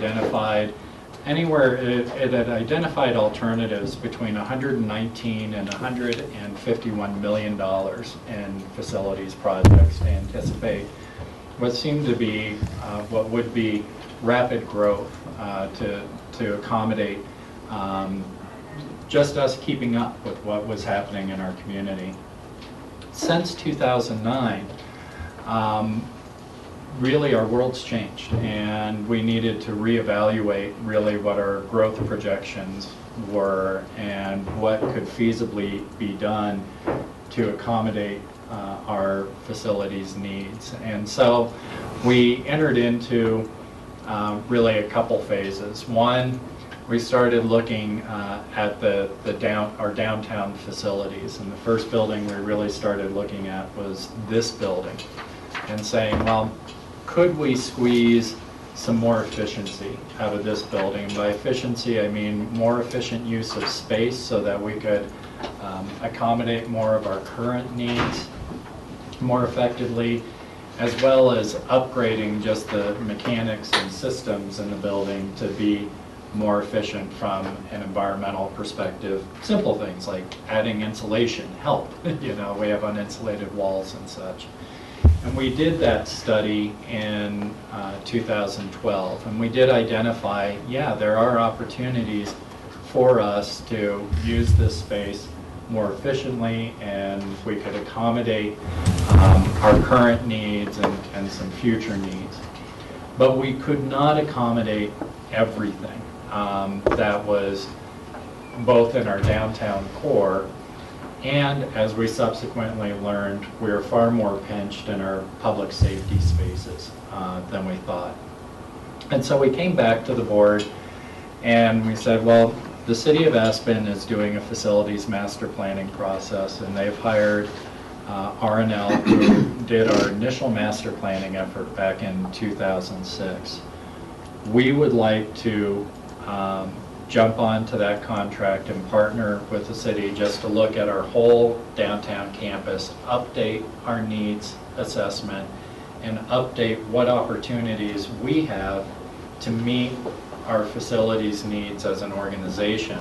identified it had identified alternatives between $119 and $151 million in facilities projects to anticipate what seemed to be what would be rapid growth to accommodate just us keeping up with what was happening in our community. Since 2009, really our world's changed, and we needed to reevaluate really what our growth projections were and what could feasibly be done to accommodate our facilities needs. And so we entered into really a couple phases. One, we started looking at our downtown facilities, and the first building we really started looking at was this building, and saying, well, could we squeeze some more efficiency out of this building? And by efficiency, I mean more efficient use of space so that we could accommodate more of our current needs more effectively, as well as upgrading just the mechanics and systems in the building to be more efficient from an environmental perspective. Simple things like adding insulation help. You know, we have uninsulated walls and such. And we did that study in 2012, and we did identify, yeah, there are opportunities for us to use this space more efficiently, and we could accommodate our current needs and some future needs. But we could not accommodate everything that was both in our downtown core, and as we subsequently learned, we are far more pinched in our public safety spaces than we thought. And so we came back to the board and we said, well, the City of Aspen is doing a facilities master planning process, and they've hired R&L, who did our initial master planning effort back in 2006. We would like to jump onto that contract and partner with the city just to look at our whole downtown campus, update our needs assessment, and update what opportunities we have to meet our facilities needs as an organization,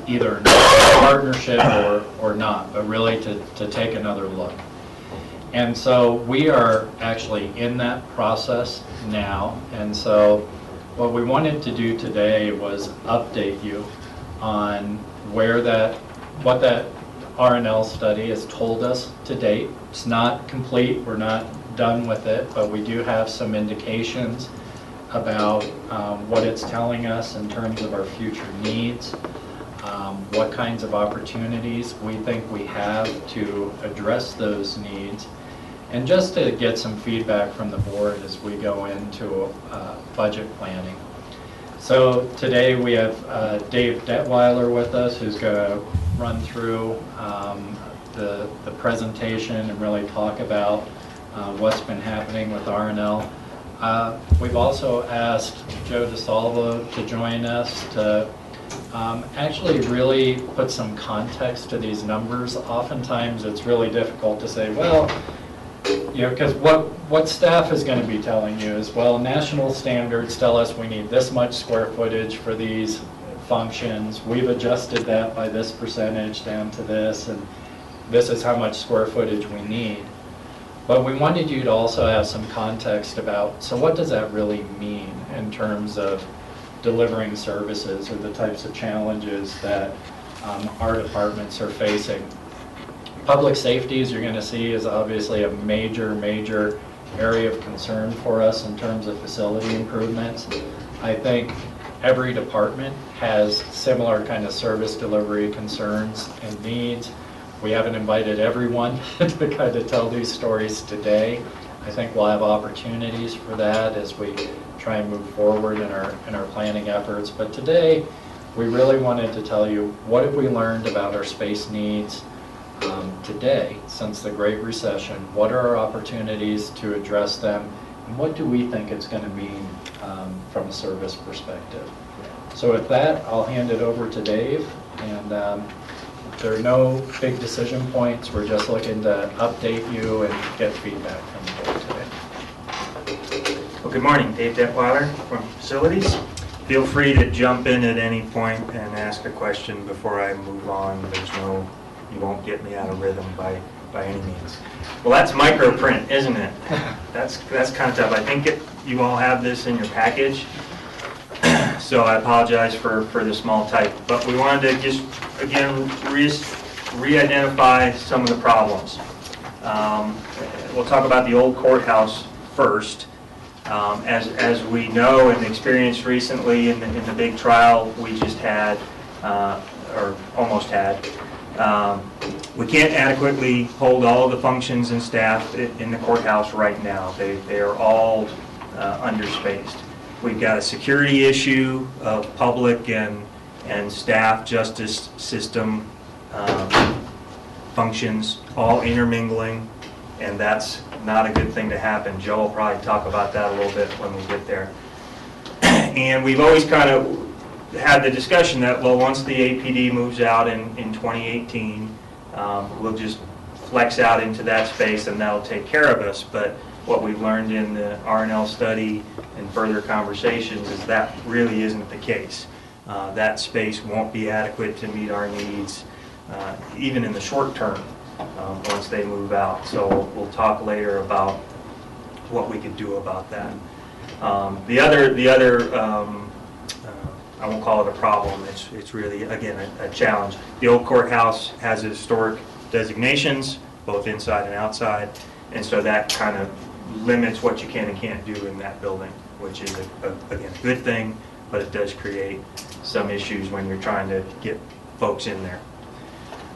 either in partnership or not, but really to take another look. And so we are actually in that process now, and so what we wanted to do today was update you on what that R&L study has told us to date. It's not complete, we're not done with it, but we do have some indications about what it's telling us in terms of our future needs, what kinds of opportunities we think we have to address those needs, and just to get some feedback from the board as we go into budget planning. So today we have Dave Detweiler with us, who's going to run through the presentation and really talk about what's been happening with R&L. We've also asked Joe DeSalvo to join us to actually really put some context to these numbers. Oftentimes it's really difficult to say, well, you know, because what staff is going to be telling you is, well, national standards tell us we need this much square footage for these functions. We've adjusted that by this percentage down to this, and this is how much square footage we need. But we wanted you to also have some context about, so what does that really mean in terms of delivering services or the types of challenges that our departments are facing. Public safety, as you're going to see, is obviously a major area of concern for us in terms of facility improvements. I think every department has similar kind of service delivery concerns and needs. We haven't invited everyone to kind of tell these stories today. I think we'll have opportunities for that as we try and move forward in our planning efforts. But today, we really wanted to tell you what have we learned about our space needs today since the Great Recession. What are our opportunities to address them, and what do we think it's going to mean from a service perspective? So with that, I'll hand it over to Dave, and there are no big decision points. We're just looking to update you and get feedback from the board today. Well, good morning, Dave Detweiler from Facilities. Feel free to jump in at any point and ask a question before I move on. You won't get me out of rhythm by any means. Well, that's microprint, isn't it? That's kind of tough. I think you all have this in your package, so I apologize for the small type. But we wanted to just, again, re-identify some of the problems. We'll talk about the old courthouse first. As we know and experienced recently in the big trial we just had, or almost had, we can't adequately hold all of the functions and staff in the courthouse right now. They are all underspaced. We've got a security issue of public and staff justice system functions all intermingling, and that's not a good thing to happen. Joe will probably talk about that a little bit when we get there. And we've always kind of had the discussion that, well, once the APD moves out in 2018, we'll just flex out into that space and that'll take care of us. But what we've learned in the R&L study and further conversations is that really isn't the case. That space won't be adequate to meet our needs, even in the short term. Once they move out. So we'll talk later about what we could do about that. The other I won't call it a problem, it's really, again, a challenge. The old courthouse has historic designations, both inside and outside, and so that kind of limits what you can and can't do in that building, which is, again, a good thing, but it does create some issues when you're trying to get folks in there.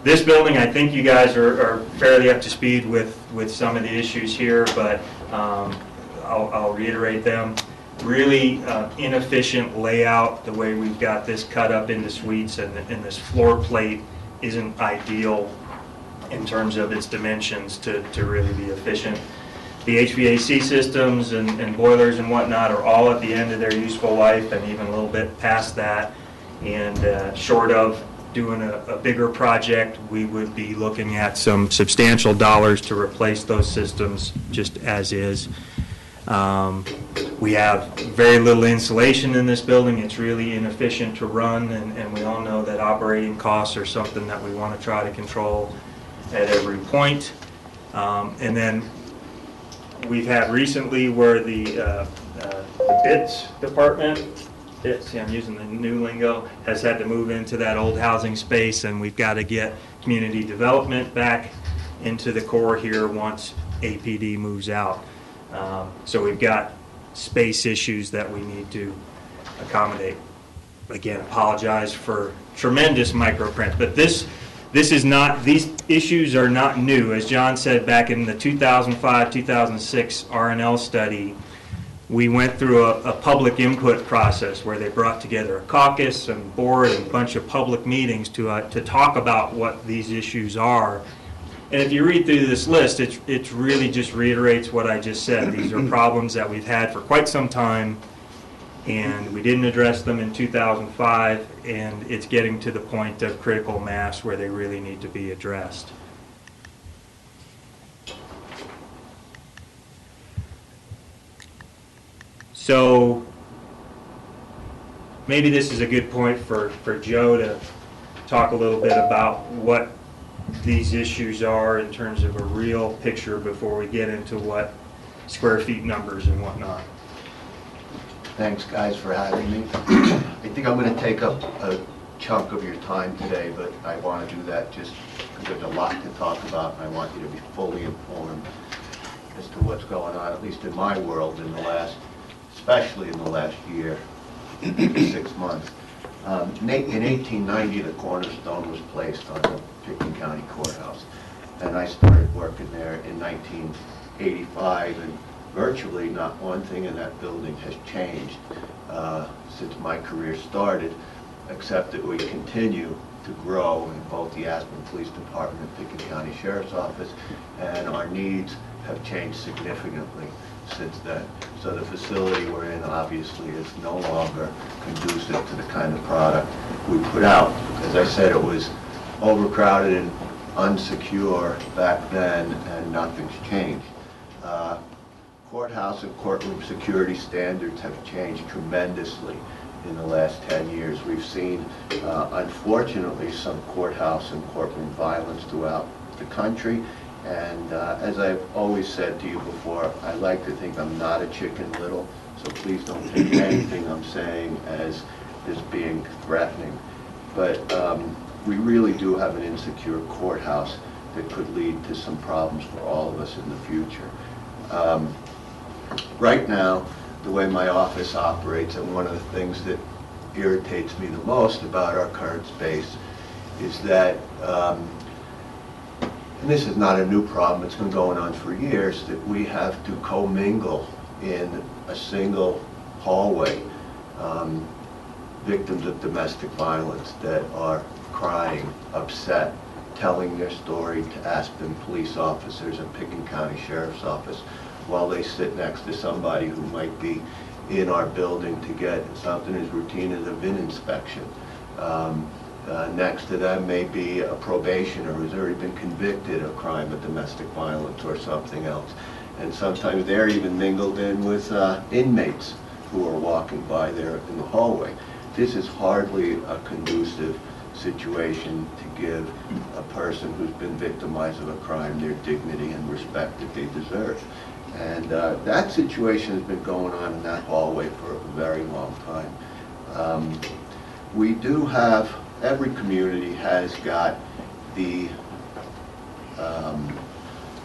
This building, I think you guys are fairly up to speed with some of the issues here, but I'll reiterate them. Really inefficient layout, the way we've got this cut up into suites, and this floor plate isn't ideal in terms of its dimensions to really be efficient. The HVAC systems and boilers and whatnot are all at the end of their useful life and even a little bit past that, and short of doing a bigger project, we would be looking at some substantial dollars to replace those systems just as is. We have very little insulation in this building. It's really inefficient to run, and we all know that operating costs are something that we want to try to control at every point. And then we've had recently where the BITS department, I'm using the new lingo, has had to move into that old housing space, and we've got to get community development back into the core here once APD moves out. So we've got space issues that we need to accommodate. Again, apologize for tremendous microprint, but this is not, these issues are not new. As John said, back in the 2005-2006 R&L study, we went through a public input process where they brought together a caucus and board and a bunch of public meetings to talk about what these issues are. And if you read through this list, it really just reiterates what I just said. These are problems that we've had for quite some time, and we didn't address them in 2005, and it's getting to the point of critical mass where they really need to be addressed. So maybe this is a good point for Joe to talk a little bit about what these issues are in terms of a real picture before we get into what square feet numbers and whatnot. Thanks, guys, for having me. I think I'm going to take up a chunk of your time today, but I want to do that just because there's a lot to talk about, and I want you to be fully informed as to what's going on, at least in my world, especially in the last year, 6 months. In 1890, the cornerstone was placed on the Pickens County Courthouse, and I started working there in 1985, and virtually not one thing in that building has changed since my career started, except that we continue to grow in both the Aspen Police Department and Pickens County Sheriff's Office, and our needs have changed significantly since then. So the facility we're in obviously is no longer conducive to the kind of product we put out. As I said, it was overcrowded and unsecure back then, and nothing's changed. courthouse and courtroom security standards have changed tremendously in the last 10 years. We've seen, unfortunately, some courthouse and courtroom violence throughout the country. And as I've always said to you before, I like to think I'm not a chicken little, so please don't take anything I'm saying as being threatening. But we really do have an insecure courthouse that could lead to some problems for all of us in the future. Right now, the way my office operates, and one of the things that irritates me the most about our current space is that, and this is not a new problem, it's been going on for years, that we have to commingle in a single hallway victims of domestic violence that are crying, upset, telling their story to Aspen police officers and Pickens County Sheriff's Office, while they sit next to somebody who might be in our building to get something as routine as a VIN inspection. Next to them may be a probationer who's already been convicted of crime of domestic violence or something else. And sometimes they're even mingled in with inmates who are walking by there in the hallway. This is hardly a conducive situation to give a person who's been victimized of a crime their dignity and respect that they deserve. And that situation has been going on in that hallway for a very long time. We do have, every community has got the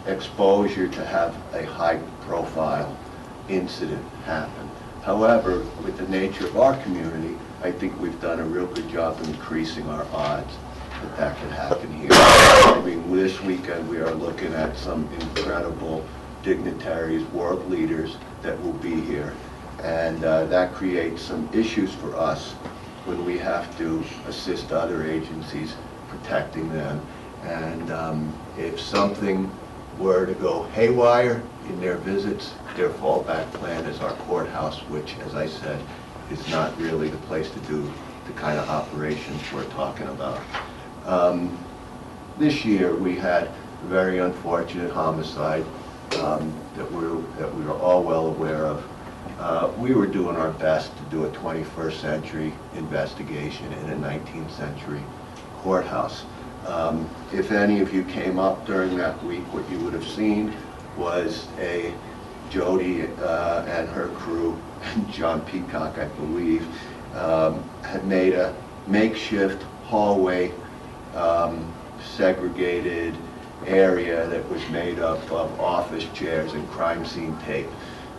exposure to have a high-profile incident happen. However, with the nature of our community, I think we've done a real good job of increasing our odds that that can happen here. I mean, this weekend we are looking at some incredible dignitaries, world leaders that will be here. And that creates some issues for us when we have to assist other agencies protecting them. And if something were to go haywire in their visits, their fallback plan is our courthouse, which, as I said, is not really the place to do the kind of operations we're talking about. This year we had a very unfortunate homicide that we were all well aware of. We were doing our best to do a 21st century investigation in a 19th century courthouse. If any of you came up during that week, what you would have seen was Jody and her crew, and John Peacock, I believe, had made a makeshift hallway segregated area that was made up of office chairs and crime scene tape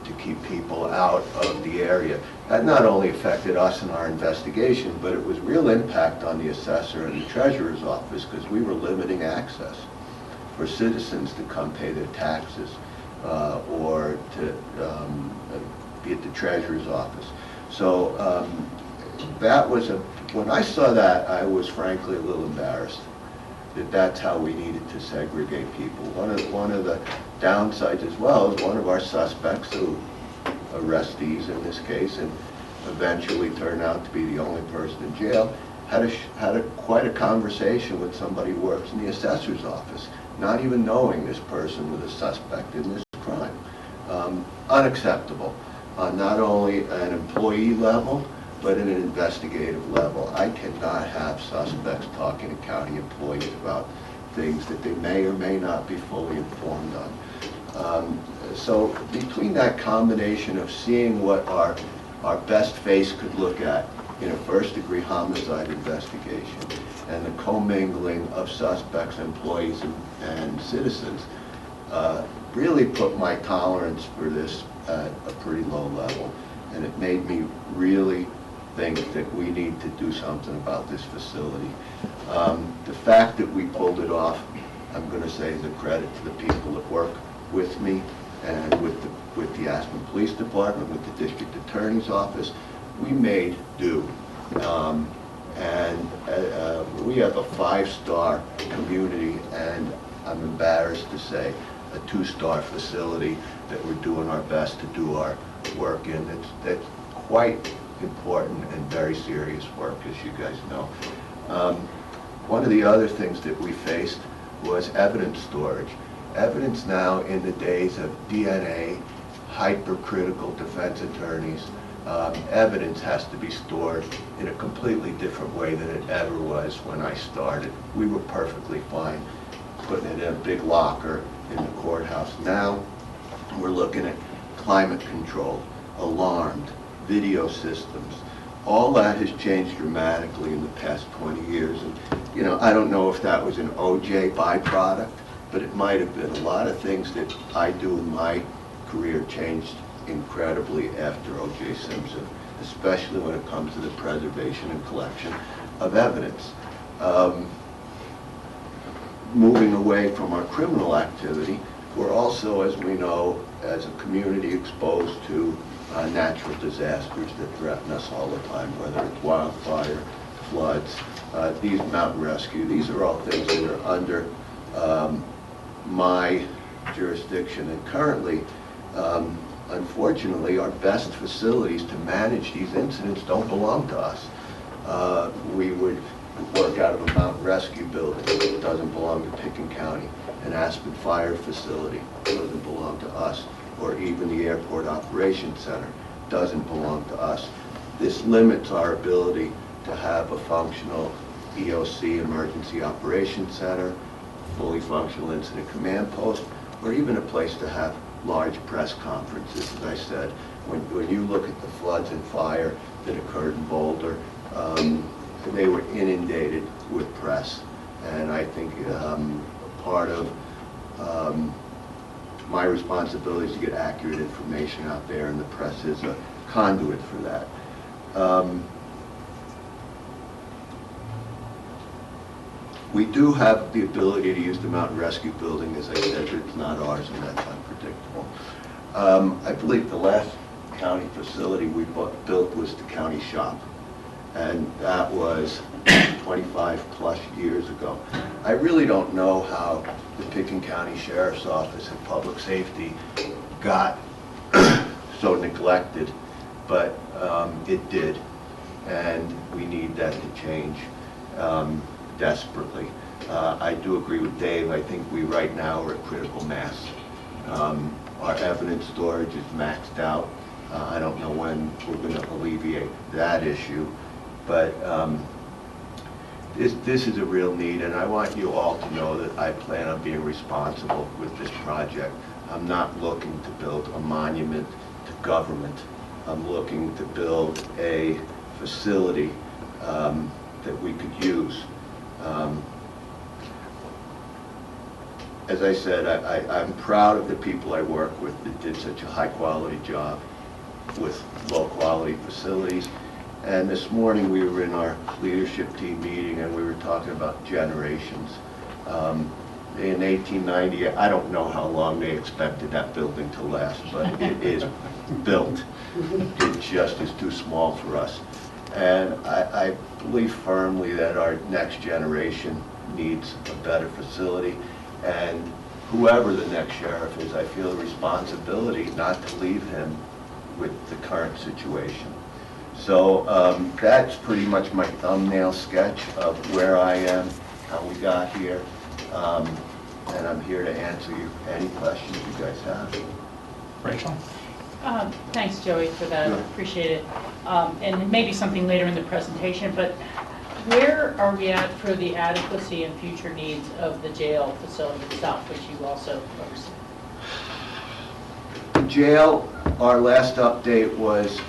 to keep people out of the area. That not only affected us in our investigation, but it was real impact on the assessor and the treasurer's office, because we were limiting access for citizens to come pay their taxes or to be at the treasurer's office. So that was when I saw that, I was frankly a little embarrassed that that's how we needed to segregate people. One of the downsides as well is one of our suspects, who arrestees in this case, and eventually turned out to be the only person in jail, had quite a conversation with somebody who works in the assessor's office, not even knowing this person was a suspect in this crime. Unacceptable on not only an employee level, but at an investigative level. I cannot have suspects talking to county employees about things that they may or may not be fully informed on. So between that combination of seeing what our best face could look at in a first-degree homicide investigation and the commingling of suspects, employees, and citizens, really put my tolerance for this at a pretty low level. And it made me really think that we need to do something about this facility. The fact that we pulled it off, I'm going to say, is a credit to the people that work with me and with the Aspen Police Department, with the District Attorney's Office. We made do. We have a 5-star community, and I'm embarrassed to say a 2-star facility that we're doing our best to do our work in. That's quite important and very serious work, as you guys know. One of the other things that we faced was evidence storage. Evidence now, in the days of DNA, hypercritical defense attorneys. Evidence has to be stored in a completely different way than it ever was when I started. We were perfectly fine putting it in a big locker in the courthouse. Now we're looking at climate control, alarmed, video systems. All that has changed dramatically in the past 20 years. And, you know, I don't know if that was an OJ byproduct, but it might have been. A lot of things that I do in my career changed incredibly after O.J. Simpson, especially when it comes to the preservation and collection of evidence. Moving away from our criminal activity, we're also, as we know, as a community exposed to natural disasters that threaten us all the time, whether it's wildfire, floods, these mountain rescue. These are all things that are under my jurisdiction. And currently, unfortunately, our best facilities to manage these incidents don't belong to us. We would work out of a mountain rescue building. It doesn't belong to Pickens County. An Aspen Fire facility doesn't belong to us. Or even the Airport Operations Center doesn't belong to us. This limits our ability to have a functional EOC, Emergency Operations Center, fully functional incident command post, or even a place to have large press conferences. As I said, when you look at the floods and fire that occurred in Boulder, they were inundated with press. And I think part of my responsibility is to get accurate information out there, and the press is a conduit for that. We do have the ability to use the mountain rescue building. As I said, it's not ours, and that's unpredictable. I believe the last county facility we built was the county shop, and that was 25 plus years ago. I really don't know how the Pickens County Sheriff's Office and Public Safety got so neglected, but it did, and we need that to change desperately. I do agree with Dave. I think we right now are at critical mass. Our evidence storage is maxed out. I don't know when we're going to alleviate that issue, but this is a real need, and I want you all to know that I plan on being responsible with this project. I'm not looking to build a monument to government. I'm looking to build a facility that we could use. As I said, I'm proud of the people I work with that did such a high-quality job with low-quality facilities. And this morning we were in our leadership team meeting and we were talking about generations. In 1890, I don't know how long they expected that building to last, but it is built. It just is too small for us. And I believe firmly that our next generation needs a better facility. And whoever the next sheriff is, I feel a responsibility not to leave him with the current situation. So that's pretty much my thumbnail sketch of where I am, how we got here, and I'm here to answer any questions you guys have. Rachel? Thanks, Joey, for that. Sure. Appreciate it. And maybe something later in the presentation, but where are we at for the adequacy and future needs of the jail facility itself, which you also oversee? The jail, our last update was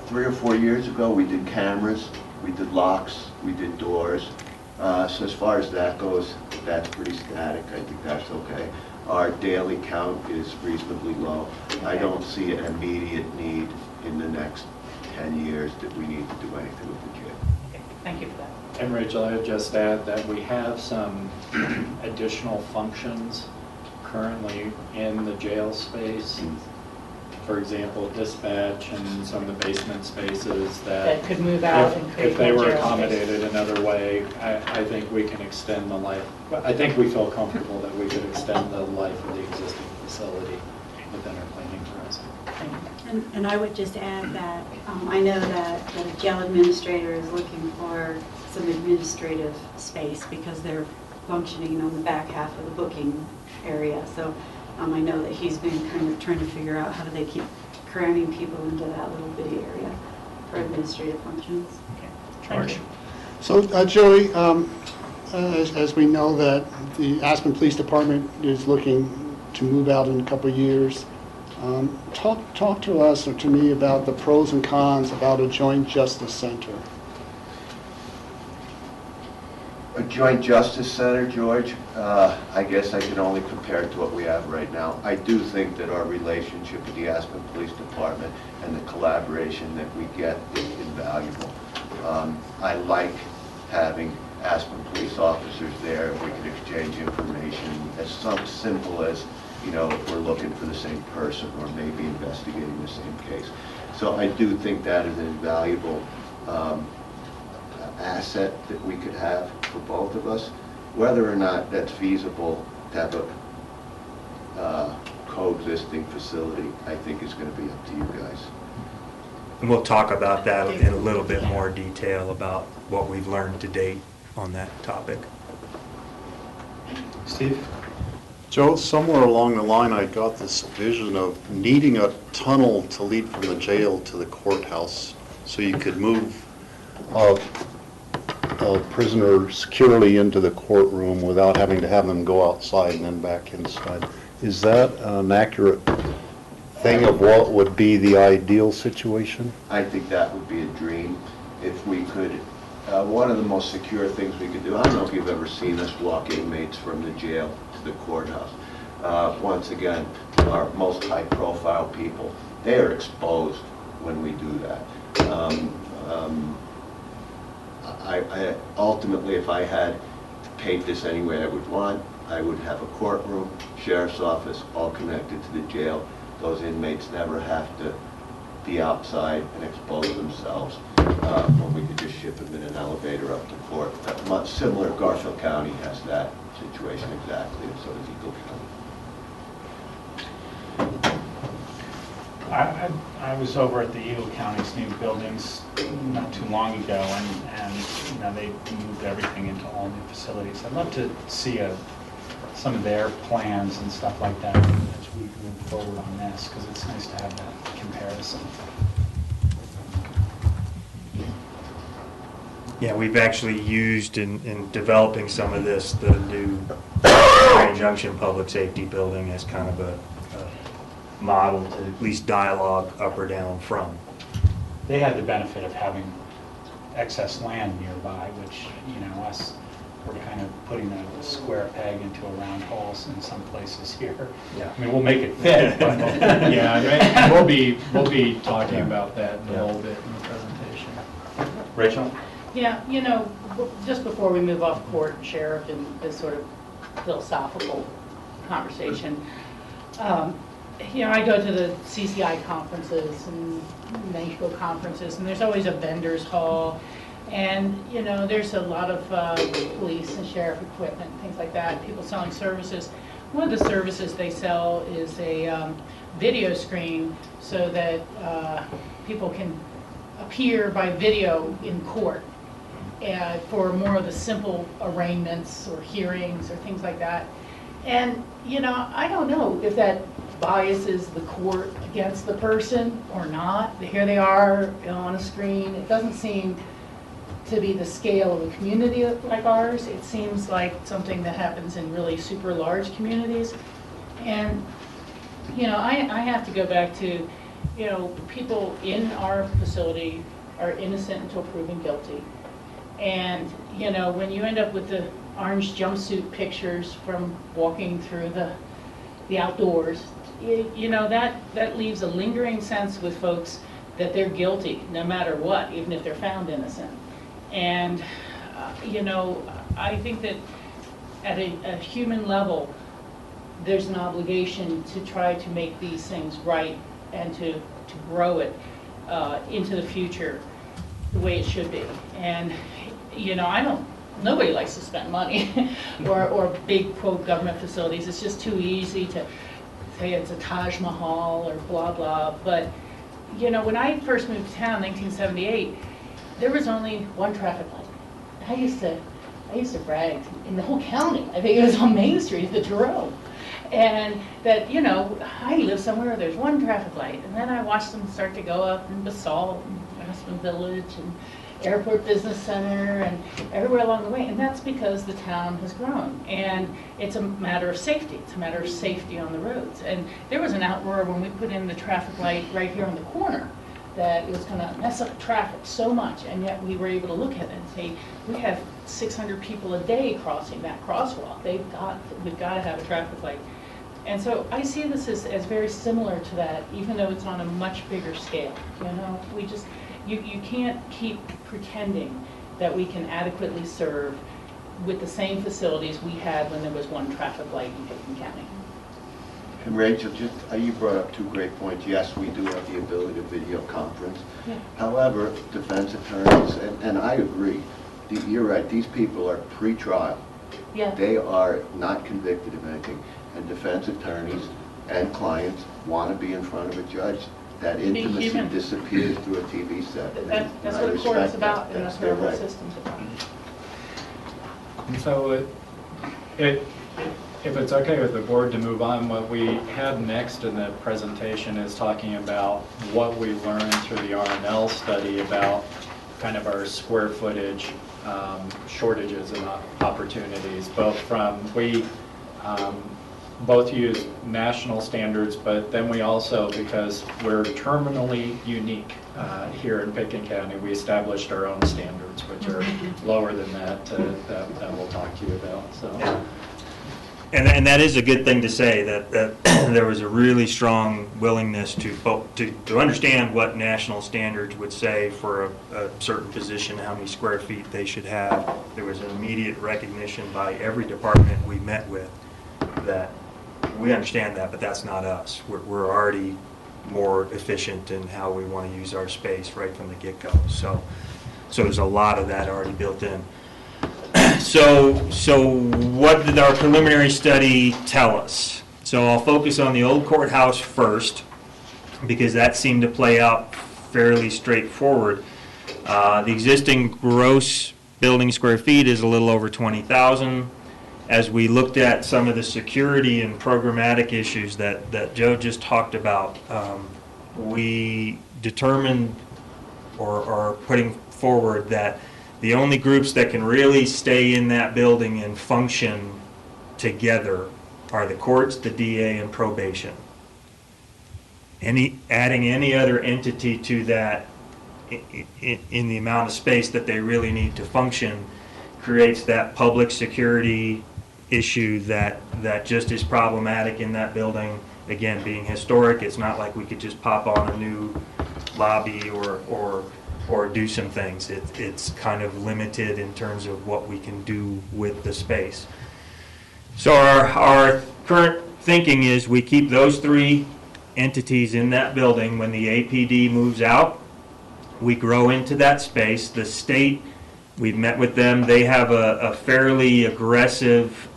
3 or 4 years ago. We did cameras, we did locks, we did doors. So as far as that goes, that's pretty static. I think that's okay. Our daily count is reasonably low. I don't see an immediate need in the next 10 years that we need to do anything with the jail. Okay, thank you for that. And Rachel, I would just add that we have some additional functions currently in the jail space. For example, dispatch and some of the basement spaces That could move out and create if they more were jail accommodated another way, I think we can extend the life. I think we feel comfortable that we could extend the life of the existing facility within our planning horizon. And I would just add that I know that the jail administrator is looking for some administrative space because they're functioning on the back half of the booking area. So I know that he's been kind of trying to figure out how do they keep cramming people into that little bitty area for administrative functions. George? So, Joey, as we know that the Aspen Police Department is looking to move out in a couple of years, talk to us or to me about the pros and cons about a joint justice center. A joint justice center, George, I guess I can only compare it to what we have right now. I do think that our relationship with the Aspen Police Department and the collaboration that we get is invaluable. I like having Aspen police officers there. We can exchange information as simple as, you know, if we're looking for the same person or maybe investigating the same case. So I do think that is an invaluable asset that we could have for both of us. Whether or not that's feasible to have a coexisting facility, I think is going to be up to you guys. And we'll talk about that in a little bit more detail about what we've learned to date on that topic. Steve? Joe, somewhere along the line I got this vision of needing a tunnel to lead from the jail to the courthouse so you could move a prisoner securely into the courtroom without having to have them go outside and then back inside. Is that an accurate thing of what would be the ideal situation? I think that would be a dream if we could. One of the most secure things we could do, I don't know if you've ever seen us walk inmates from the jail to the courthouse. Once again, our most high-profile people, they are exposed when we do that. Ultimately, if I had to paint this any way I would want, I would have a courtroom, sheriff's office, all connected to the jail. Those inmates never have to be outside and expose themselves when we could just ship them in an elevator up to court. Much similar, Garfield County has that situation exactly, and so does Eagle County. I was over at the Eagle County's new buildings not too long ago, and you know, they moved everything into all new facilities. I'd love to see some of their plans and stuff like that as we move forward on this, because it's nice to have that comparison. Yeah, we've actually used in developing some of this, the new Grand Junction Public Safety Building as kind of a model to at least dialogue up or down from. They had the benefit of having excess land nearby, which, you know, us, we're kind of putting a square peg into a round hole in some places here. Yeah. I mean, we'll make it fit, but Yeah, and we'll be talking about that in a little bit in the presentation. Rachel? Yeah, you know, just before we move off court and sheriff and this sort of philosophical conversation, you know, I go to the CCI conferences and NACO conferences, and there's always a vendor's hall, and, you know, there's a lot of police and sheriff equipment, things like that, people selling services. One of the services they sell is a video screen so that people can appear by video in court for more of the simple arraignments or hearings or things like that. And, you know, I don't know if that biases the court against the person or not. Here they are, you know, on a screen. It doesn't seem to be the scale of a community like ours. It seems like something that happens in really super large communities. And, you know, I have to go back to, you know, people in our facility are innocent until proven guilty. And, you know, when you end up with the orange jumpsuit pictures from walking through the outdoors, you know, that leaves a lingering sense with folks that they're guilty no matter what, even if they're found innocent. And, you know, I think that at a human level, there's an obligation to try to make these things right and to grow it into the future the way it should be. And, you know, nobody likes to spend money or big, quote, government facilities. It's just too easy to say it's a Taj Mahal or blah, blah. But, you know, when I first moved to town in 1978, there was only one traffic light. I used to brag in the whole county. I think it was on Main Street, the Jerome. And that, you know, I live somewhere where there's one traffic light, and then I watch them start to go up in Basalt, and Aspen Village, and Airport Business Center, and everywhere along the way, and that's because the town has grown. And it's a matter of safety. It's a matter of safety on the roads. And there was an outroar when we put in the traffic light right here on the corner that it was going to mess up traffic so much, and yet we were able to look at it and say, we have 600 people a day crossing that crosswalk. We've got to have a traffic light. And so I see this as very similar to that, even though it's on a much bigger scale. You know, we just, you can't keep pretending that we can adequately serve with the same facilities we had when there was one traffic light in Pitkin County. And Rachel, just, you brought up two great points. Yes, we do have the ability to video conference. Yeah. However, defense attorneys, and I agree, you're right, these people are pre-trial. Yeah. They are not convicted of anything. And defense attorneys and clients want to be in front of a judge. That intimacy human. disappears through a TV set. That's And I what a court respect is about, that. and that's what our They're whole right. system's about. And so if it's okay with the board to move on, what we had next in the presentation is talking about what we learned through the R&L study about kind of our square footage shortages and opportunities, both from, we both use national standards, but then we also, because we're terminally unique here in Pitkin County, we established our own standards, which are lower than that we'll talk to you about. So. And that is a good thing to say, that there was a really strong willingness to understand what national standards would say for a certain position, how many square feet they should have. There was an immediate recognition by every department we met with that we understand that, but that's not us. We're already more efficient in how we want to use our space right from the get-go. So there's a lot of that already built in. So what did our preliminary study tell us? So I'll focus on the old courthouse first, because that seemed to play out fairly straightforward. The existing gross building square feet is a little over 20,000. As we looked at some of the security and programmatic issues that Joe just talked about, we determined or are putting forward that the only groups that can really stay in that building and function together are the courts, the DA, and probation. Adding any other entity to that in the amount of space that they really need to function creates that public security issue that just is problematic in that building. Again, being historic, it's not like we could just pop on a new lobby or do some things. It's kind of limited in terms of what we can do with the space. So our current thinking is we keep those three entities in that building. When the APD moves out, we grow into that space. The state, we've met with them. They have a fairly aggressive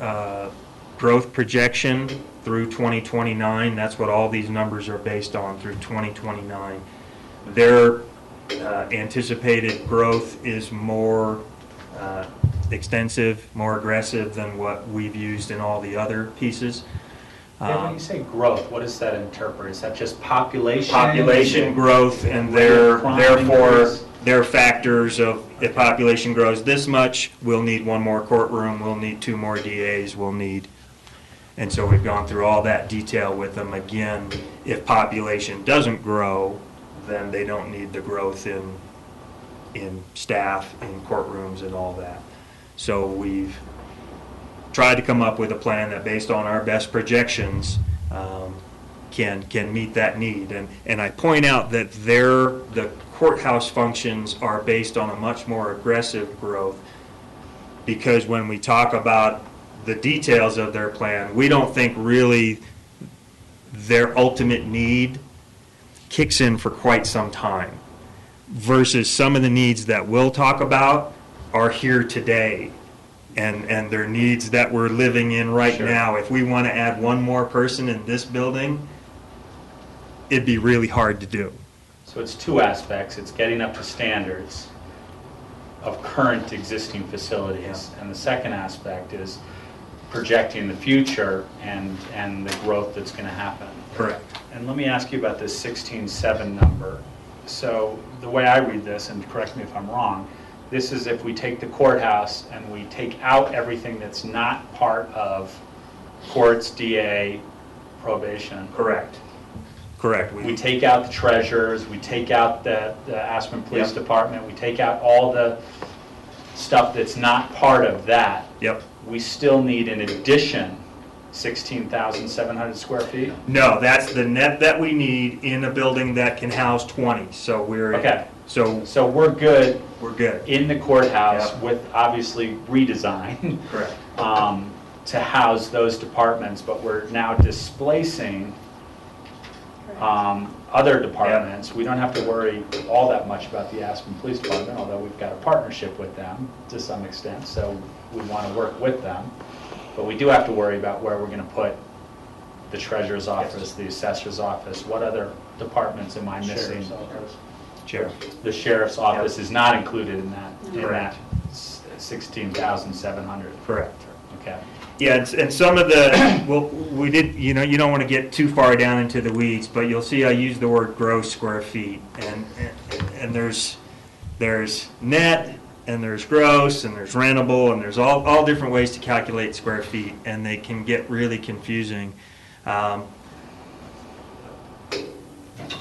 growth projection through 2029. That's what all these numbers are based on, through 2029. Their anticipated growth is more extensive, more aggressive than what we've used in all the other pieces. When you say growth, what does that interpret? Is that just population? Population growth, and therefore their factors of if population grows this much, we'll need one more courtroom, we'll need 2 more DAs, we'll need, and so we've gone through all that detail with them. Again, if population doesn't grow, then they don't need the growth in staff, in courtrooms, and all that. So we've tried to come up with a plan that, based on our best projections, can meet that need. And I point out that the courthouse functions are based on a much more aggressive growth, because when we talk about the details of their plan, we don't think really their ultimate need kicks in for quite some time, versus some of the needs that we'll talk about are here today, and they're needs that we're living in right now. If we want to add one more person in this building, it'd be really hard to do. So it's 2 aspects. It's getting up to standards of current existing facilities. And the second aspect is projecting the future and the growth that's going to happen. Correct. And let me ask you about this 16.7 number. So the way I read this, and correct me if I'm wrong, this is if we take the courthouse and we take out everything that's not part of courts, DA, probation. Correct. Correct. We take out the treasurers, we take out the Aspen Police Yep. Department, we take out all the stuff that's not part of that. Yep. We still need, in addition, 16,700 square feet? No, that's the net that we need in a building that can house 20. So we're Okay. So So we're good we're good. in the courthouse Yep. with obviously redesign Correct. to house those departments, but we're now displacing other departments. We don't have to worry all that much about the Aspen Police Department, although we've got a partnership with them to some extent, so we want to work with them. But we do have to worry about where we're going to put the treasurer's office, the assessor's office. What other departments am I missing? Sheriff's office. Sheriff. The sheriff's office is not included in that Correct. 16,700. Correct. Okay. Yeah, and some of the, well, we did, you know, you don't want to get too far down into the weeds, but you'll see I use the word gross square feet. And there's net, and there's gross, and there's rentable, and there's all different ways to calculate square feet, and they can get really confusing.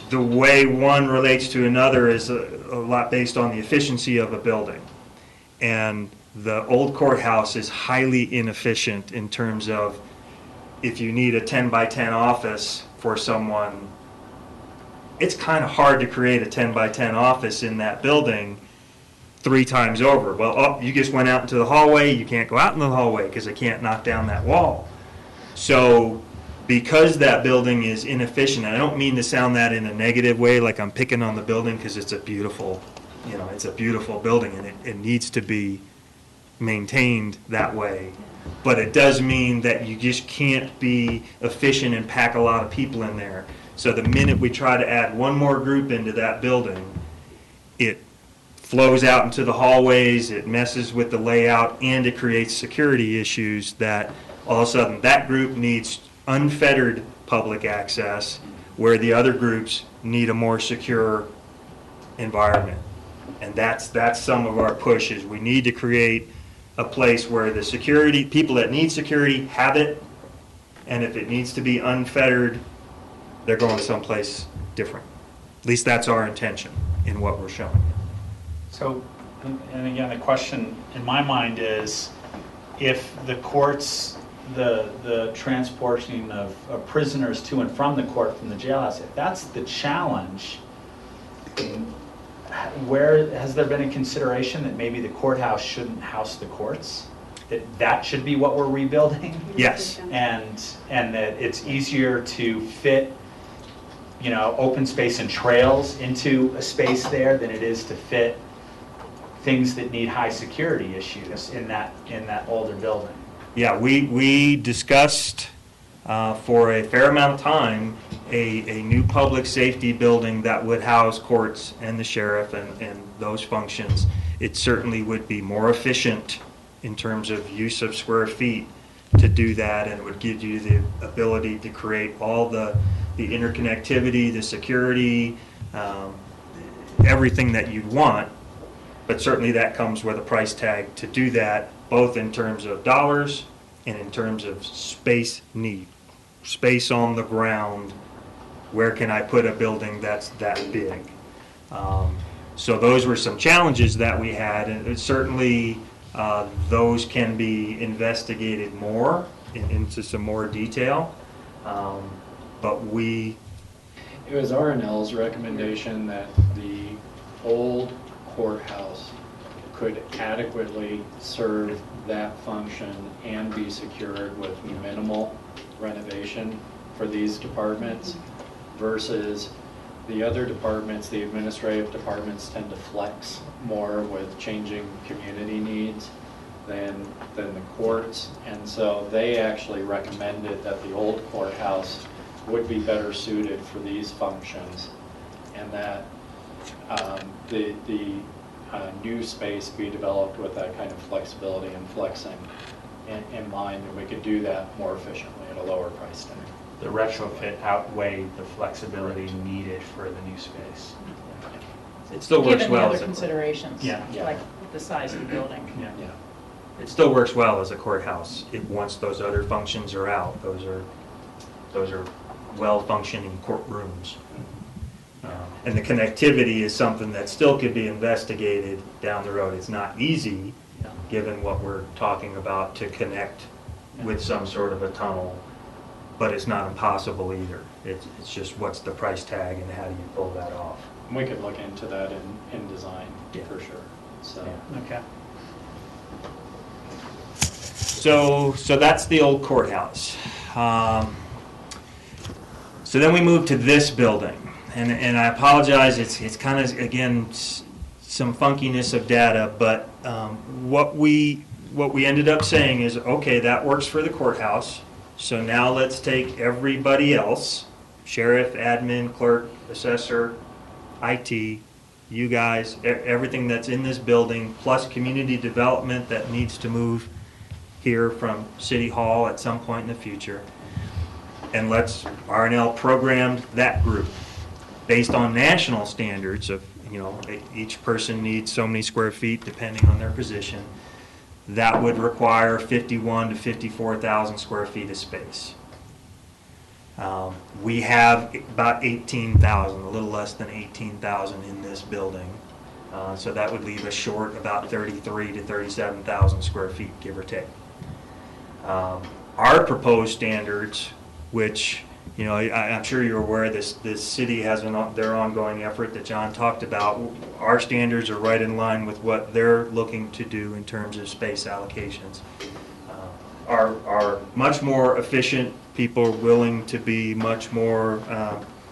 The way one relates to another is a lot based on the efficiency of a building. And the old courthouse is highly inefficient in terms of if you need a 10 by 10 office for someone, it's kind of hard to create a 10 by 10 office in that building 3 times over. Well, you just went out into the hallway, you can't go out into the hallway because they can't knock down that wall. So because that building is inefficient, and I don't mean to sound that in a negative way, like I'm picking on the building, because it's a beautiful, you know, it's a beautiful building, and it needs to be maintained that way. But it does mean that you just can't be efficient and pack a lot of people in there. So the minute we try to add one more group into that building, it flows out into the hallways, it messes with the layout, and it creates security issues that all of a sudden that group needs unfettered public access, where the other groups need a more secure environment. And that's some of our pushes. We need to create a place where the security, people that need security have it, and if it needs to be unfettered, they're going someplace different. At least that's our intention in what we're showing. So, and again, the question in my mind is, if the courts, the transporting of prisoners to and from the court from the jailhouse, if that's the challenge, where has there been a consideration that maybe the courthouse shouldn't house the courts? That should be what we're rebuilding? Yes. And that it's easier to fit, you know, open space and trails into a space there than it is to fit things that need high security issues in that older building. Yeah, we discussed for a fair amount of time a new public safety building that would house courts and the sheriff and those functions. It certainly would be more efficient in terms of use of square feet to do that, and it would give you the ability to create all the interconnectivity, the security, everything that you'd want. But certainly that comes with a price tag to do that, both in terms of dollars and in terms of space need. Space on the ground, where can I put a building that's that big? So those were some challenges that we had, and certainly those can be investigated more into some more detail. But It was R&L's recommendation that the old courthouse could adequately serve that function and be secured with minimal renovation for these departments versus the other departments. The administrative departments tend to flex more with changing community needs than the courts, and so they actually recommended that the old courthouse would be better suited for these functions, and that the new space be developed with that kind of flexibility and flexing in mind, and we could do that more efficiently at a lower price tag. The retrofit outweighed the flexibility needed for the new space. It still works Given the well other as a, considerations, Yeah. like the size of the building. Yeah. Yeah. it still works well as a courthouse. Once those other functions are out, those are well-functioning courtrooms. And the connectivity is something that still could be investigated down the road. It's not easy, Yeah. given what we're talking about, to connect with some sort of a tunnel, but it's not impossible either. It's just what's the price tag and how do you pull that off? We could look into that in design, Yeah. for sure, so. Okay. So that's the old courthouse. So then we moved to this building, and I apologize, it's kind of, again, some funkiness of data, but what we ended up saying is, okay, that works for the courthouse, so now let's take everybody else, sheriff, admin, clerk, assessor, IT, you guys, everything that's in this building, plus community development that needs to move here from City Hall at some point in the future. And let's, R&L programmed that group based on national standards of, each person needs so many square feet depending on their position. That would require 51 to 54,000 square feet of space. We have about 18,000, a little less than 18,000 in this building. So that would leave us short about 33 to 37,000 square feet, give or take. Our proposed standards, which, I'm sure you're aware this city has their ongoing effort that John talked about. Our standards are right in line with what they're looking to do in terms of space allocations. Are much more efficient. People are willing to be much more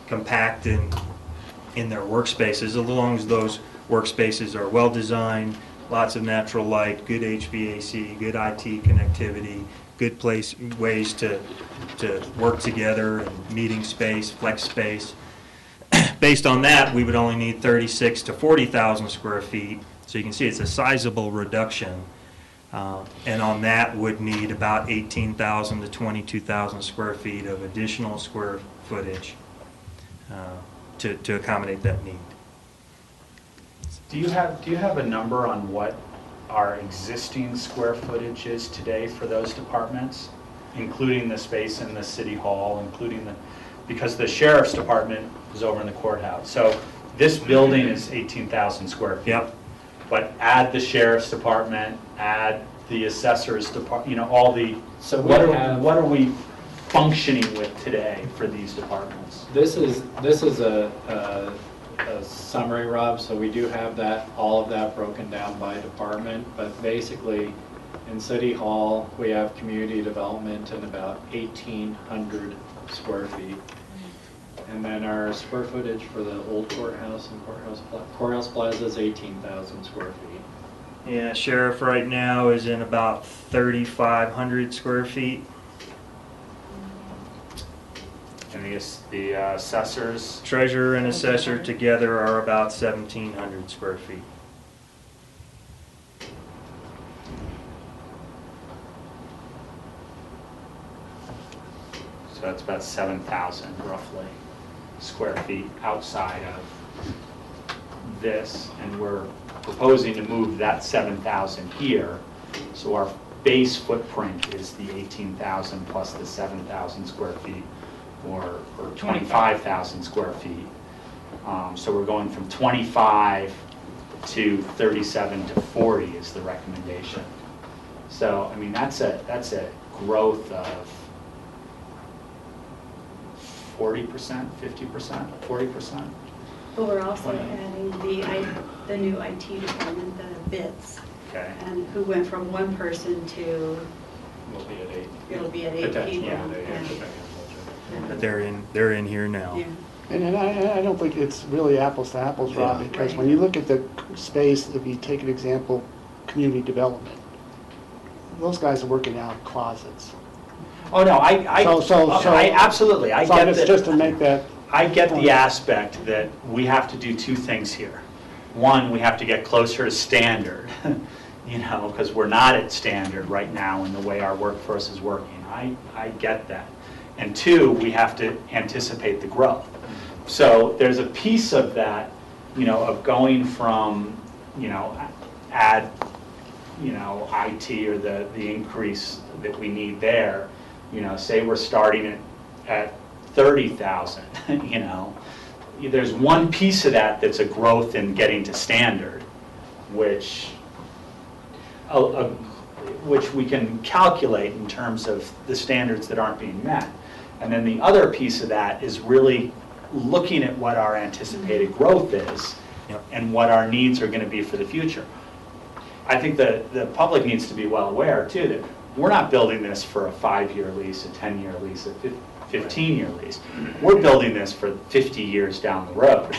compact in their workspaces, as long as those workspaces are well designed, lots of natural light, good HVAC, good IT connectivity, good ways to work together, and meeting space, flex space. Based on that, we would only need 36 to 40,000 square feet. So you can see it's a sizable reduction. And on that would need about 18,000 to 22,000 square feet of additional square footage to accommodate that need. Do you have a number on what our existing square footage is today for those departments, including the space in the city hall, because the sheriff's department is over in the courthouse. So this building is 18,000 square feet. Yep. But add the sheriff's department, add the assessor's department, all the, So what are we functioning with today for these departments? This is a summary, Rob, so we do have all of that broken down by department, but basically in City Hall, we have community development in about 1,800 square feet. And then our square footage for the old courthouse and courthouse plaza is 18,000 square feet. Yeah, sheriff right now is in about 3,500 square feet. And the assessors, Treasurer and assessor together are about 1,700 square feet. so that's about 7,000 roughly square feet outside of this, and we're proposing to move that 7,000 here. So our base footprint is the 18,000 plus the 7,000 square feet, or 25,000 square feet. So we're going from 25 to 37 to 40 is the recommendation. So, I mean, that's a growth of 40%, 50%, 40%. But we're also adding the new IT department, the BITS, Okay. and who went from one person to, We'll be at 8. it'll be at 8 Potentially, people. yeah. But they're in here now. Yeah. And I don't think it's really apples to apples, Rob, Yeah. because when you look at the space, if you take an example, community development, those guys are working out closets. Oh, no, So- I absolutely, I So get that. just to make that, I get the aspect that we have to do two things here. One, we have to get closer to standard. you know, because we're not at standard right now in the way our workforce is working. I get that. And two, we have to anticipate the growth. So there's a piece of that, you know, of going from, you know, add, you know, IT or the increase that we need there, you know, say we're starting at 30,000, you know, there's one piece of that that's a growth in getting to standard, which we can calculate in terms of the standards that aren't being met. And then the other piece of that is really looking at what our anticipated growth is and what our needs are going to be for the future. I think the public needs to be well aware, too, that we're not building this for a 5-year lease, a 10-year lease, a 15-year lease. We're building this for 50 years down the road.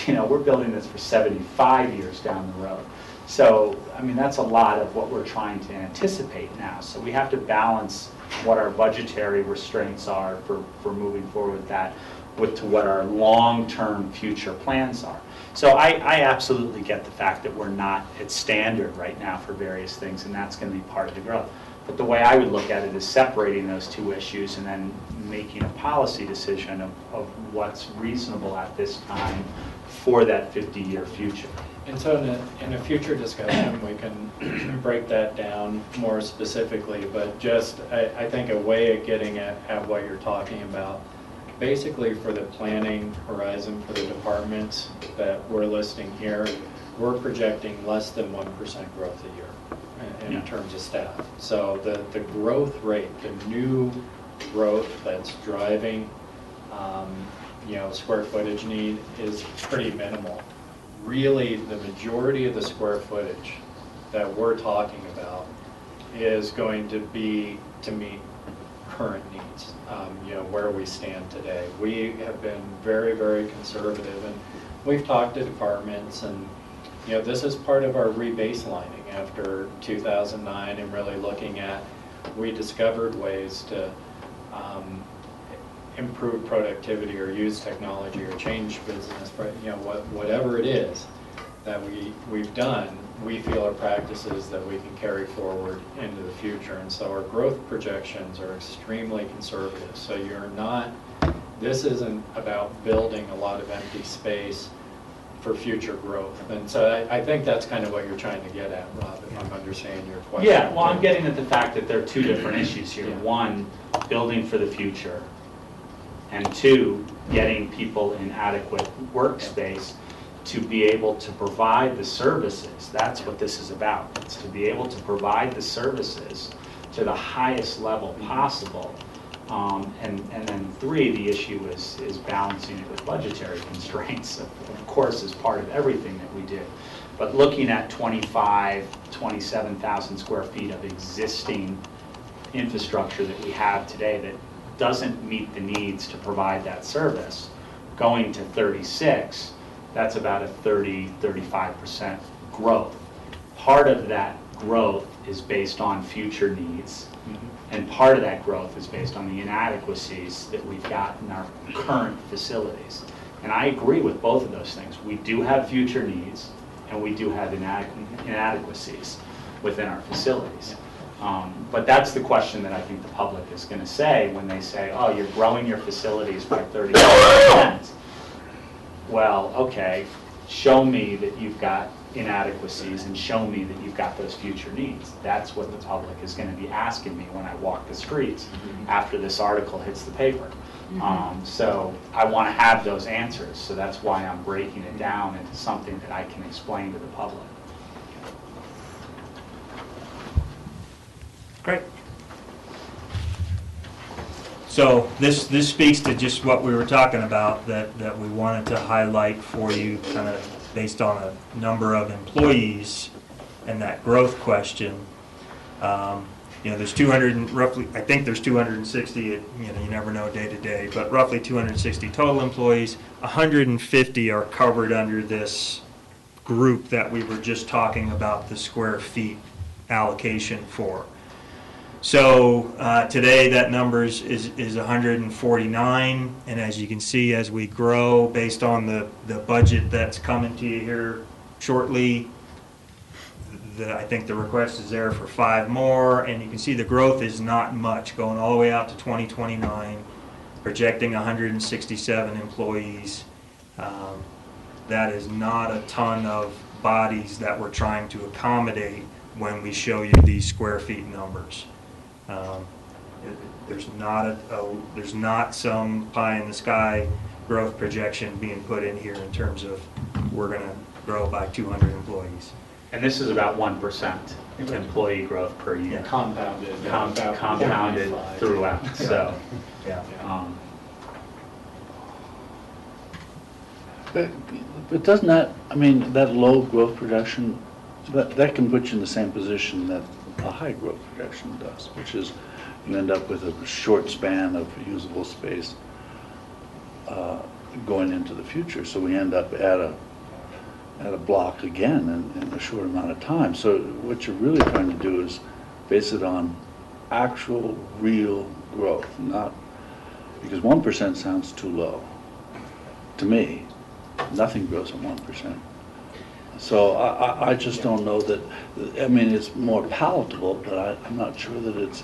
You know, we're building this for 75 years down the road. So, I mean, that's a lot of what we're trying to anticipate now. So we have to balance what our budgetary restraints are for moving forward with that to what our long-term future plans are. So I absolutely get the fact that we're not at standard right now for various things, and that's going to be part of the growth. But the way I would look at it is separating those two issues and then making a policy decision of what's reasonable at this time for that 50-year future. And so in a future discussion, we can break that down more specifically, but just, I think a way of getting at what you're talking about, basically for the planning horizon for the departments that we're listing here, we're projecting less than 1% growth a year in terms of staff. So the growth rate, the new growth that's driving you know, square footage need is pretty minimal. Really, the majority of the square footage that we're talking about is going to be to meet current needs, you know, where we stand today. We have been very, very conservative, and we've talked to departments, and you know, this is part of our rebaselining after 2009 and really looking at, we discovered ways to improve productivity or use technology or change business, you know, whatever it is that we've done, we feel are practices that we can carry forward into the future. And so our growth projections are extremely conservative. So you're not, this isn't about building a lot of empty space for future growth. And so I think that's kind of what you're trying to get at, Rob, if I'm understanding your question. Yeah, well, I'm getting at the fact that there are two different issues here. One, building for the future, and two, getting people in adequate workspace to be able to provide the services. That's what this is about. It's to be able to provide the services to the highest level possible. And then three, the issue is balancing it with budgetary constraints, of course, as part of everything that we do. But looking at 27,000 square feet of existing infrastructure that we have today that doesn't meet the needs to provide that service, going to 36, that's about a 35% growth. Part of that growth is based on future needs, and part of that growth is based on the inadequacies that we've got in our current facilities. And I agree with both of those things. We do have future needs, and we do have inadequacies within our facilities. But that's the question that I think the public is going to say when they say, oh, you're growing your facilities by 30%. Well, okay, show me that you've got inadequacies and show me that you've got those future needs. That's what the public is going to be asking me when I walk the streets after this article hits the paper. So I want to have those answers, so that's why I'm breaking it down into something that I can explain to the public. Great. So this speaks to just what we were talking about, that we wanted to highlight for you, kind of based on a number of employees and that growth question. You know, there's 200 and roughly, I think there's 260, you know, you never know day to day, but roughly 260 total employees. 150 are covered under this group that we were just talking about the square feet allocation for. So today that number is 149, and as you can see, as we grow based on the budget that's coming to you here shortly, I think the request is there for 5 more, and you can see the growth is not much, going all the way out to 2029, projecting 167 employees. That is not a ton of bodies that we're trying to accommodate when we show you these square feet numbers. There's not some pie in the sky growth projection being put in here in terms of we're going to grow by 200 employees. And this is about 1% employee growth per year. Compounded. Compounded throughout, so. Yeah. But doesn't that, I mean, that low growth projection, that can put you in the same position that a high growth projection does, which is you end up with a short span of usable space going into the future. So we end up at a block again in a short amount of time. So what you're really trying to do is base it on actual, real growth, not, because 1% sounds too low to me. Nothing grows at 1%. So I just don't know that, I mean, it's more palatable, but I'm not sure that it's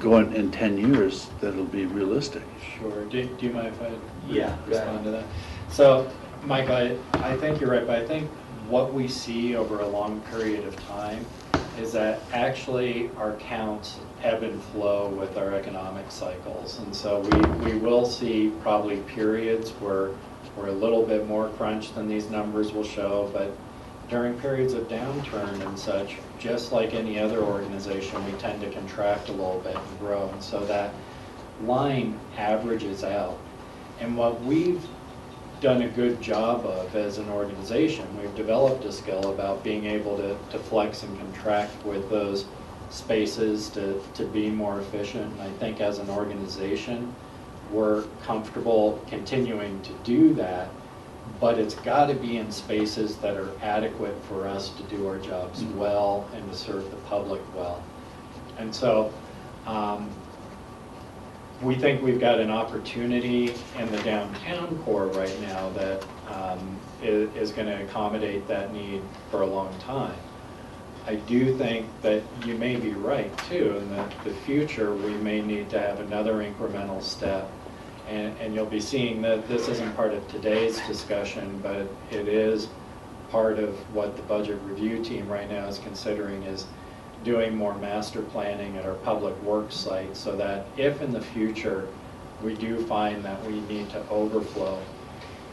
going in 10 years that it'll be realistic. Sure. Do you mind if I Yeah, go respond to that? So, Mike, I think you're right, but I think what we see over a long period of time is that actually our counts ebb and flow with our economic cycles. And so we will see probably periods where we're a little bit more crunched than these numbers will show, but during periods of downturn and such, just like any other organization, we tend to contract a little bit and grow. And so that line averages out. And what we've done a good job of as an organization, we've developed a skill about being able to flex and contract with those spaces to be more efficient. And I think as an organization, we're comfortable continuing to do that, but it's got to be in spaces that are adequate for us to do our jobs well and to serve the public well. And so we think we've got an opportunity in the downtown core right now that is going to accommodate that need for a long time. I do think that you may be right too, in that the future we may need to have another incremental step. And you'll be seeing that this isn't part of today's discussion, but it is part of what the budget review team right now is considering, is doing more master planning at our public works site, so that if in the future we do find that we need to overflow,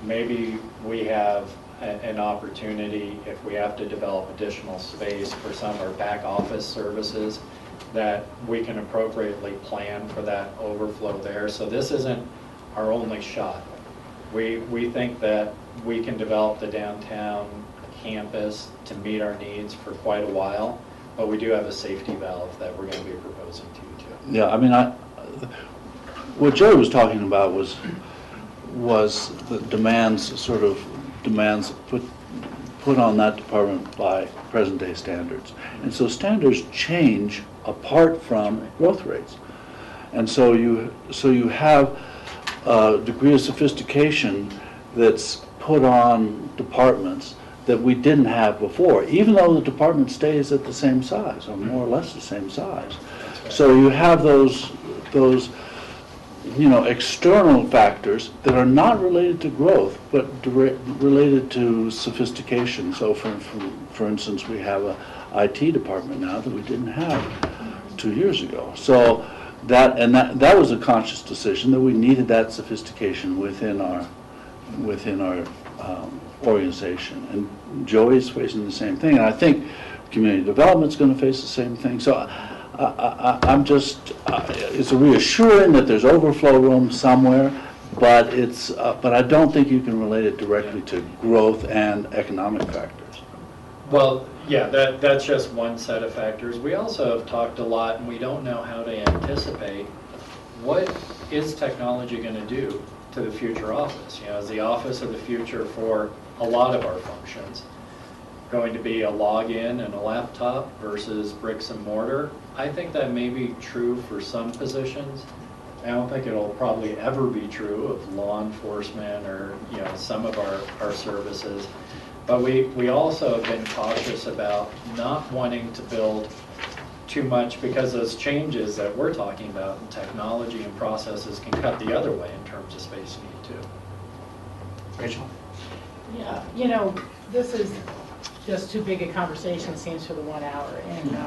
maybe we have an opportunity, if we have to develop additional space for some of our back office services, that we can appropriately plan for that overflow there. So this isn't our only shot. We think that we can develop the downtown campus to meet our needs for quite a while, but we do have a safety valve that we're going to be proposing to you too. Yeah, I mean, what Joe was talking about was the demands, sort of demands put on that department by present day standards. And so standards change apart from growth rates. And so you have a degree of sophistication that's put on departments that we didn't have before, even though the department stays at the same size, or more or less the same size. So you have those external factors that are not related to growth, but related to sophistication. So for instance, we have a IT department now that we didn't have 2 years ago. So that was a conscious decision, that we needed that sophistication within our organization. And Joey's facing the same thing. And I think community development's going to face the same thing. So I'm just, it's reassuring that there's overflow room somewhere, but I don't think you can relate it directly to growth and economic factors. Well, yeah, that's just one set of factors. We also have talked a lot, and we don't know how to anticipate what is technology going to do to the future office. You know, is the office of the future for a lot of our functions going to be a login and a laptop versus bricks and mortar? I think that may be true for some positions. I don't think it'll probably ever be true of law enforcement or some of our services. But we also have been cautious about not wanting to build too much, because those changes that we're talking about in technology and processes can cut the other way in terms of space need too. Rachel? Yeah, you know, this is just too big a conversation, it seems, for the 1 hour. And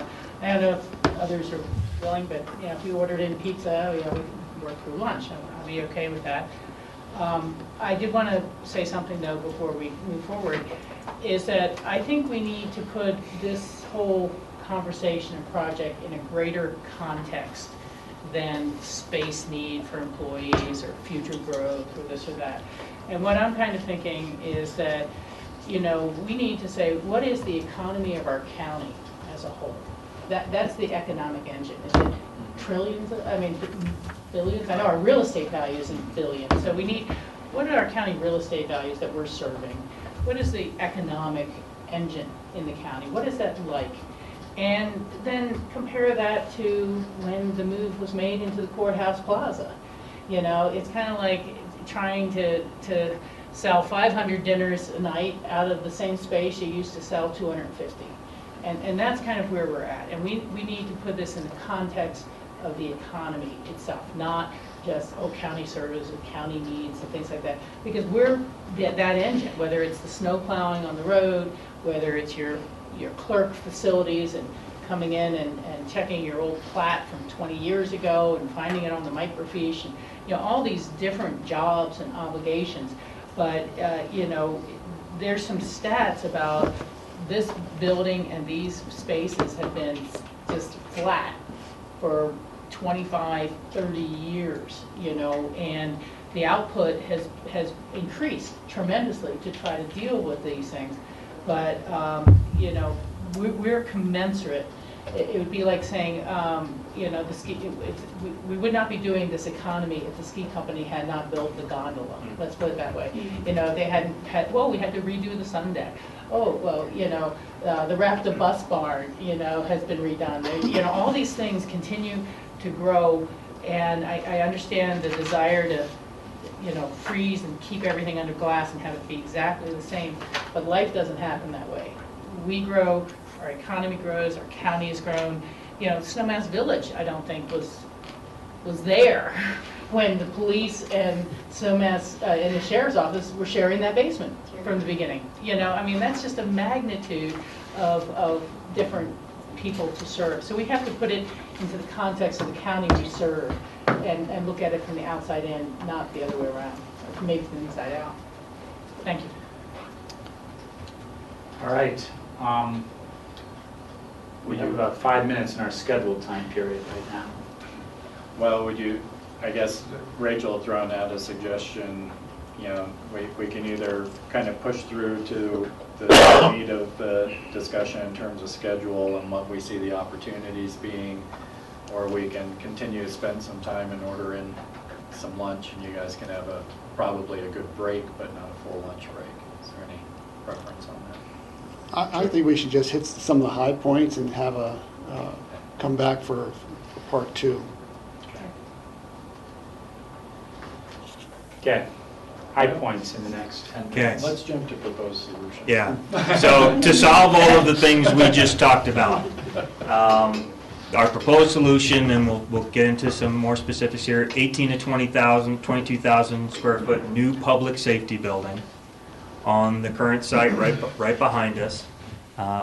I don't know if others are willing, but, you know, if you ordered in pizza, you know, we can work through lunch. I'll be okay with that. I did want to say something, though, before we move forward, is that I think we need to put this whole conversation and project in a greater context than space need for employees or future growth or this or that. And what I'm kind of thinking is that, you know, we need to say, what is the economy of our county as a whole? That's the economic engine. Is it trillions, billions? I know our real estate value is in billions. So we need, what are our county real estate values that we're serving? What is the economic engine in the county? What is that like? And then compare that to when the move was made into the courthouse plaza. You know, it's kind of like trying to sell 500 dinners a night out of the same space you used to sell 250. And that's kind of where we're at. And we need to put this in the context of the economy itself, not just, oh, county service or county needs and things like that. Because we're that engine, whether it's the snow plowing on the road, whether it's your clerk facilities and coming in and checking your old plat from 20 years ago and finding it on the microfiche, and you know, all these different jobs and obligations. But you know, there's some stats about this building and these spaces have been just flat for 25, 30 years, you know, and the output has increased tremendously to try to deal with these things. But you know, we're commensurate. It would be like saying, you know, we would not be doing this economy if the ski company had not built the gondola. Let's put it that way. You know, they hadn't had, well, we had to redo the sun deck. Oh, well, you know, the Raptor bus barn, you know, has been redone. You know, all these things continue to grow, and I understand the desire to, you know, freeze and keep everything under glass and have it be exactly the same, but life doesn't happen that way. We grow, our economy grows, our county has grown. You know, Snowmass Village, I don't think was there when the police and Snowmass and the sheriff's office were sharing that basement from the beginning. You know, I mean, that's just a magnitude of different people to serve. So we have to put it into the context of the county we serve and look at it from the outside in, not the other way around, or maybe from the inside out. Thank you. All right. We have about 5 minutes in our scheduled time period right now. Well, would you, I guess Rachel had thrown out a suggestion, you know, we can either kind of push through to the need of the discussion in terms of schedule and what we see the opportunities being, or we can continue to spend some time and order in some lunch, and you guys can have probably a good break, but not a full lunch break. Is there any preference on that? I think we should just hit some of the high points and have come back for part 2. Okay. High points in the next 10 minutes. Let's jump to proposed solution. Yeah. So to solve all of the things we just talked about, our proposed solution, and we'll get into some more specifics here, 18 to 20,000, 22,000 square foot new public safety building on the current site right behind us.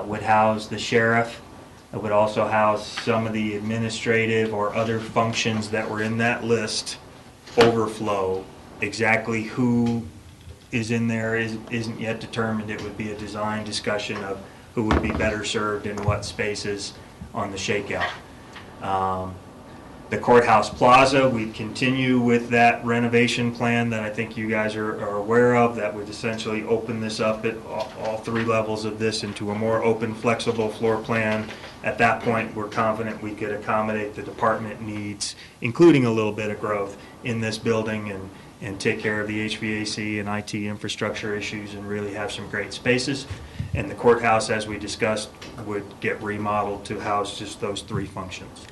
Would house the sheriff. It would also house some of the administrative or other functions that were in that list. Overflow. Exactly who is in there isn't yet determined. It would be a design discussion of who would be better served in what spaces on the shakeout. The courthouse plaza, we continue with that renovation plan that I think you guys are aware of, that would essentially open this up at all 3 levels of this into a more open, flexible floor plan. At that point, we're confident we could accommodate the department needs, including a little bit of growth in this building, and take care of the HVAC and IT infrastructure issues and really have some great spaces. And the courthouse, as we discussed, would get remodeled to house just those 3 functions.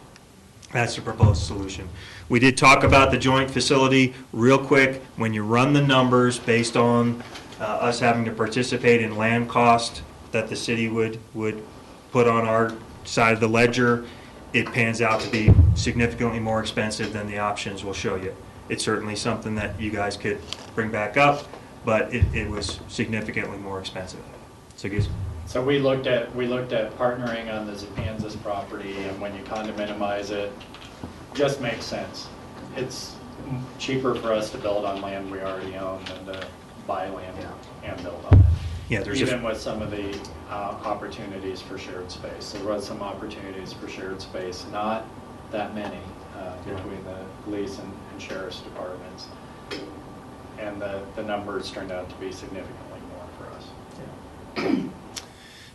That's the proposed solution. We did talk about the joint facility real quick. When you run the numbers based on us having to participate in land cost that the city would put on our side of the ledger, it pans out to be significantly more expensive than the options will show you. It's certainly something that you guys could bring back up, but it was significantly more expensive. So, So we looked at partnering on the Zapanzas property, and when you condominiumize it, just makes sense. It's cheaper for us to build on land we already own than to buy land and build on it. yeah, there's Even with some of the opportunities for shared space. There was some opportunities for shared space, not that many between the police and sheriff's departments. And the numbers turned out to be significantly more for us.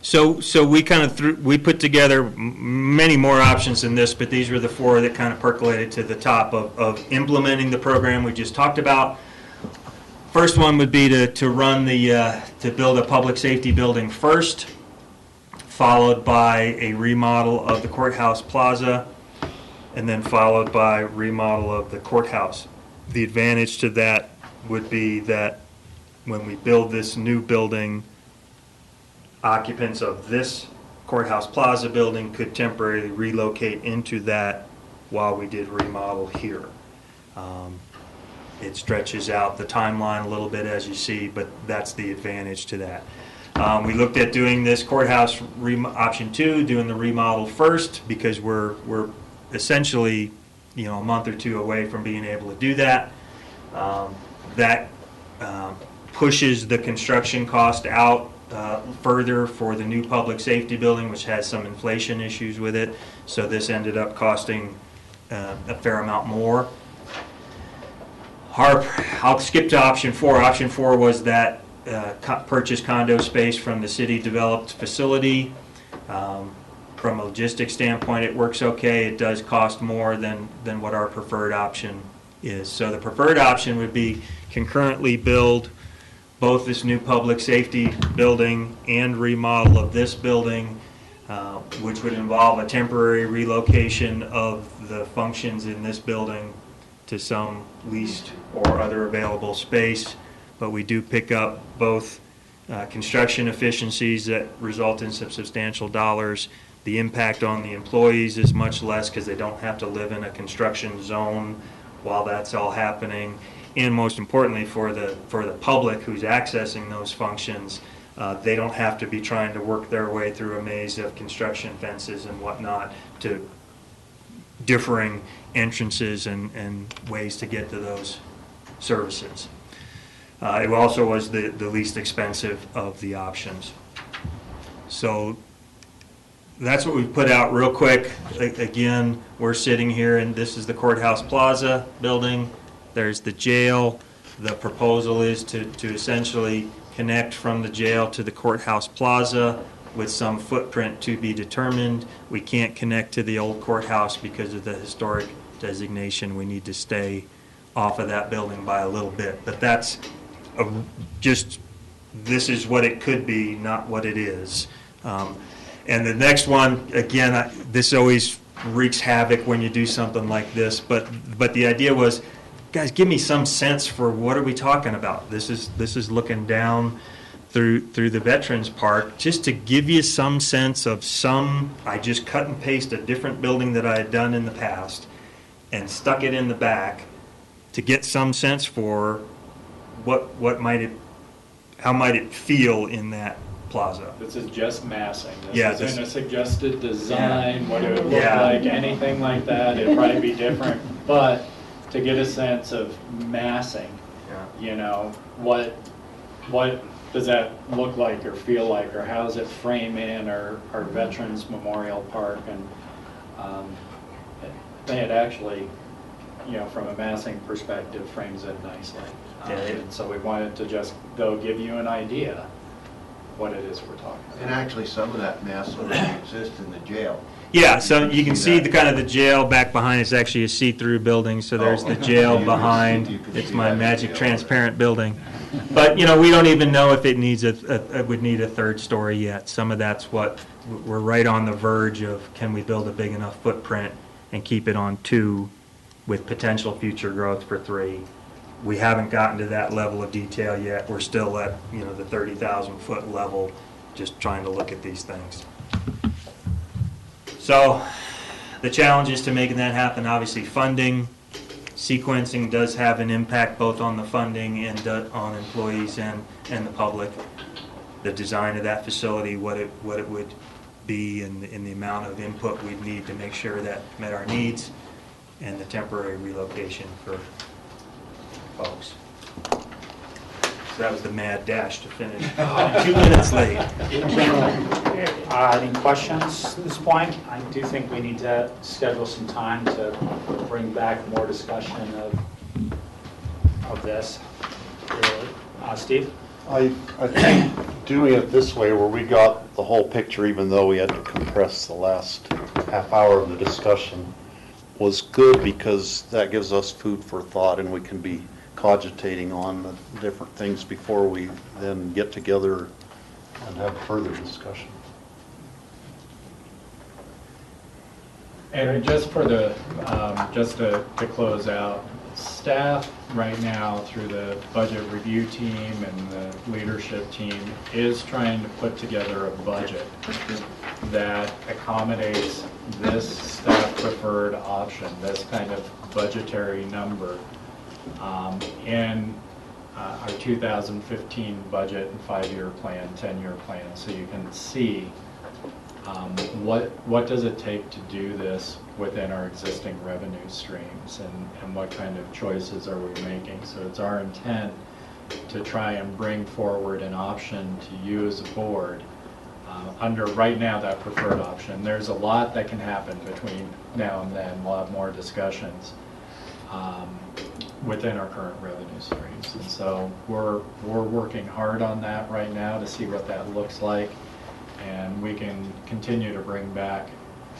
So we put together many more options than this, but these were the four that kind of percolated to the top of implementing the program we just talked about. First one would be to build a public safety building first, followed by a remodel of the courthouse plaza, and then followed by remodel of the courthouse. The advantage to that would be that when we build this new building, occupants of this courthouse plaza building could temporarily relocate into that while we did remodel here. It stretches out the timeline a little bit, as you see, but that's the advantage to that. We looked at doing this courthouse option 2, doing the remodel first, because we're essentially, a month or two away from being able to do that. That pushes the construction cost out further for the new public safety building, which has some inflation issues with it. So this ended up costing a fair amount more. I'll skip to option 4. Option 4 was that purchase condo space from the city developed facility. From a logistics standpoint, it works okay. It does cost more than what our preferred option is. So the preferred option would be concurrently build both this new public safety building and remodel of this building, which would involve a temporary relocation of the functions in this building to some leased or other available space. But we do pick up both construction efficiencies that result in some substantial dollars. The impact on the employees is much less because they don't have to live in a construction zone while that's all happening. And most importantly, for the public who's accessing those functions, they don't have to be trying to work their way through a maze of construction fences and whatnot to differing entrances and ways to get to those services. It also was the least expensive of the options. So that's what we've put out real quick. Again, we're sitting here, and this is the Courthouse Plaza building. There's the jail. The proposal is to essentially connect from the jail to the Courthouse Plaza with some footprint to be determined. We can't connect to the old courthouse because of the historic designation. We need to stay off of that building by a little bit. But that's this is what it could be, not what it is. And the next one, again, this always wreaks havoc when you do something like this, but the idea was, guys, give me some sense for what are we talking about. This is looking down through the Veterans Park, just to give you some sense of I just cut and paste a different building that I had done in the past and stuck it in the back to get some sense for how might it feel in that plaza. This is just massing. Yeah, This isn't a suggested design, what it would look like, anything like that. It'd probably be different, but to get a sense of massing, what does that look like or feel like, or how does it frame in our Veterans Memorial Park? And they had actually, from a massing perspective, frames it nicely. And so we wanted to just give you an idea what it is we're talking about. And actually, some of that mass already exists in the jail. Yeah, so you can see the jail back behind. It's actually a see-through building, so there's the jail behind. It's my magic transparent building. But, we don't even know if it would need a third story yet. Some of that's what we're right on the verge of. Can we build a big enough footprint and keep it on 2 with potential future growth for 3? We haven't gotten to that level of detail yet. We're still at, you know, the 30,000 foot level, just trying to look at these things. So the challenge is to making that happen. Obviously, funding, sequencing does have an impact both on the funding and on employees and the public. The design of that facility, what it would be, and the amount of input we'd need to make sure that met our needs, and the temporary relocation for folks. So that was the mad dash to finish. 2 minutes late. Any questions at this point? I do think we need to schedule some time to bring back more discussion of this. Steve? I think doing it this way, where we got the whole picture, even though we had to compress the last half hour of the discussion, was good, because that gives us food for thought, and we can be cogitating on the different things before we then get together and have further discussion. And just for the, just to close out, staff right now through the budget review team and the leadership team is trying to put together a budget that accommodates this staff preferred option, this kind of budgetary number, in our 2015 budget and 5-year plan, 10-year plan, so you can see what does it take to do this within our existing revenue streams, and what kind of choices are we making. So it's our intent to try and bring forward an option to you as a board under right now that preferred option. There's a lot that can happen between now and then. We'll have more discussions within our current revenue streams, and so we're working hard on that right now to see what that looks like, and we can continue to bring back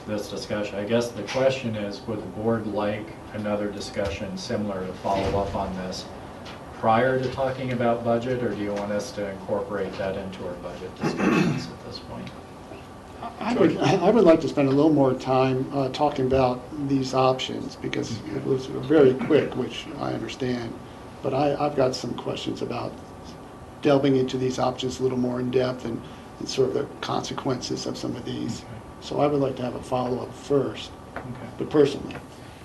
this discussion. I guess the question is, would the board like another discussion similar to follow up on this prior to talking about budget, or do you want us to incorporate that into our budget discussions at this point? I would like to spend a little more time talking about these options, because it was very quick, which I understand, but I've got some questions about delving into these options a little more in depth, and sort of the consequences of some of these. Okay. So I would like to have a follow-up first, Okay. but personally.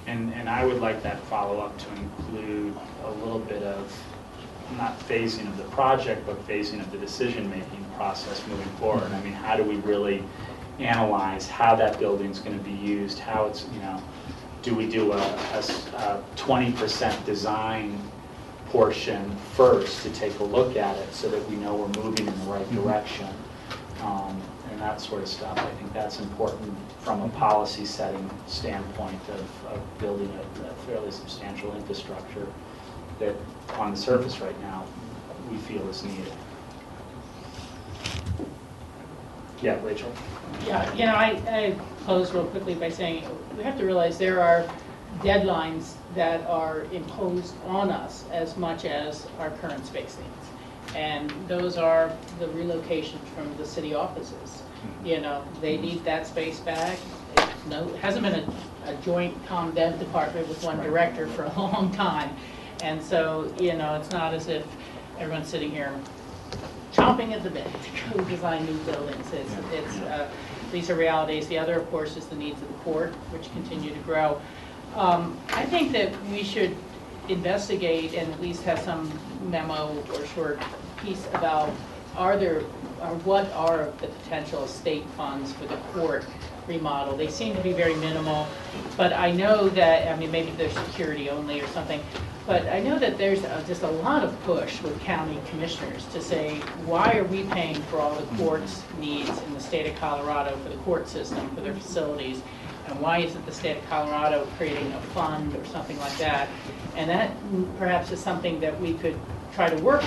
And I would like that follow-up to include a little bit of, not phasing of the project, but phasing of the decision-making process moving forward. I mean, how do we really analyze how that building's going to be used, how it's, you know, do we do a 20% design portion first to take a look at it so that we know we're moving in the right direction, and that sort of stuff. I think that's important from a policy setting standpoint of building a fairly substantial infrastructure that on the surface right now we feel is needed. Yeah, Rachel? Yeah, you know, I close real quickly by saying we have to realize there are deadlines that are imposed on us as much as our current space needs. And those are the relocation from the city offices. You know, they need that space back. It hasn't been a joint comm dev department with one director for a long time. And so, you know, it's not as if everyone's sitting here chomping at the bit to go design new buildings. These are realities. The other, of course, is the needs of the court, which continue to grow. I think that we should investigate and at least have some memo or short piece about what are the potential state funds for the court remodel. They seem to be very minimal, but I know that, I mean, maybe they're security only or something, but I know that there's just a lot of push with county commissioners to say, why are we paying for all the court's needs in the state of Colorado for the court system, for their facilities? And why isn't the state of Colorado creating a fund or something like that? And that perhaps is something that we could try to work,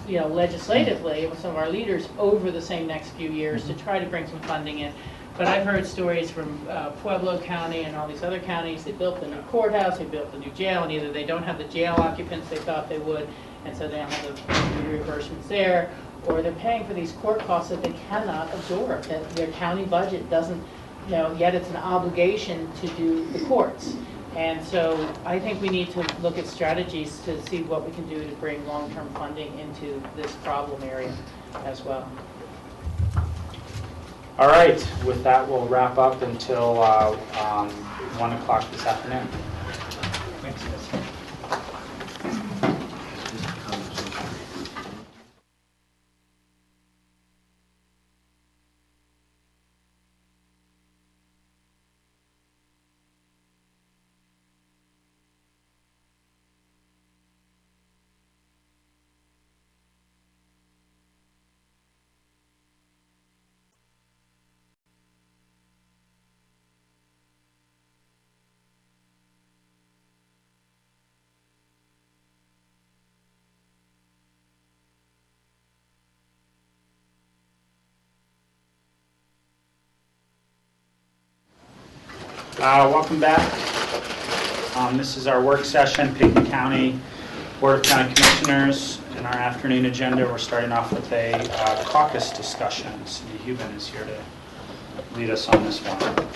you know, legislatively with some of our leaders over the same next few years to try to bring some funding in. But I've heard stories from Pueblo County and all these other counties. They built the new courthouse, they built the new jail, and either they don't have the jail occupants they thought they would, and so they don't have the reimbursements there, or they're paying for these court costs that they cannot absorb, that their county budget doesn't, you know, yet it's an obligation to do the courts. And so I think we need to look at strategies to see what we can do to bring long-term funding into this problem area as well. All right, with that, we'll wrap up until 1 o'clock this afternoon. Thanks, guys. Welcome back. This is our work session, Pickens County Board of County Commissioners. In our afternoon agenda, we're starting off with a caucus discussion. Cindy Hubin is here to lead us on this one.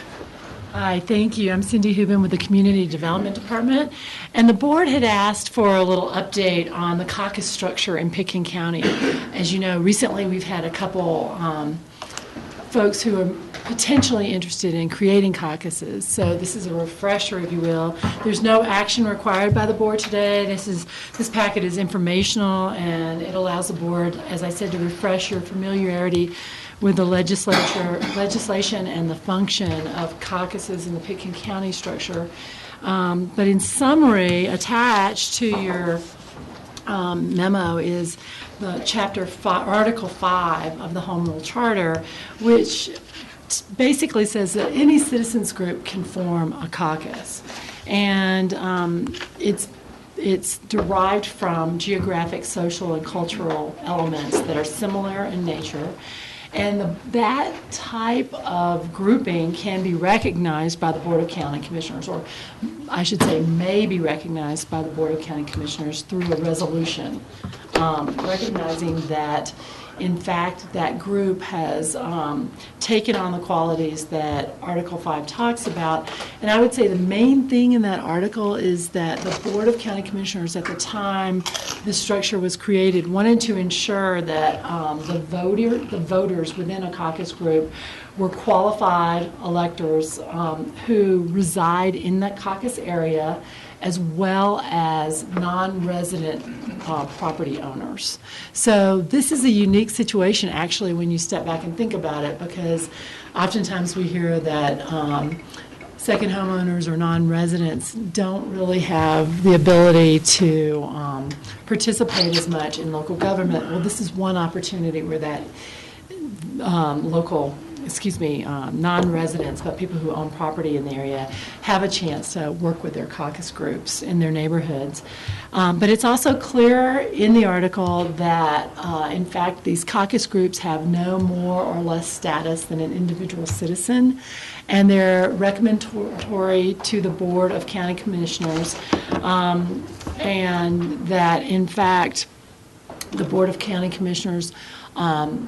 Hi, thank you. I'm Cindy Hubin with the Community Development Department, and the board had asked for a little update on the caucus structure in Pickens County. As you know, recently we've had a couple folks who are potentially interested in creating caucuses. So this is a refresher, if you will. There's no action required by the board today. This packet is informational, and it allows the board, as I said, to refresh your familiarity with the legislation and the function of caucuses in the Pickens County structure. But in summary, attached to your memo is the Article 5 of the Home Rule Charter, which basically says that any citizens group can form a caucus. And it's derived from geographic, social, and cultural elements that are similar in nature. And that type of grouping can be recognized by the Board of County Commissioners, or I should say may be recognized by the Board of County Commissioners through a resolution, recognizing that, in fact, that group has taken on the qualities that Article 5 talks about. And I would say the main thing in that article is that the Board of County Commissioners, at the time the structure was created, wanted to ensure that the voters within a caucus group were qualified electors who reside in that caucus area, as well as non-resident property owners. So this is a unique situation, actually, when you step back and think about it, because oftentimes we hear that second homeowners or non-residents don't really have the ability to participate as much in local government. Well, this is one opportunity where that non-residents, but people who own property in the area, have a chance to work with their caucus groups in their neighborhoods. But it's also clear in the article that, in fact, these caucus groups have no more or less status than an individual citizen, and they're recommendatory to the Board of County Commissioners, and that, in fact, the Board of County Commissioners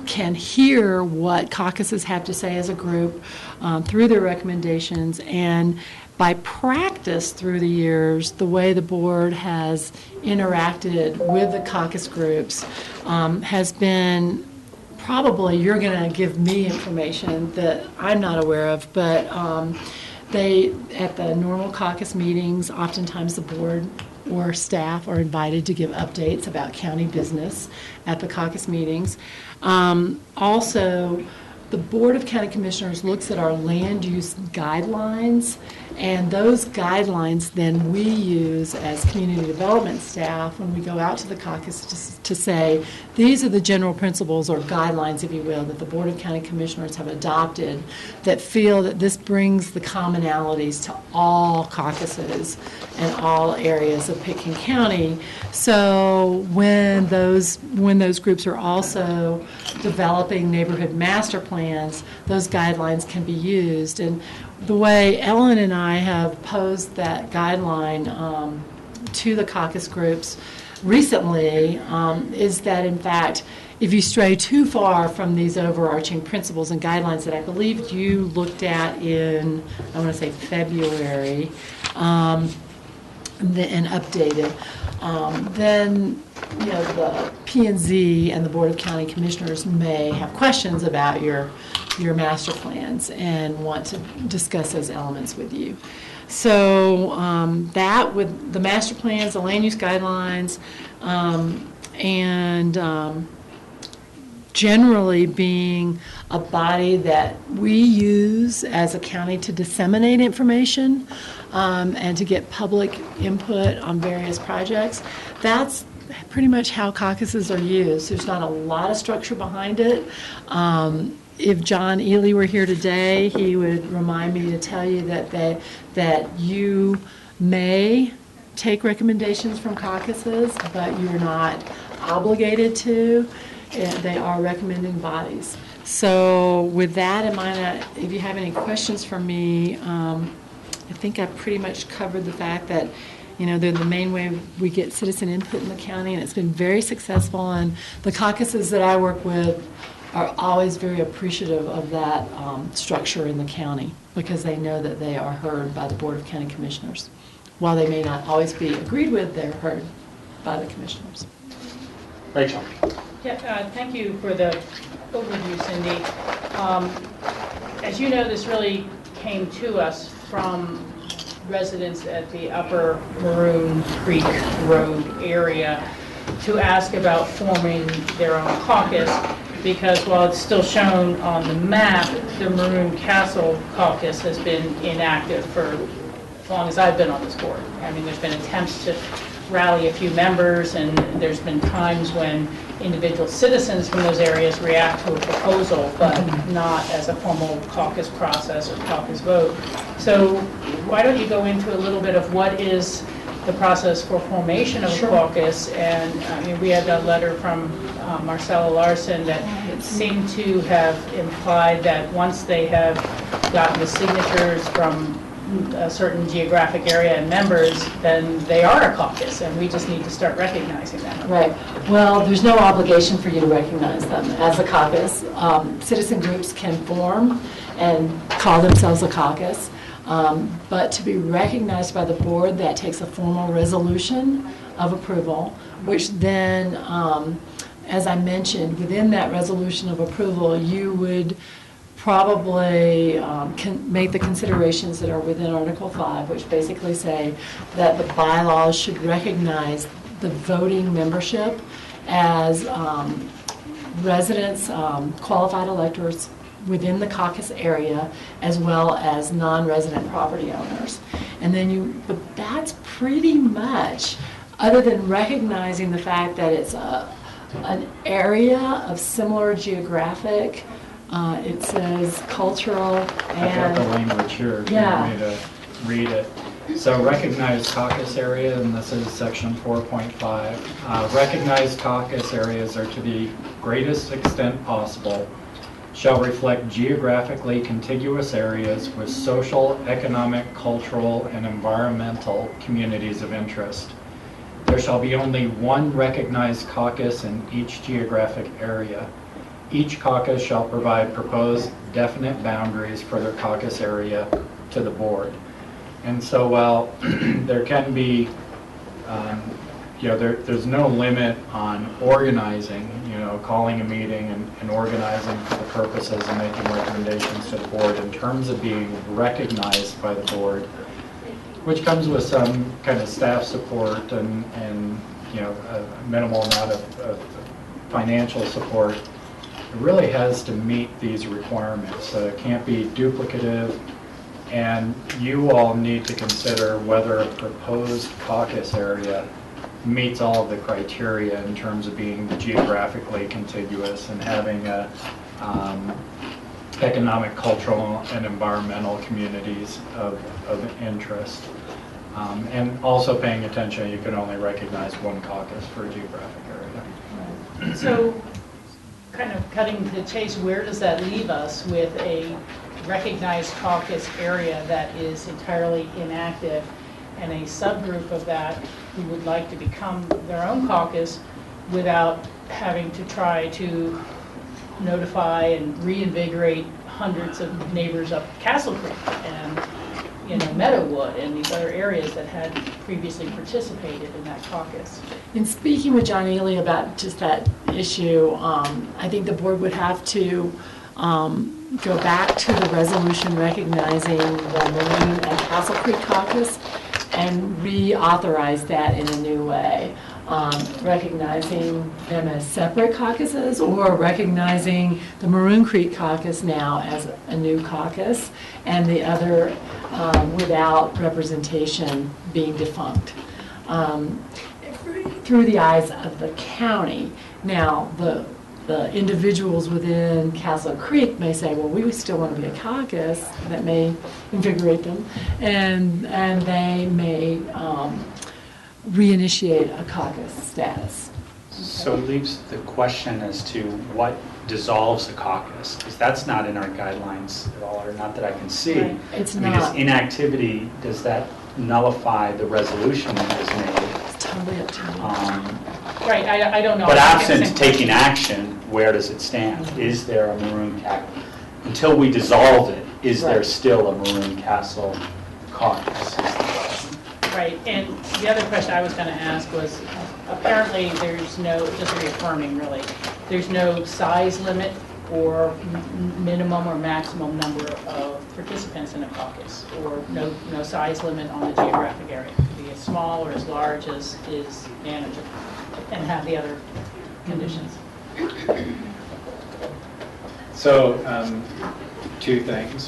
can hear what caucuses have to say as a group through their recommendations. And by practice through the years, the way the board has interacted with the caucus groups has been, probably you're going to give me information that I'm not aware of, but they, at the normal caucus meetings, oftentimes the board or staff are invited to give updates about county business at the caucus meetings. Also, the Board of County Commissioners looks at our land use guidelines, and those guidelines then we use as community development staff when we go out to the caucus to say, these are the general principles or guidelines, if you will, that the Board of County Commissioners have adopted that feel that this brings the commonalities to all caucuses and all areas of Pickens County. So when those groups are also developing neighborhood master plans, those guidelines can be used. And the way Ellen and I have posed that guideline to the caucus groups recently is that, in fact, if you stray too far from these overarching principles and guidelines that I believe you looked at in, I want to say, February, and updated. Then, the P&Z and the Board of County Commissioners may have questions about your master plans and want to discuss those elements with you. So that with the master plans, the land use guidelines, and generally being a body that we use as a county to disseminate information and to get public input on various projects. That's pretty much how caucuses are used. There's not a lot of structure behind it. If John Ely were here today, he would remind me to tell you that you may take recommendations from caucuses, but you're not obligated to. They are recommending bodies. So with that in mind, if you have any questions for me, I think I pretty much covered the fact that they're the main way we get citizen input in the county, and it's been very successful. And the caucuses that I work with are always very appreciative of that structure in the county because they know that they are heard by the Board of County Commissioners. While they may not always be agreed with, they're heard by the commissioners. Rachel. Yeah, thank you for the overview, Cindy. As you know, this really came to us from residents at the Upper Maroon Creek Road area to ask about forming their own caucus, because while it's still shown on the map, the Maroon Castle caucus has been inactive for as long as I've been on this board. I mean, there's been attempts to rally a few members, and there's been times when individual citizens from those areas react to a proposal, but not as a formal caucus process or caucus vote. So why don't you go into a little bit of what is the process for formation of a caucus? And I mean, we had a letter from Marcella Larson that seemed to have implied that once they have gotten the signatures from a certain geographic area and members, then they are a caucus, and we just need to start recognizing them. Right. Well, there's no obligation for you to recognize them as a caucus. Citizen groups can form and call themselves a caucus, but to be recognized by the board, that takes a formal resolution of approval, which then, as I mentioned, within that resolution of approval, you would probably can make the considerations that are within Article 5, which basically say that the bylaws should recognize the voting membership as residents, qualified electors within the caucus area, as well as non-resident property owners. And then but that's pretty much, other than recognizing the fact that it's an area of similar geographic, it says cultural and... I've got the language here if you Yeah. want me to read it. So recognized caucus area, and this is section 4.5. Recognized caucus areas are to the greatest extent possible shall reflect geographically contiguous areas with social, economic, cultural, and environmental communities of interest. There shall be only one recognized caucus in each geographic area. Each caucus shall provide proposed definite boundaries for their caucus area to the board. And so while there can be, there's no limit on organizing, calling a meeting and organizing for the purposes of making recommendations to the board in terms of being recognized by the board, which comes with some kind of staff support and a minimal amount of financial support. It really has to meet these requirements. It can't be duplicative, and you all need to consider whether a proposed caucus area meets all of the criteria in terms of being geographically contiguous and having a economic, cultural, and environmental communities of interest. And also paying attention, you can only recognize one caucus for a geographic area. So, kind of cutting to the chase, where does that leave us with a recognized caucus area that is entirely inactive and a subgroup of that who would like to become their own caucus without having to try to notify and reinvigorate hundreds of neighbors up Castle Creek? And Meadowwood and these other areas that had previously participated in that caucus. In speaking with John Ely about just that issue, I think the board would have to go back to the resolution recognizing the Marine and Castle Creek caucus and reauthorize that in a new way, recognizing them as separate caucuses or recognizing the Maroon Creek caucus now as a new caucus and the other without representation being defunct. Through the eyes of the county. Now, the individuals within Castle Creek may say, well, we still want to be a caucus. That may invigorate them, and they may reinitiate a caucus status. So it leaves the question as to what dissolves a caucus, because that's not in our guidelines at all, or not that I can see. Right. It's I mean, is not. inactivity, does that nullify the resolution that was made? It's totally up to you. Right, I don't know. But I think it's absent the same taking action, where does it stand? Is there a Maroon Castle? Until we dissolve it, is there Right. still a Maroon Castle caucus? Is the question. Right, and the other question I was going to ask was, apparently there's no, just reaffirming really, there's no size limit or minimum or maximum number of participants in a caucus, or no size limit on the geographic area. It could be as small or as large as is manageable, and have the other conditions. So, two things.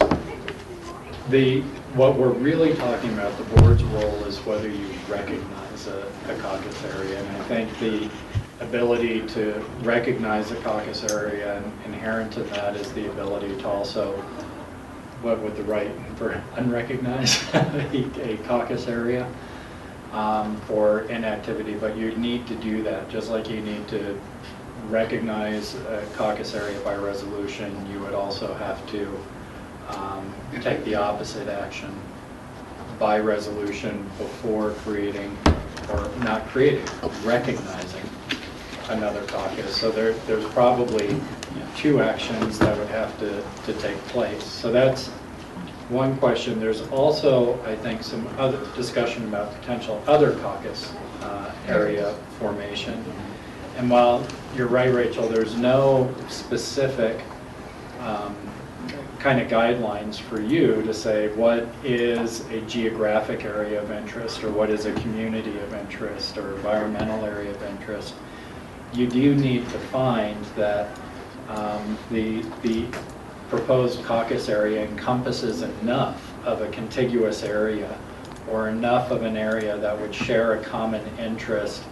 What we're really talking about, the board's role is whether you recognize a caucus area. And I think the ability to recognize a caucus area, and inherent in that is the ability to also, what would the right for unrecognize a caucus area for inactivity. But you need to do that, just like you need to recognize a caucus area by resolution, you would also have to take the opposite action by resolution before creating, or not creating, recognizing another caucus. So there's probably two actions that would have to take place. So that's one question. There's also, I think, some other discussion about potential other caucus area formation. And while you're right, Rachel, there's no specific kind of guidelines for you to say what is a geographic area of interest, or what is a community of interest, or environmental area of interest. You do need to find that the proposed caucus area encompasses enough of a contiguous area, or enough of an area that would share a common interest.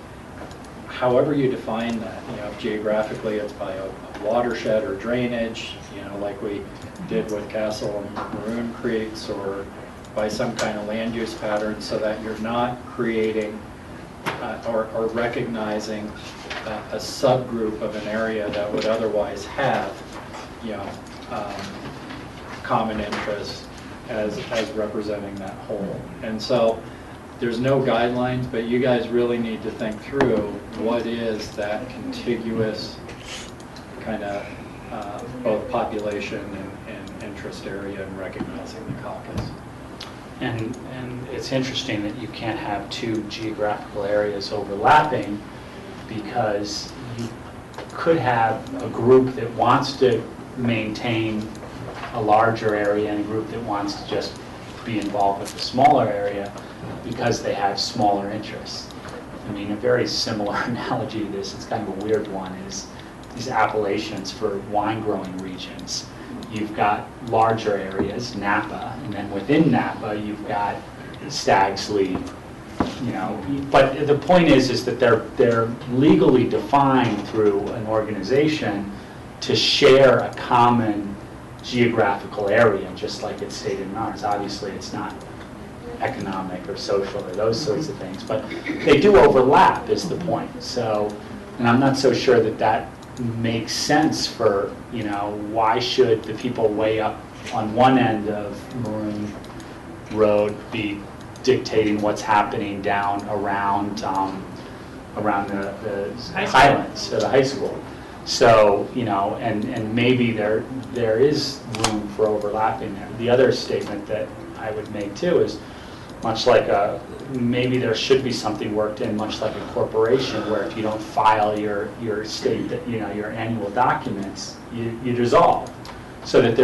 However you define that, if geographically it's by a watershed or drainage, like we did with Castle and Maroon Creeks, or by some kind of land use pattern, so that you're not creating or recognizing a subgroup of an area that would otherwise have, common interests as representing that whole. And so there's no guidelines, but you guys really need to think through what is that contiguous kind of both population and interest area, and recognizing the caucus. And it's interesting that you can't have two geographical areas overlapping, because you could have a group that wants to maintain a larger area and a group that wants to just be involved with a smaller area because they have smaller interests. I mean, a very similar analogy to this, it's kind of a weird one, is these appellations for wine growing regions. You've got larger areas, Napa, and then within Napa you've got Stag's Leap, but the point is that they're legally defined through an organization to share a common geographical area, just like it's stated in ours. Obviously it's not economic or social or those sorts of things, but they do overlap is the point. So, and I'm not so sure that makes sense for, why should the people way up on one end of Maroon Road be dictating what's happening down around the Highlands, or the high school. So, and maybe there is room for overlapping there. The other statement that I would make too is, much like maybe there should be something worked in, much like a corporation, where if you don't file your state, your annual documents, you dissolve. So that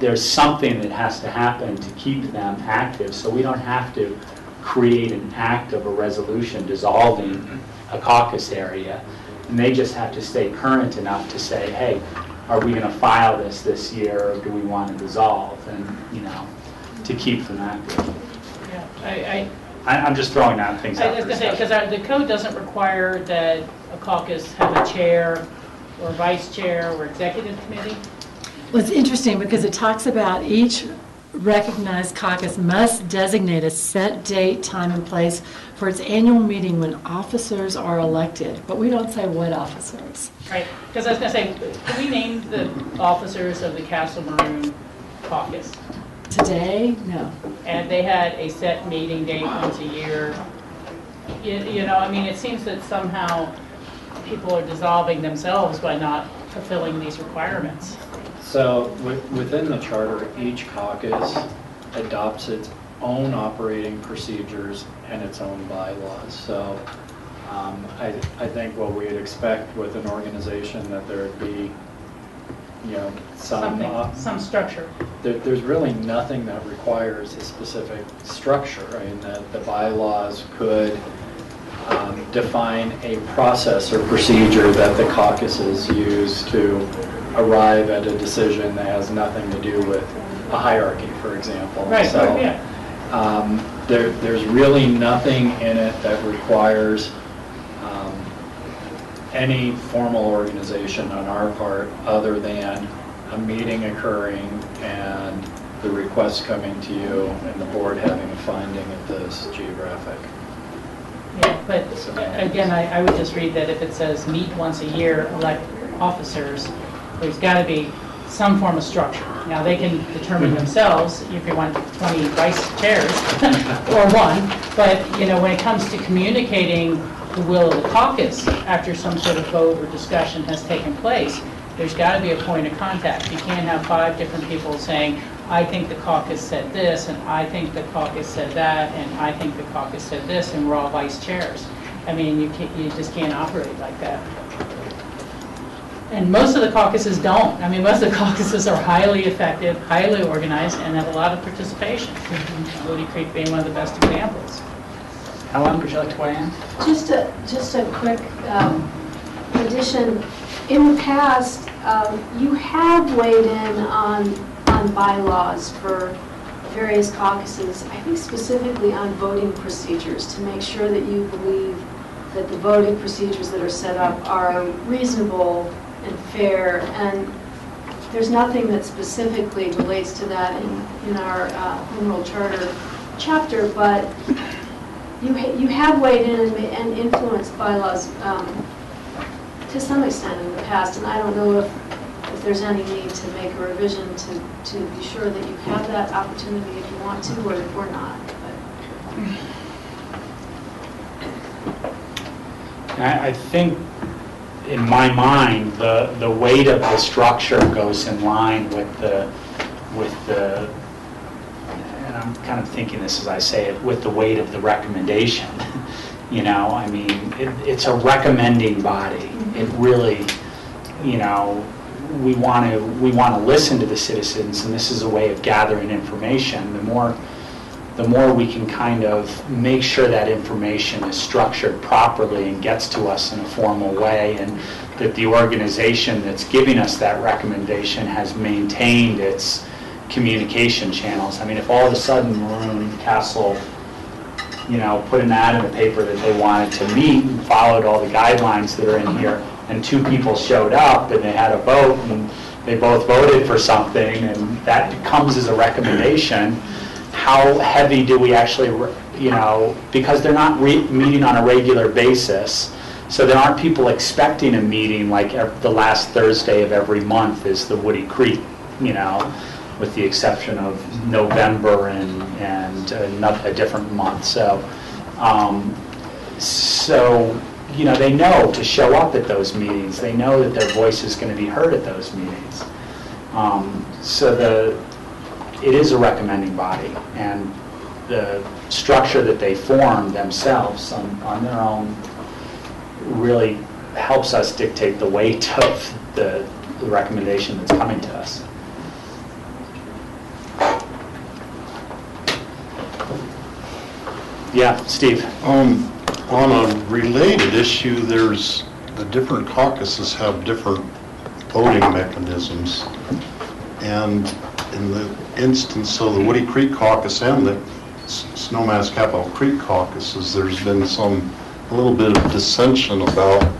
there's something that has to happen to keep them active, so we don't have to create an act of a resolution dissolving a caucus area. And they just have to stay current enough to say, hey, are we going to file this year, or do we want to dissolve? And, to keep them active. Yeah, I'm just throwing out things I out was for going to say, discussion. because the code doesn't require that a caucus have a chair or vice chair or executive committee. Well, it's interesting because it talks about each recognized caucus must designate a set date, time, and place for its annual meeting when officers are elected, but we don't say what officers. Right, because I was going to say, can we name the officers of the Castle Maroon caucus? Today, no. And they had a set meeting date once a year. I mean, it seems that somehow people are dissolving themselves by not fulfilling these requirements. So within the charter, each caucus adopts its own operating procedures and its own bylaws. So I think what we'd expect with an organization that there would be, Some structure. There's really nothing that requires a specific structure. I mean, the bylaws could define a process or procedure that the caucuses use to arrive at a decision that has nothing to do with a hierarchy, for example. Right, So, yeah. there's really nothing in it that requires any formal organization on our part other than a meeting occurring and the request coming to you and the board having a finding of this geographic. Yeah, but again, I would just read that if it says meet once a year, elect officers, there's got to be some form of structure. Now, they can determine themselves if you want 20 vice chairs or one, but, when it comes to communicating the will of the caucus after some sort of vote or discussion has taken place, there's got to be a point of contact. You can't have 5 different people saying, I think the caucus said this, and I think the caucus said that, and I think the caucus said this, and we're all vice chairs. I mean, you just can't operate like that. And most of the caucuses don't. I mean, most of the caucuses are highly effective, highly organized, and have a lot of participation. Woody Creek being one of the best examples. Helen, would you like to weigh in? Just a quick addition. In the past, you have weighed in on bylaws for various caucuses, I think specifically on voting procedures, to make sure that you believe that the voting procedures that are set up are reasonable and fair. And there's nothing that specifically relates to that in our Home Rule Charter chapter, but you have weighed in and influenced bylaws to some extent in the past, and I don't know if there's any need to make a revision to be sure that you have that opportunity if you want to or not. I think, in my mind, the weight of the structure goes in line with the, and I'm kind of thinking this as I say it, with the weight of the recommendation. I mean, it's a recommending body. It really, we want to listen to the citizens, and this is a way of gathering information. The more we can kind of make sure that information is structured properly and gets to us in a formal way, and that the organization that's giving us that recommendation has maintained its communication channels. I mean, if all of a sudden Maroon Castle, put an ad in the paper that they wanted to meet and followed all the guidelines that are in here, and 2 people showed up and they had a vote and they both voted for something, and that comes as a recommendation, how heavy do we actually, because they're not meeting on a regular basis, so there aren't people expecting a meeting like the last Thursday of every month is the Woody Creek, with the exception of November and a different month. So, they know to show up at those meetings. They know that their voice is going to be heard at those meetings. it is a recommending body, and the structure that they form themselves on their own really helps us dictate the weight of the recommendation that's coming to us. Yeah, Steve? On a related issue, there's, the different caucuses have different voting mechanisms. And in the instance of the Woody Creek Caucus and the Snowmass Capitol Creek caucuses, there's been a little bit of dissension about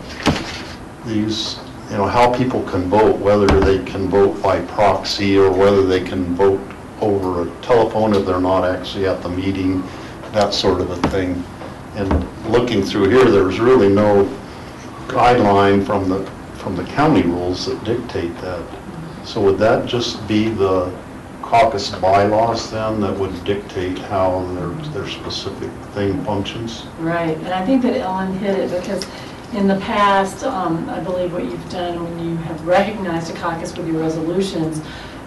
these, you know, how people can vote, whether they can vote by proxy or whether they can vote over a telephone if they're not actually at the meeting, that sort of a thing. And looking through here, there's really no guideline from the county rules that dictate that. So would that just be the caucus bylaws then that would dictate how their specific thing functions? Right, and I think that Ellen hit it, because in the past, I believe what you've done when you have recognized a caucus with your resolutions,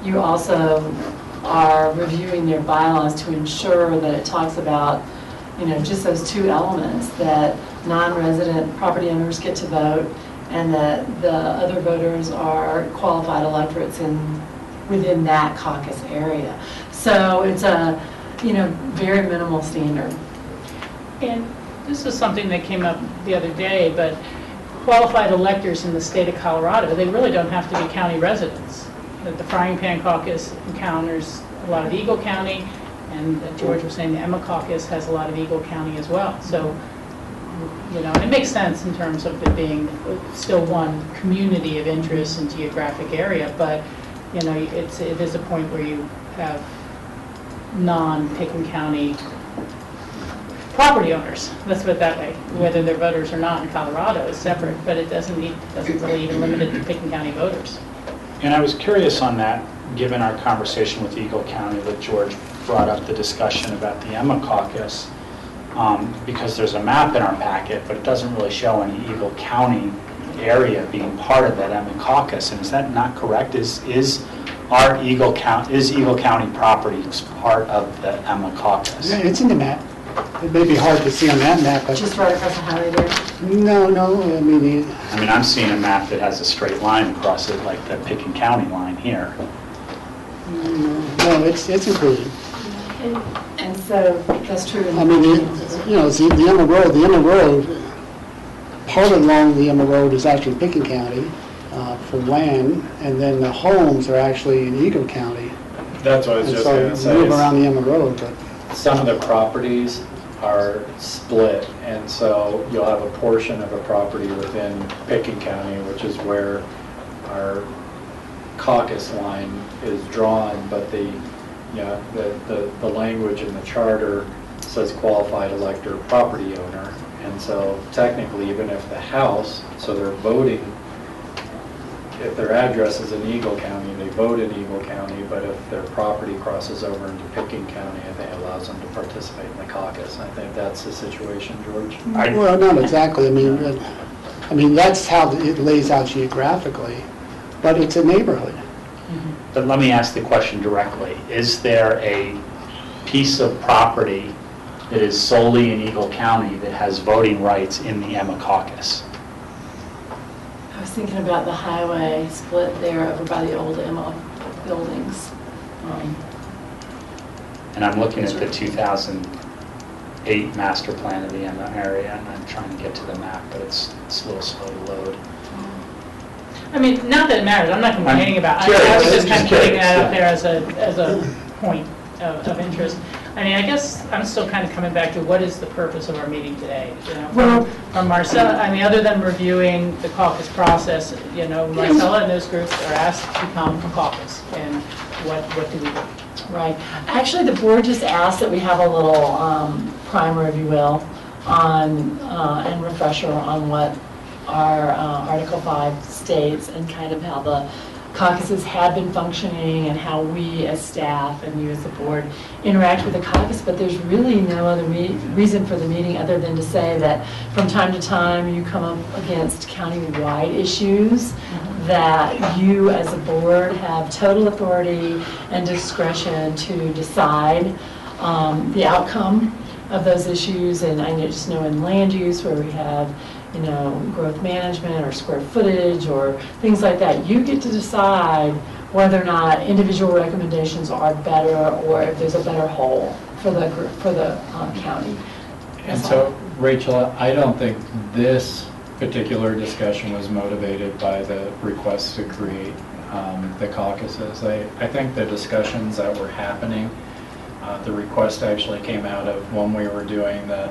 you also are reviewing their bylaws to ensure that it talks about, you know, just those two elements, that non-resident property owners get to vote and that the other voters are qualified electorates within that caucus area. So it's a, you know, very minimal standard. And this is something that came up the other day, but qualified electors in the state of Colorado, they really don't have to be county residents. The Frying Pan Caucus encounters a lot of Eagle County, and George was saying the Emma Caucus has a lot of Eagle County as well. So, you know, it makes sense in terms of it being still one community of interest and geographic area, but, you know, it is a point where you have non-Pickens County property owners, let's put it that way. Whether they're voters or not in Colorado is separate, but it doesn't really even limit it to Pickens County voters. And I was curious on that, given our conversation with Eagle County, that George brought up the discussion about the Emma caucus, because there's a map in our packet, but it doesn't really show any Eagle County area being part of that Emma caucus. And is that not correct? Is Eagle County property part of the Emma caucus? Yeah, it's in the map. It may be hard to see on that map, but Just right across the highway there. no, I mean, I'm seeing a map that has a straight line across it, like the Pickens County line here. no, it's included. And so that's true. I mean, you know, see, the Emma Road, part along the Emma Road is actually Pickens County for land, and then the homes are actually in Eagle County. That's what I was And just so going to you say. move around the Emma Road, but Some of the properties are split, and so you'll have a portion of a property within Pickens County, which is where our caucus line is drawn, but the language in the charter says qualified elector property owner, and so technically, even if the house, so they're voting, if their address is in Eagle County, they vote in Eagle County, but if their property crosses over into Pickens County, I think it allows them to participate in the caucus. I think that's the situation, George. well, not exactly. I mean, that's how it lays out geographically, but it's a neighborhood. But let me ask the question directly. Is there a piece of property that is solely in Eagle County that has voting rights in the Emma caucus? I was thinking about the highway split there over by the old Emma buildings. And I'm looking at the 2008 master plan of the Emma area, and I'm trying to get to the map, but it's a little slow to load. I mean, not that it matters, I'm not complaining about it. I was just kind of putting that out there as a point of interest. I mean, I guess I'm still kind of coming back to what is the purpose of our meeting today? You know, from Marcella, I mean, other than reviewing the caucus process, you know, Marcella and those groups are asked to come to caucus, and what do we do? Right. Actually, the board just asked that we have a little primer, if you will, on and refresher on what our Article 5 states and kind of how the caucuses have been functioning and how we as staff and you as the board interact with the caucus, but there's really no other reason for the meeting other than to say that from time to time you come up against county-wide issues that you as a board have total authority and discretion to decide the outcome of those issues. And I just know in land use where we have, you know, growth management or square footage or things like that, you get to decide whether or not individual recommendations are better or if there's a better whole for the county. And so, Rachel, I don't think this particular discussion was motivated by the request to create the caucuses. I think the discussions that were happening, the request actually came out of when we were doing the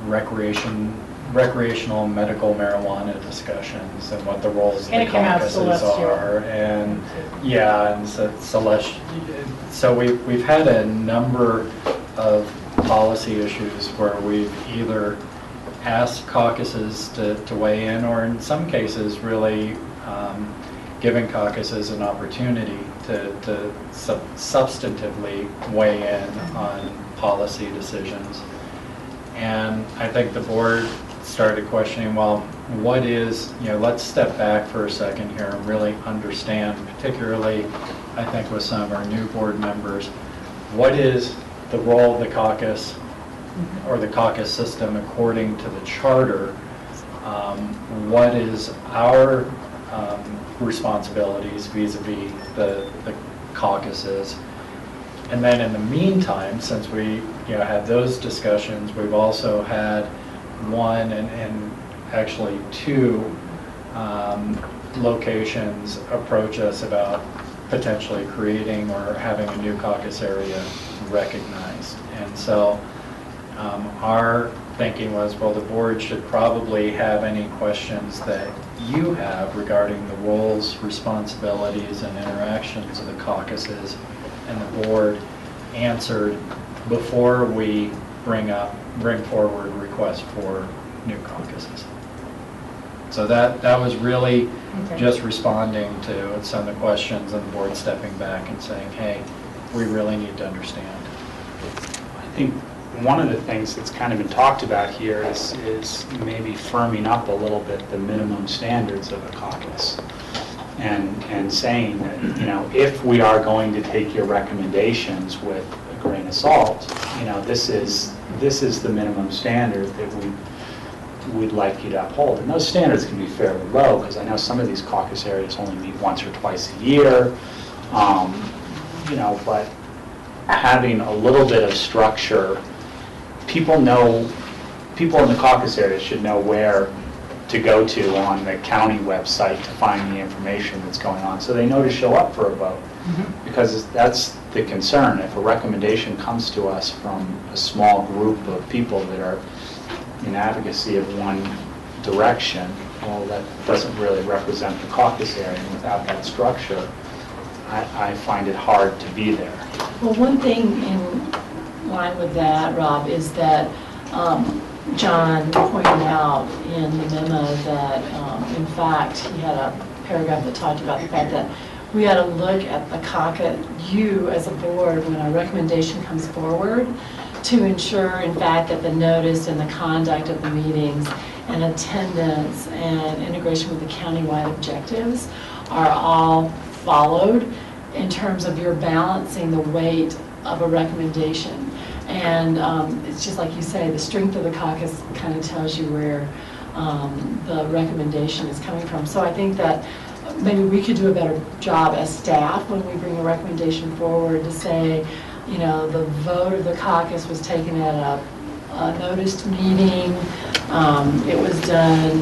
recreational medical marijuana discussions and what the roles of the And it came out caucuses celestial. are. And yeah, and so we've had a number of policy issues where we've either asked caucuses to weigh in, or in some cases really giving caucuses an opportunity to substantively weigh in on policy decisions. And I think the board started questioning, well, what is, you know, let's step back for a second here and really understand, particularly I think with some of our new board members, what is the role of the caucus or the caucus system according to the charter? What is our responsibilities vis-a-vis the caucuses? And then in the meantime, since we had those discussions, we've also had one and actually two locations approach us about potentially creating or having a new caucus area recognized. And so our thinking was, well, the board should probably have any questions that you have regarding the roles, responsibilities, and interactions of the caucuses and the board answered before we bring forward requests for new caucuses. So that was really just responding to some of the questions and the board stepping back and saying, hey, we really need to understand. I think one of the things that's kind of been talked about here is maybe firming up a little bit the minimum standards of a caucus. And saying that, you know, if we are going to take your recommendations with a grain of salt, you know, this is the minimum standard that we'd like you to uphold. And those standards can be fairly low, because I know some of these caucus areas only meet once or twice a year, you know, but having a little bit of structure, people in the caucus area should know where to go to on the county website to find the information that's going on, so they know to show up for a vote. Because that's the concern. If a recommendation comes to us from a small group of people that are in advocacy of one direction, well, that doesn't really represent the caucus area, and without that structure, I find it hard to be there. Well, one thing in line with that, Rob, is that John pointed out in the memo that, in fact, he had a paragraph that talked about the fact that we ought to look at the caucus, you as a board, when a recommendation comes forward, to ensure, in fact, that the notice and the conduct of the meetings and attendance and integration with the countywide objectives are all followed in terms of your balancing the weight of a recommendation. And it's just like you say, the strength of the caucus kind of tells you where the recommendation is coming from. So I think that maybe we could do a better job as staff when we bring a recommendation forward to say, you know, the vote of the caucus was taken at a noticed meeting. It was done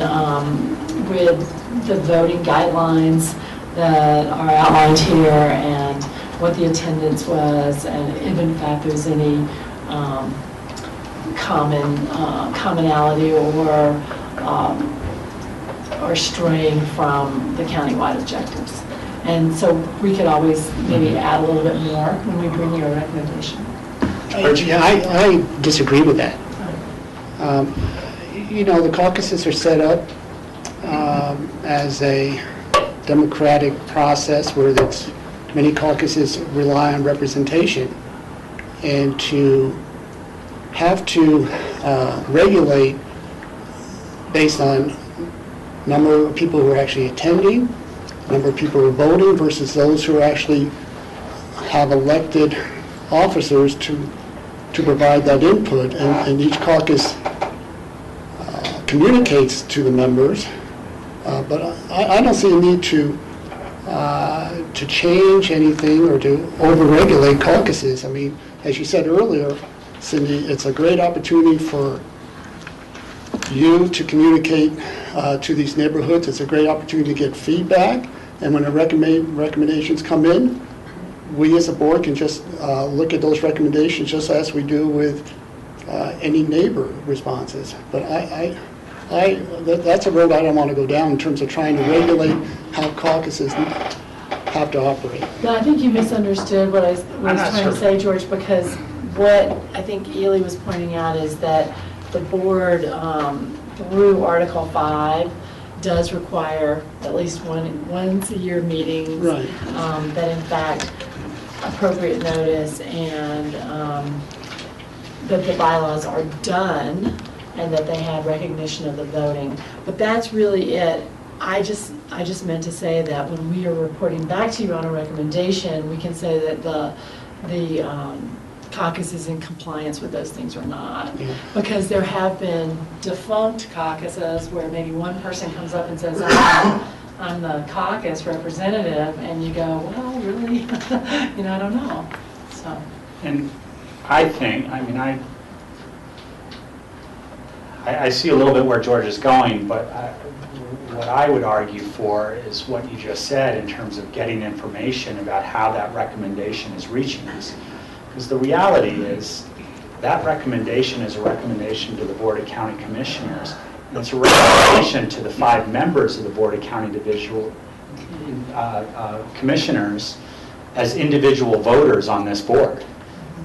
with the voting guidelines that are outlined here and what the attendance was, and if in fact there's any commonality or straying from the countywide objectives. And so we could always maybe add a little bit more when we bring you a recommendation. I disagree with that. You know, the caucuses are set up as a democratic process where many caucuses rely on representation, and to have to regulate based on number of people who are actually attending number of people who are voting versus those who actually have elected officers to provide that input, and each caucus communicates to the members, but I don't see a need to change anything or to overregulate caucuses. I mean, as you said earlier, Cindy, it's a great opportunity for you to communicate to these neighborhoods. It's a great opportunity to get feedback, and when the recommendations come in, we as a board can just look at those recommendations just as we do with any neighbor responses. But that's a road I don't want to go down in terms of trying to regulate how caucuses have to operate. No, I think you misunderstood what I was trying to say, George, because what I think Ely was pointing out is that the board, through Article 5, does require at least once a year meetings. Right. That in fact appropriate notice and that the bylaws are done and that they have recognition of the voting. But that's really it. I just meant to say that when we are reporting back to you on a recommendation, we can say that the caucus is in compliance with those things or not. Yeah. Because there have been defunct caucuses where maybe one person comes up and says, I'm the caucus representative, and you go, well, really? I don't know. So. And I think, I see a little bit where George is going, but what I would argue for is what you just said in terms of getting information about how that recommendation is reaching us. Because the reality is that recommendation is a recommendation to the Board of County Commissioners. And it's a recommendation to the 5 members of the Board of County Commissioners as individual voters on this board.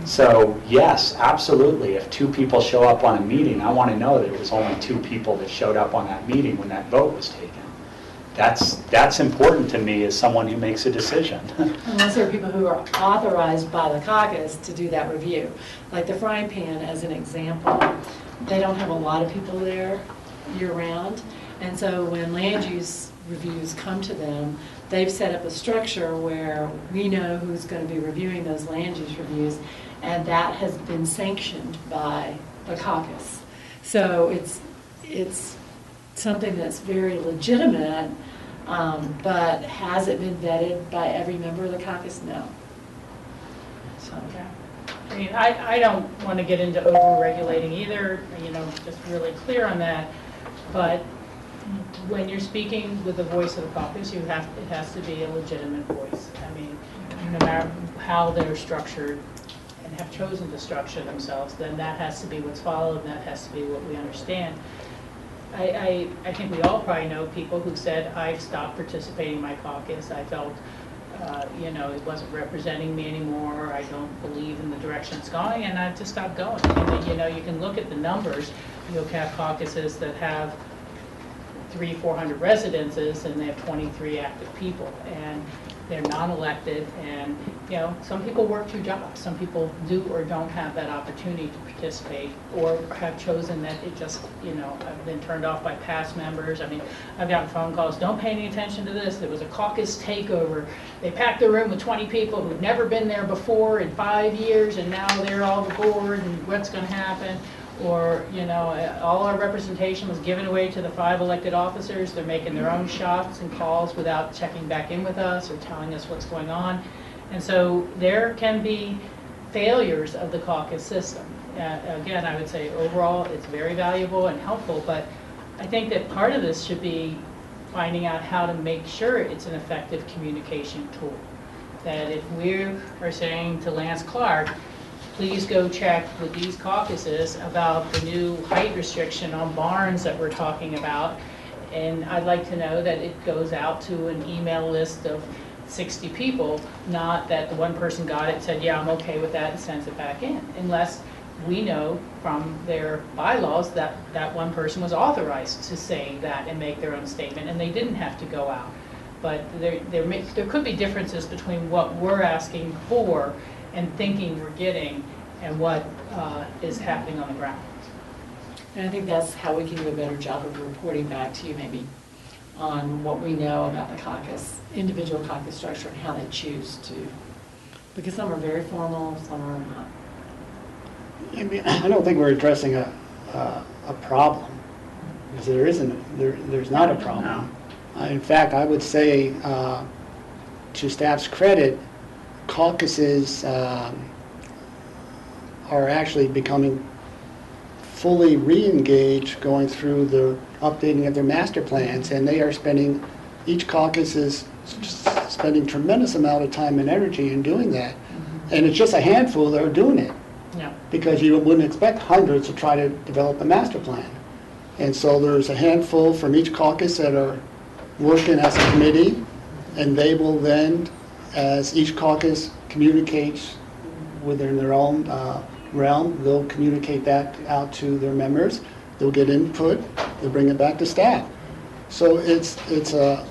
So yes, absolutely, if 2 people show up on a meeting, I want to know that it was only 2 people that showed up on that meeting when that vote was taken. That's important to me as someone who makes a decision. Unless there are people who are authorized by the caucus to do that review. Like the frying pan, as an example, they don't have a lot of people there year-round. And so when land use reviews come to them, they've set up a structure where we know who's going to be reviewing those land use reviews, and that has been sanctioned by the caucus. So it's something that's very legitimate, but has it been vetted by every member of the caucus? No. So. Yeah. I mean, I don't want to get into over-regulating either, just really clear on that. But when you're speaking with the voice of the caucus, it has to be a legitimate voice. I mean, no matter how they're structured and have chosen to structure themselves, then that has to be what's followed, and that has to be what we understand. I think we all probably know people who said, I've stopped participating in my caucus. I felt, it wasn't representing me anymore. I don't believe in the direction it's going, and I've just stopped going. And, you can look at the numbers. You'll have caucuses that have 300-400 residences, and they have 23 active people, and they're non-elected, and some people work 2 jobs. Some people do or don't have that opportunity to participate, or have chosen that it just have been turned off by past members. I mean, I've gotten phone calls, don't pay any attention to this. There was a caucus takeover. They packed the room with 20 people who've never been there before in 5 years, and now they're all aboard, and what's going to happen? Or, all our representation was given away to the 5 elected officers. They're making their own shots and calls without checking back in with us or telling us what's going on. And so there can be failures of the caucus system. Again, I would say overall it's very valuable and helpful, but I think that part of this should be finding out how to make sure it's an effective communication tool. That if we are saying to Lance Clark, please go check with these caucuses about the new height restriction on barns that we're talking about. And I'd like to know that it goes out to an email list of 60 people, not that the one person got it, said, yeah, I'm okay with that, and sends it back in. Unless we know from their bylaws that that one person was authorized to say that and make their own statement, and they didn't have to go out. But there could be differences between what we're asking for and thinking we're getting and what is happening on the ground. And I think that's how we can do a better job of reporting back to you maybe on what we know about the caucus, individual caucus structure and how they choose to, because some are very formal, some are not. I mean, I don't think we're addressing a problem, because there isn't, there's not a problem. In fact, I would say, to staff's credit, caucuses are actually becoming fully re-engaged, going through the updating of their master plans, and they are spending, each caucus is spending tremendous amount of time and energy in doing that. And it's just a handful that are doing it, Yeah. because you wouldn't expect hundreds to try to develop a master plan. And so there's a handful from each caucus that are working as a committee, and they will then, as each caucus communicates within their own realm, they'll communicate that out to their members. They'll get input, they'll bring it back to staff. So the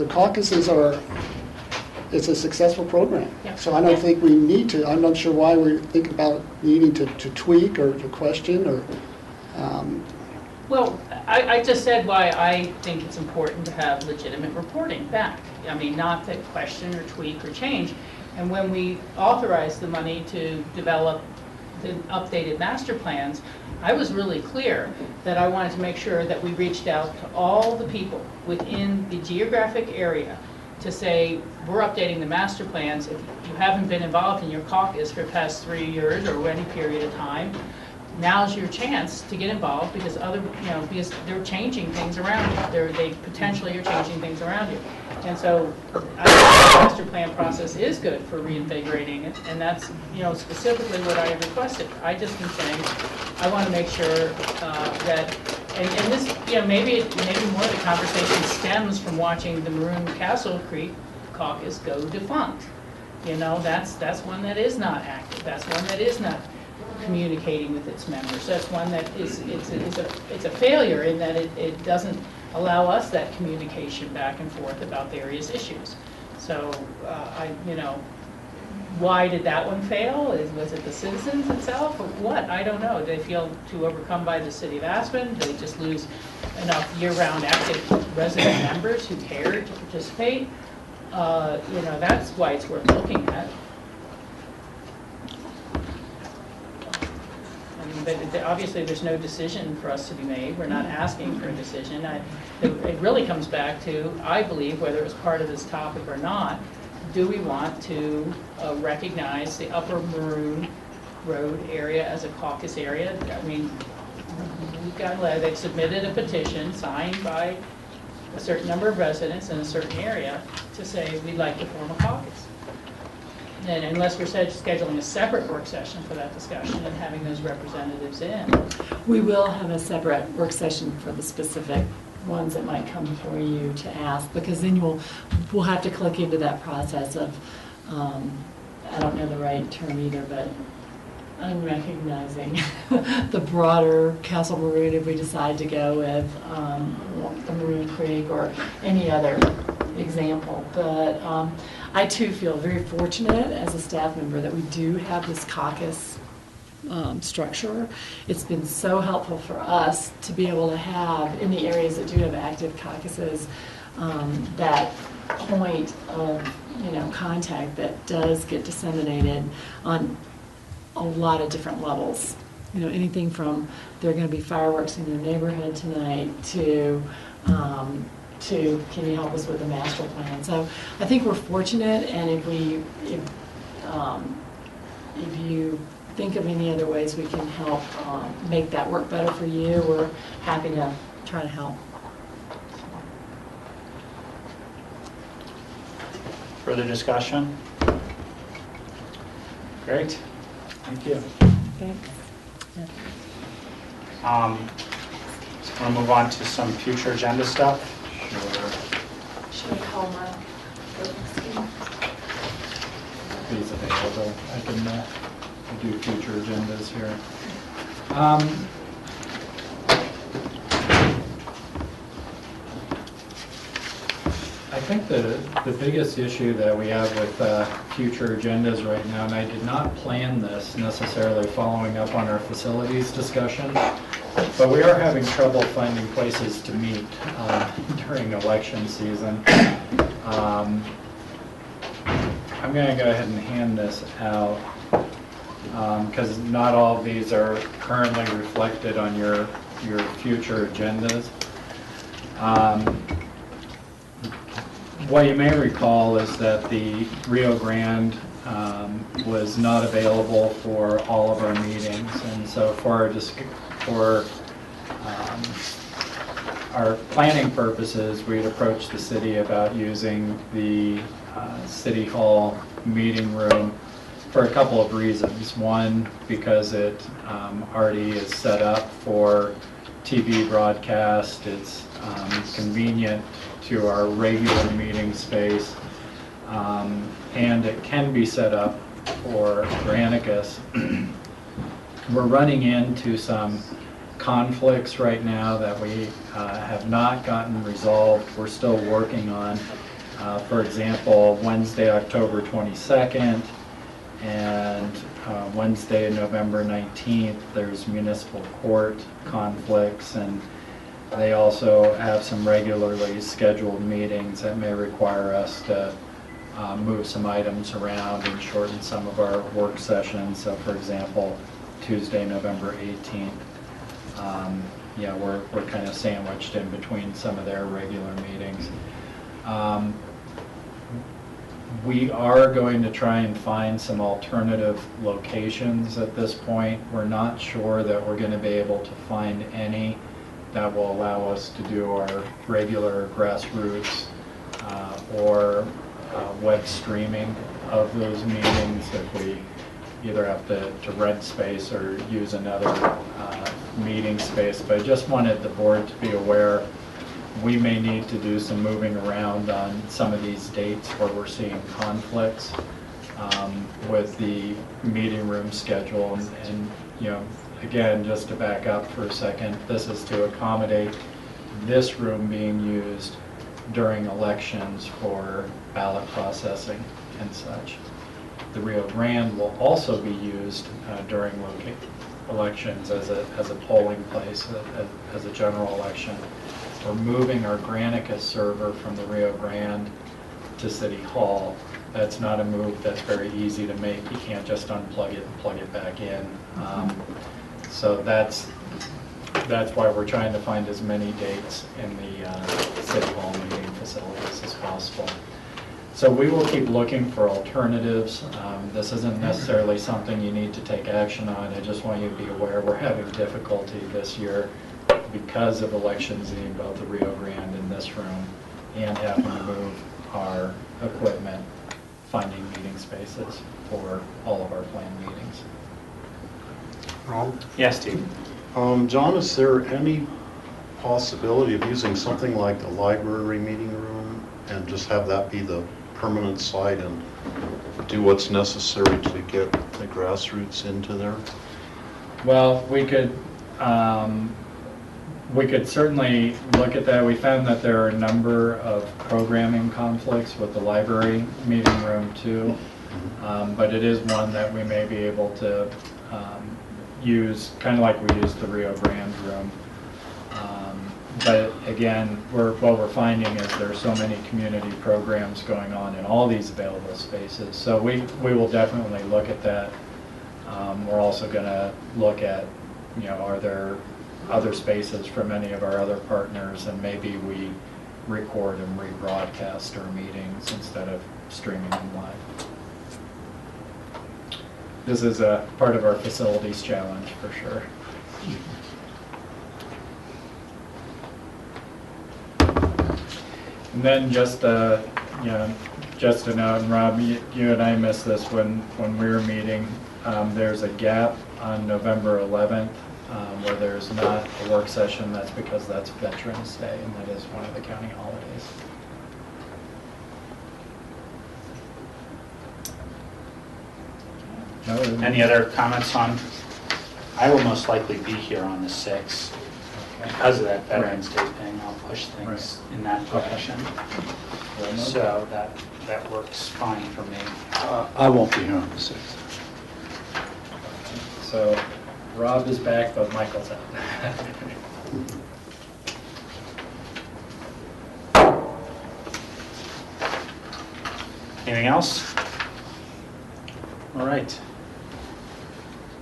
caucuses are, it's a successful program. Yeah. So I don't think we need to, I'm not sure why we're thinking about needing to tweak or to question or, Well, I just said why I think it's important to have legitimate reporting back. I mean, not to question or tweak or change. And when we authorized the money to develop the updated master plans, I was really clear that I wanted to make sure that we reached out to all the people within the geographic area to say, we're updating the master plans. If you haven't been involved in your caucus for the past 3 years or any period of time, now's your chance to get involved, because because they're changing things around you. They potentially are changing things around you. And so I think the master plan process is good for reinvigorating it, and that's, specifically what I requested. I just been saying, I want to make sure that, and this, maybe more of the conversation stems from watching the Maroon Castle Creek caucus go defunct. That's one that is not active. That's one that is not communicating with its members. That's one that it's a failure in that it doesn't allow us that communication back and forth about various issues. So why did that one fail? Was it the citizens itself or what? I don't know. Do they feel too overcome by the city of Aspen? Do they just lose enough year-round active resident members who care to participate? That's why it's worth looking at. But obviously, there's no decision for us to be made. We're not asking for a decision. It really comes back to, I believe, whether it's part of this topic or not, do we want to recognize the Upper Maroon Road area as a caucus area? I mean, they've submitted a petition signed by a certain number of residents in a certain area to say we'd like to form a caucus. And unless we're scheduling a separate work session for that discussion and having those representatives in. We will have a separate work session for the specific ones that might come before you to ask, because then we'll have to click into that process of, I don't know the right term either, but unrecognizing the broader Castle Maroon if we decide to go with the Maroon Creek or any other example. But I too feel very fortunate as a staff member that we do have this caucus structure. It's been so helpful for us to be able to have, in the areas that do have active caucuses, that point of contact that does get disseminated on a lot of different levels. Anything from there are going to be fireworks in your neighborhood tonight to can you help us with the master plan? So I think we're fortunate, and if you think of any other ways we can help make that work better for you, we're happy to try to help. Further discussion? Great, thank you. Thanks. Yeah. So we'll move on to some future agenda stuff. Should we call Mark? He's available. I can do future agendas here. I think the biggest issue that we have with future agendas right now, and I did not plan this necessarily following up on our facilities discussion, but we are having trouble finding places to meet during election season. I'm going to go ahead and hand this out because not all of these are currently reflected on your future agendas. What you may recall is that the Rio Grande was not available for all of our meetings, and so for our planning purposes, we had approached the city about using the City Hall meeting room for a couple of reasons. One, because it already is set up for TV broadcast. It's convenient to our regular meeting space, and it can be set up for Granicus. We're running into some conflicts right now that we have not gotten resolved. We're still working on. For example, Wednesday, October 22nd, and Wednesday, November 19th, there's municipal court conflicts, and they also have some regularly scheduled meetings that may require us to move some items around and shorten some of our work sessions. So for example, Tuesday, November 18th, yeah, we're kind of sandwiched in between some of their regular meetings. We are going to try and find some alternative locations at this point. We're not sure that we're going to be able to find any that will allow us to do our regular grassroots or web streaming of those meetings if we either have to rent space or use another meeting space. But I just wanted the board to be aware we may need to do some moving around on some of these dates where we're seeing conflicts with the meeting room schedule. And you know, again, just to back up for a second, this is to accommodate this room being used during elections for ballot processing and such. The Rio Grande will also be used during elections as a polling place, as a general election. We're moving our Granicus server from the Rio Grande to City Hall. That's not a move that's very easy to make. You can't just unplug it and plug it back in. So that's why we're trying to find as many dates in the City Hall meeting facilities as possible. So we will keep looking for alternatives. This isn't necessarily something you need to take action on. I just want you to be aware we're having difficulty this year because of elections in both the Rio Grande and this room, and having to move our equipment, finding meeting spaces for all of our planned meetings. Rob? Yes, Steve. John, is there any possibility of using something like the library meeting room and just have that be the permanent site and do what's necessary to get the grassroots into there? Well, we could certainly look at that. We found that there are a number of programming conflicts with the library meeting room too, but it is one that we may be able to use, kind of like we used the Rio Grande room. But again, what we're finding is there's so many community programs going on in all these available spaces. So we will definitely look at that. We're also going to look at, you know, are there other spaces from any of our other partners, and maybe we record and rebroadcast our meetings instead of streaming them live. This is a part of our facilities challenge for sure. And then just you know, just a note, and Rob, you and I missed this when we were meeting. There's a gap on November 11th where there's not a work session. That's because that's Veterans Day, and that is one of the county holidays. Any other comments on? I will most likely be here on the 6th. Because of that Veterans Day thing, I'll push things in that direction. So that works fine for me. I won't be here on the 6th. So Rob is back, but Michael's out. Anything else? All right.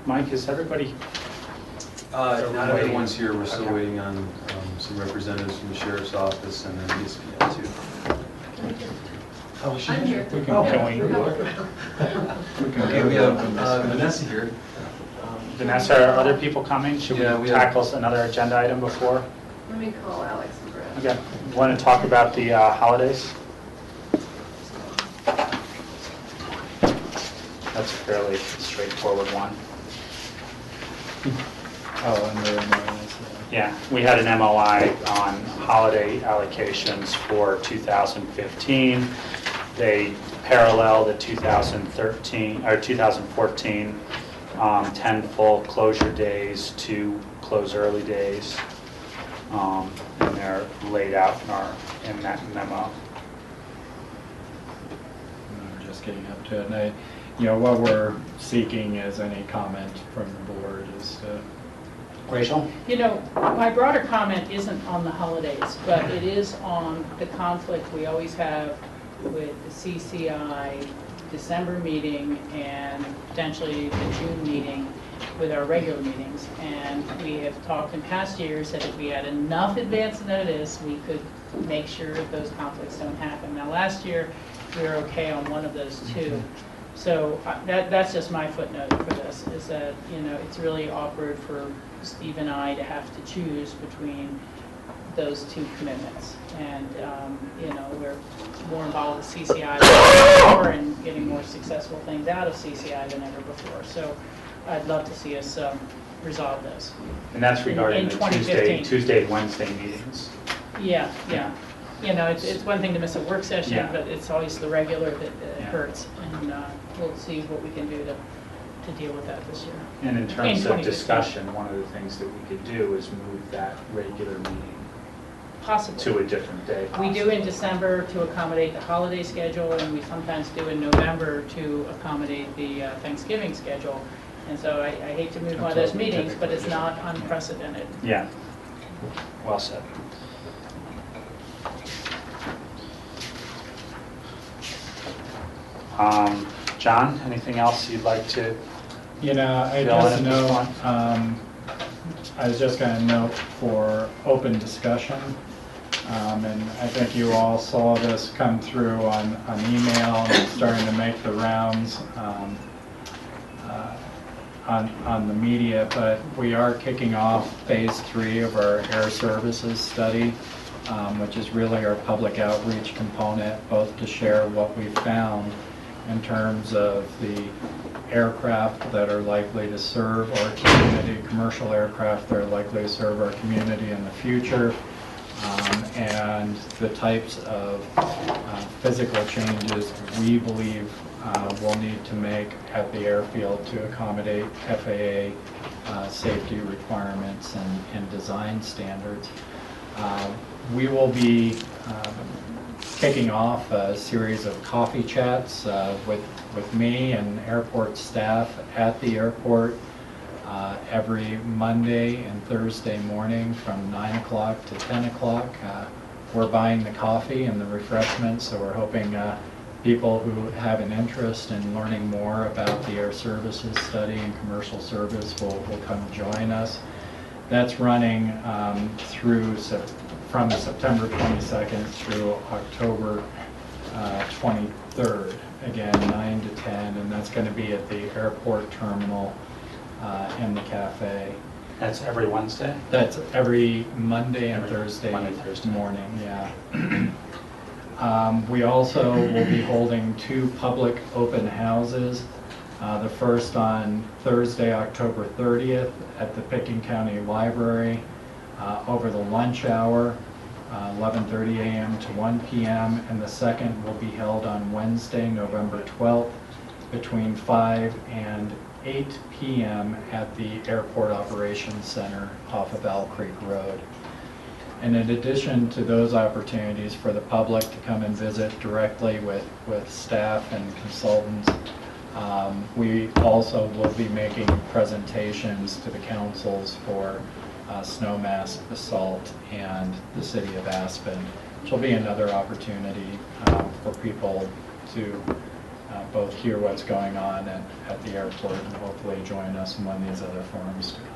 Mike, is everybody? Not everyone's here, we're still Okay. waiting on some representatives from the sheriff's office and then ESPN too. Oh, I'm here. We Okay. Okay, we have Vanessa here. Vanessa, are other people coming? Should we Yeah, we have- tackle another agenda item before? Let me call Alex and Brad. Okay. Want to talk about the holidays? That's a fairly straightforward one. Oh, and there is, Yeah, we had an MOI on holiday allocations for 2015. They parallel the 2013, or 2014, 10 full closure days, 2 close early days. And they're laid out in that memo. I'm just getting up to it. And what we're seeking is any comment from the board as to. Rachel? My broader comment isn't on the holidays, but it is on the conflict we always have with the CCI December meeting and potentially the June meeting with our regular meetings. And we have talked in past years that if we had enough advance notice, we could make sure that those conflicts don't happen. Now, last year, we were okay on one of those two. So that's just my footnote for this, is that, it's really awkward for Steve and I to have to choose between those two commitments. And, we're more involved with CCI than ever and getting more successful things out of CCI than ever before. So I'd love to see us resolve this. And that's regarding In the 2015. Tuesday and Wednesday meetings. Yeah. It's one thing to miss a work session, Yeah. but it's always the regular that Yeah. hurts. And we'll see what we can do to deal with that this year. And in terms of 2015. discussion, one of the things that we could do is move that regular meeting Possibly. to a different day. We do in December to accommodate the holiday schedule, and we sometimes do in November to accommodate the Thanksgiving schedule. And so I hate to move one of those meetings, but it's not unprecedented. Yeah, well said. John, anything else you'd like to? I Fill in just at this know, point. I was just going to note for open discussion, and I think you all saw this come through on email and it's starting to make the rounds on the media, but we are kicking off phase 3 of our air services study, which is really our public outreach component, both to share what we've found in terms of the aircraft that are likely to serve our community, commercial aircraft that are likely to serve our community in the future, and the types of physical changes we believe we'll need to make at the airfield to accommodate FAA safety requirements and design standards. We will be kicking off a series of coffee chats with me and airport staff at the airport every Monday and Thursday morning from 9 o'clock to 10 o'clock. We're buying the coffee and the refreshments, so we're hoping people who have an interest in learning more about the air services study and commercial service will come join us. That's running from September 22nd through October 23rd, again 9 to 10, and that's going to be at the airport terminal in the cafe. That's every Wednesday? That's every Monday and Thursday Thursday morning, yeah. We also will be holding 2 public open houses. The first on Thursday, October 30th at the Pickens County Library over the lunch hour, 11:30 a.m. to 1 p.m. And the second will be held on Wednesday, November 12th between 5 and 8 p.m. at the Airport Operations Center off of Owl Creek Road. And in addition to those opportunities for the public to come and visit directly with staff and consultants, we also will be making presentations to the councils for Snowmass, Basalt, and the city of Aspen, which will be another opportunity for people to both hear what's going on at the airport and hopefully join us in one of these other forums to comment.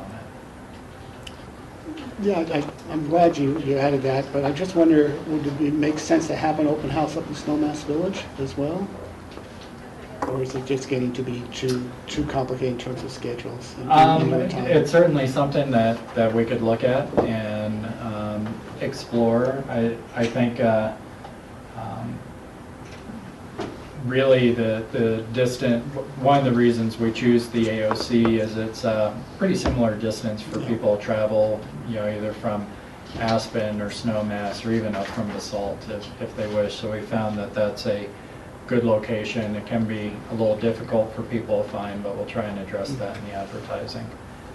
Yeah, I'm glad you added that, but I just wonder, would it make sense to have an open house up in Snowmass Village as well? Or is it just getting to be too complicated in terms of schedules? And time? It's certainly something that we could look at and explore. I think really the distance, one of the reasons we choose the AOC is it's a pretty similar distance for people to travel, either from Aspen or Snowmass or even up from Basalt if they wish. So we found that that's a good location. It can be a little difficult for people to find, but we'll try and address that in the advertising.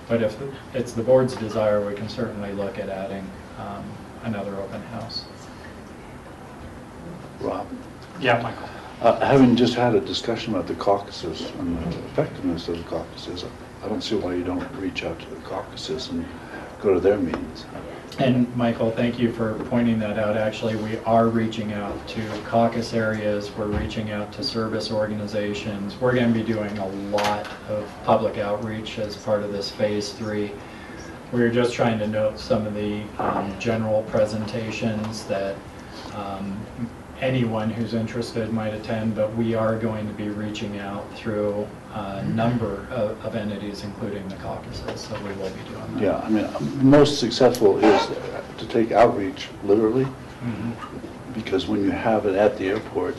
But if it's the board's desire, we can certainly look at adding another open house. Rob? Yeah, Michael. Having just had a discussion about the caucuses and the effectiveness of the caucuses, I don't see why you don't reach out to the caucuses and go to their meetings. And Michael, thank you for pointing that out. Actually, we are reaching out to caucus areas. We're reaching out to service organizations. We're going to be doing a lot of public outreach as part of this phase 3. We're just trying to note some of the general presentations that anyone who's interested might attend, but we are going to be reaching out through a number of entities, including the caucuses, so we will be doing that. Yeah, I mean, most successful is to take outreach literally, because when you have it at the airport,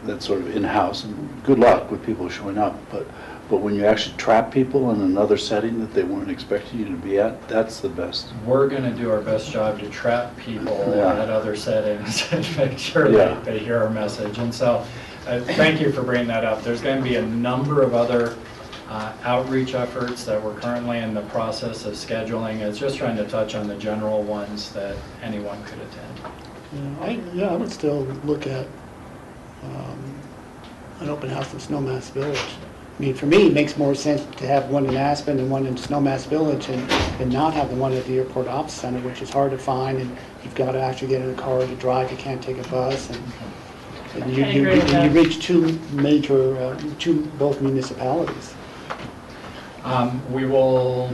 that's sort of in-house, and good luck with people showing up, but when you actually trap people in another setting that they weren't expecting you to be at, that's the best. We're going to do our best job to trap people at other settings and make sure they hear our message. And so thank you for bringing that up. There's going to be a number of other outreach efforts that we're currently in the process of scheduling. It's just trying to touch on the general ones that anyone could attend. I would still look at an open house in Snowmass Village. I mean, for me, it makes more sense to have one in Aspen and one in Snowmass Village and not have the one at the Airport Ops Center, which is hard to find, and you've got to actually get in a car to drive. You can't take a bus. And you reach two major, both municipalities. We will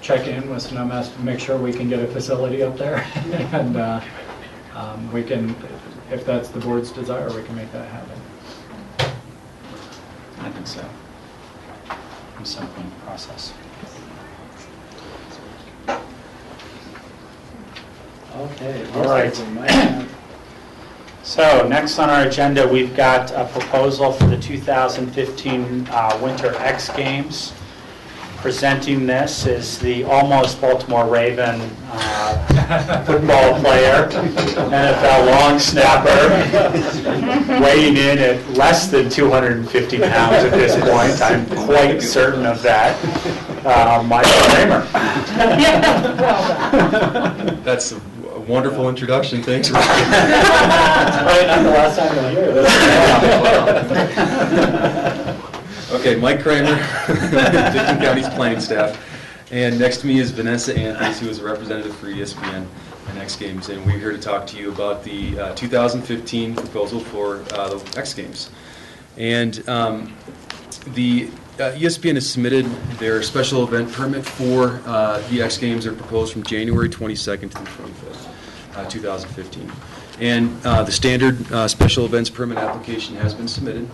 check in with Snowmass to make sure we can get a facility up there. And we can, if that's the board's desire, we can make that happen. I think so. Simple process. Okay. All right. So next on our agenda, we've got a proposal for the 2015 Winter X Games. Presenting this is the almost Baltimore Raven football player, NFL long snapper, weighing in at less than 250 pounds at this point. I'm quite certain of that. Michael Kramer. That's a wonderful introduction. Thanks, Rick. Probably not the last time you'll hear this. Okay, Mike Kramer, Dickinson County's planning staff. And next to me is Vanessa Anthony, who is a representative for ESPN and X Games. And we're here to talk to you about the 2015 proposal for the X Games. And the ESPN has submitted their special event permit for the X Games. They're proposed from January 22nd to the 25th, 2015. And the standard special events permit application has been submitted,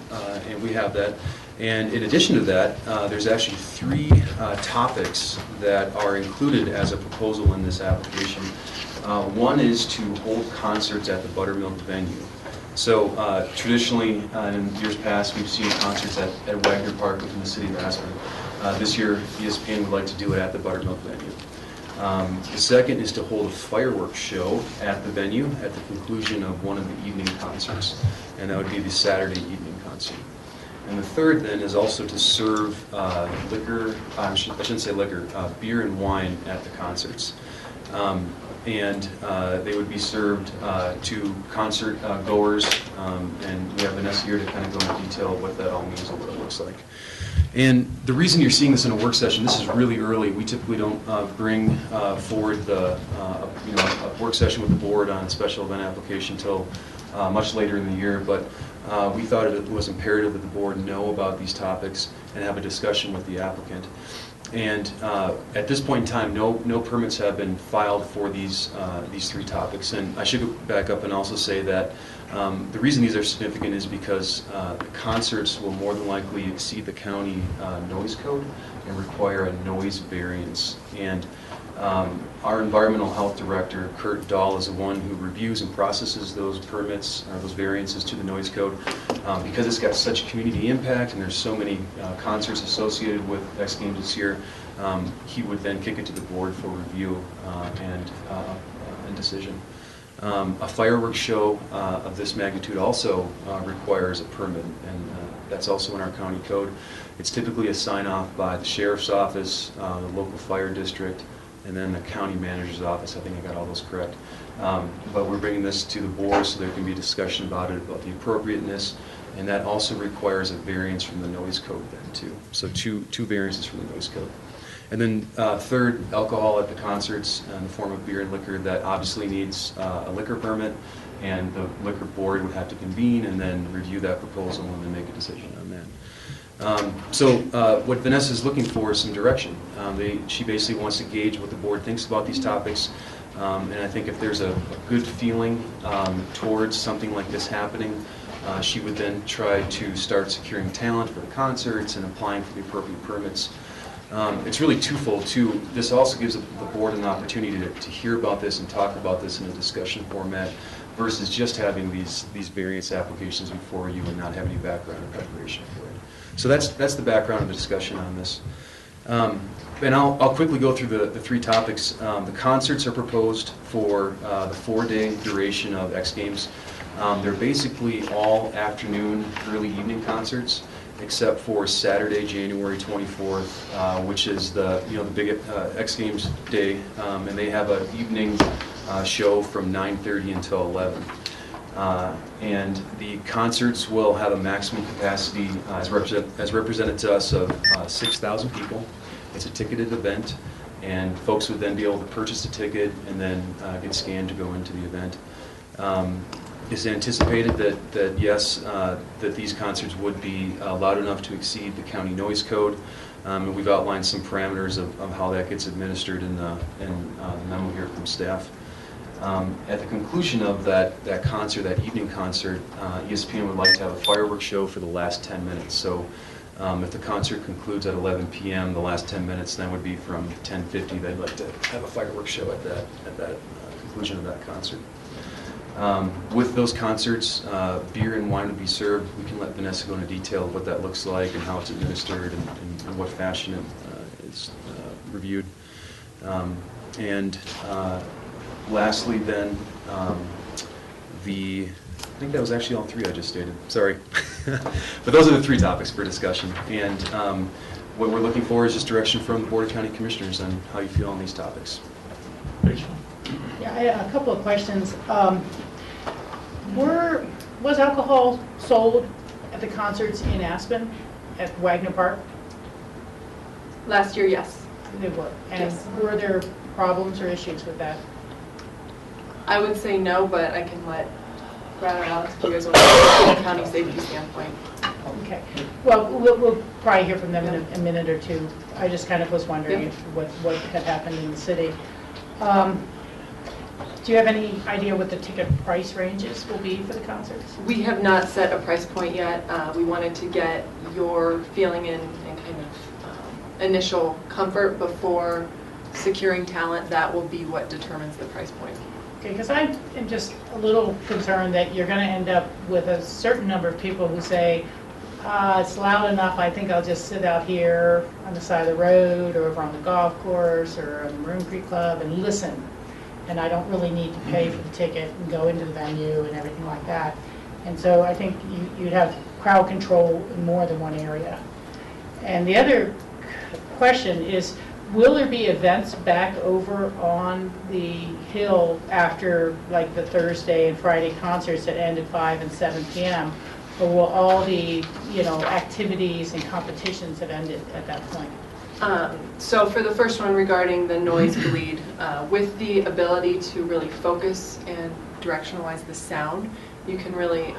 and we have that. And in addition to that, there's actually 3 topics that are included as a proposal in this application. One is to hold concerts at the Buttermilk venue. So traditionally, in years past, we've seen concerts at Wagner Park within the city of Aspen. This year, ESPN would like to do it at the Buttermilk venue. The second is to hold a fireworks show at the venue at the conclusion of one of the evening concerts, and that would be the Saturday evening concert. And the third then is also to serve liquor, I shouldn't say liquor, beer and wine at the concerts. And they would be served to concert goers, and we have Vanessa here to kind of go into detail of what that all means and what it looks like. And the reason you're seeing this in a work session, this is really early. We typically don't bring forward the a work session with the board on a special event application until much later in the year, but we thought it was imperative that the board know about these topics and have a discussion with the applicant. And at this point in time, no permits have been filed for these three topics. And I should go back up and also say that the reason these are significant is because the concerts will more than likely exceed the county noise code and require a noise variance. And our environmental health director, Kurt Dahl, is the one who reviews and processes those permits or those variances to the noise code. Because it's got such community impact and there's so many concerts associated with X Games this year, he would then kick it to the board for review and decision. A fireworks show of this magnitude also requires a permit, and that's also in our county code. It's typically a sign-off by the sheriff's office, the local fire district, and then the county manager's office. I think I got all those correct. But we're bringing this to the board so there can be discussion about it, about the appropriateness, and that also requires a variance from the noise code then too. So two variances from the noise code. And then third, alcohol at the concerts in the form of beer and liquor, that obviously needs a liquor permit, and the liquor board would have to convene and then review that proposal and then make a decision on that. So what Vanessa is looking for is some direction. She basically wants to gauge what the board thinks about these topics, and I think if there's a good feeling towards something like this happening, she would then try to start securing talent for the concerts and applying for the appropriate permits. It's really twofold too. This also gives the board an opportunity to hear about this and talk about this in a discussion format versus just having these variance applications before you and not have any background or preparation for it. So that's the background of the discussion on this. And I'll quickly go through the three topics. The concerts are proposed for the 4-day duration of X Games. They're basically all afternoon, early evening concerts, except for Saturday, January 24th, which is the big X Games day, and they have an evening show from 9:30 until 11. And the concerts will have a maximum capacity, as represented to us, of 6,000 people. It's a ticketed event, and folks would then be able to purchase a ticket and then get scanned to go into the event. It's anticipated that yes, that these concerts would be loud enough to exceed the county noise code, and we've outlined some parameters of how that gets administered in the memo here from staff. At the conclusion of that evening concert, ESPN would like to have a fireworks show for the last 10 minutes. So if the concert concludes at 11 p.m., the last 10 minutes then would be from 10:50. They'd like to have a fireworks show at that conclusion of that concert. With those concerts, beer and wine would be served. We can let Vanessa go into detail of what that looks like and how it's administered and in what fashion it is reviewed. Lastly then, I think that was actually all three I just stated, sorry. But those are the three topics for discussion. And what we're looking for is just direction from the Board of County Commissioners on how you feel on these topics. Rachel? Yeah, I have a couple of questions. Was alcohol sold at the concerts in Aspen at Wagner Park? Last year, yes. They were. And Yes. were there problems or issues with that? I would say no, but I can let Brad or Alex, if you guys want to from a county safety standpoint. Okay. Well, we'll probably hear from them in a minute or two. I just kind of was wondering Yep. what had happened in the city. Do you have any idea what the ticket price ranges will be for the concerts? We have not set a price point yet. We wanted to get your feeling and kind of initial comfort before securing talent. That will be what determines the price point. Okay, because I am just a little concerned that you're going to end up with a certain number of people who say, it's loud enough, I think I'll just sit out here on the side of the road or over on the golf course or on the Maroon Creek Club and listen. And I don't really need to pay for the ticket and go into the venue and everything like that. And so I think you'd have crowd control in more than one area. And the other question is, will there be events back over on the Hill after, like, the Thursday and Friday concerts that end at 5 and 7 p.m.? Or will all the, activities and competitions have ended at that point? So for the first one regarding the noise bleed, with the ability to really focus and directionalize the sound, you can really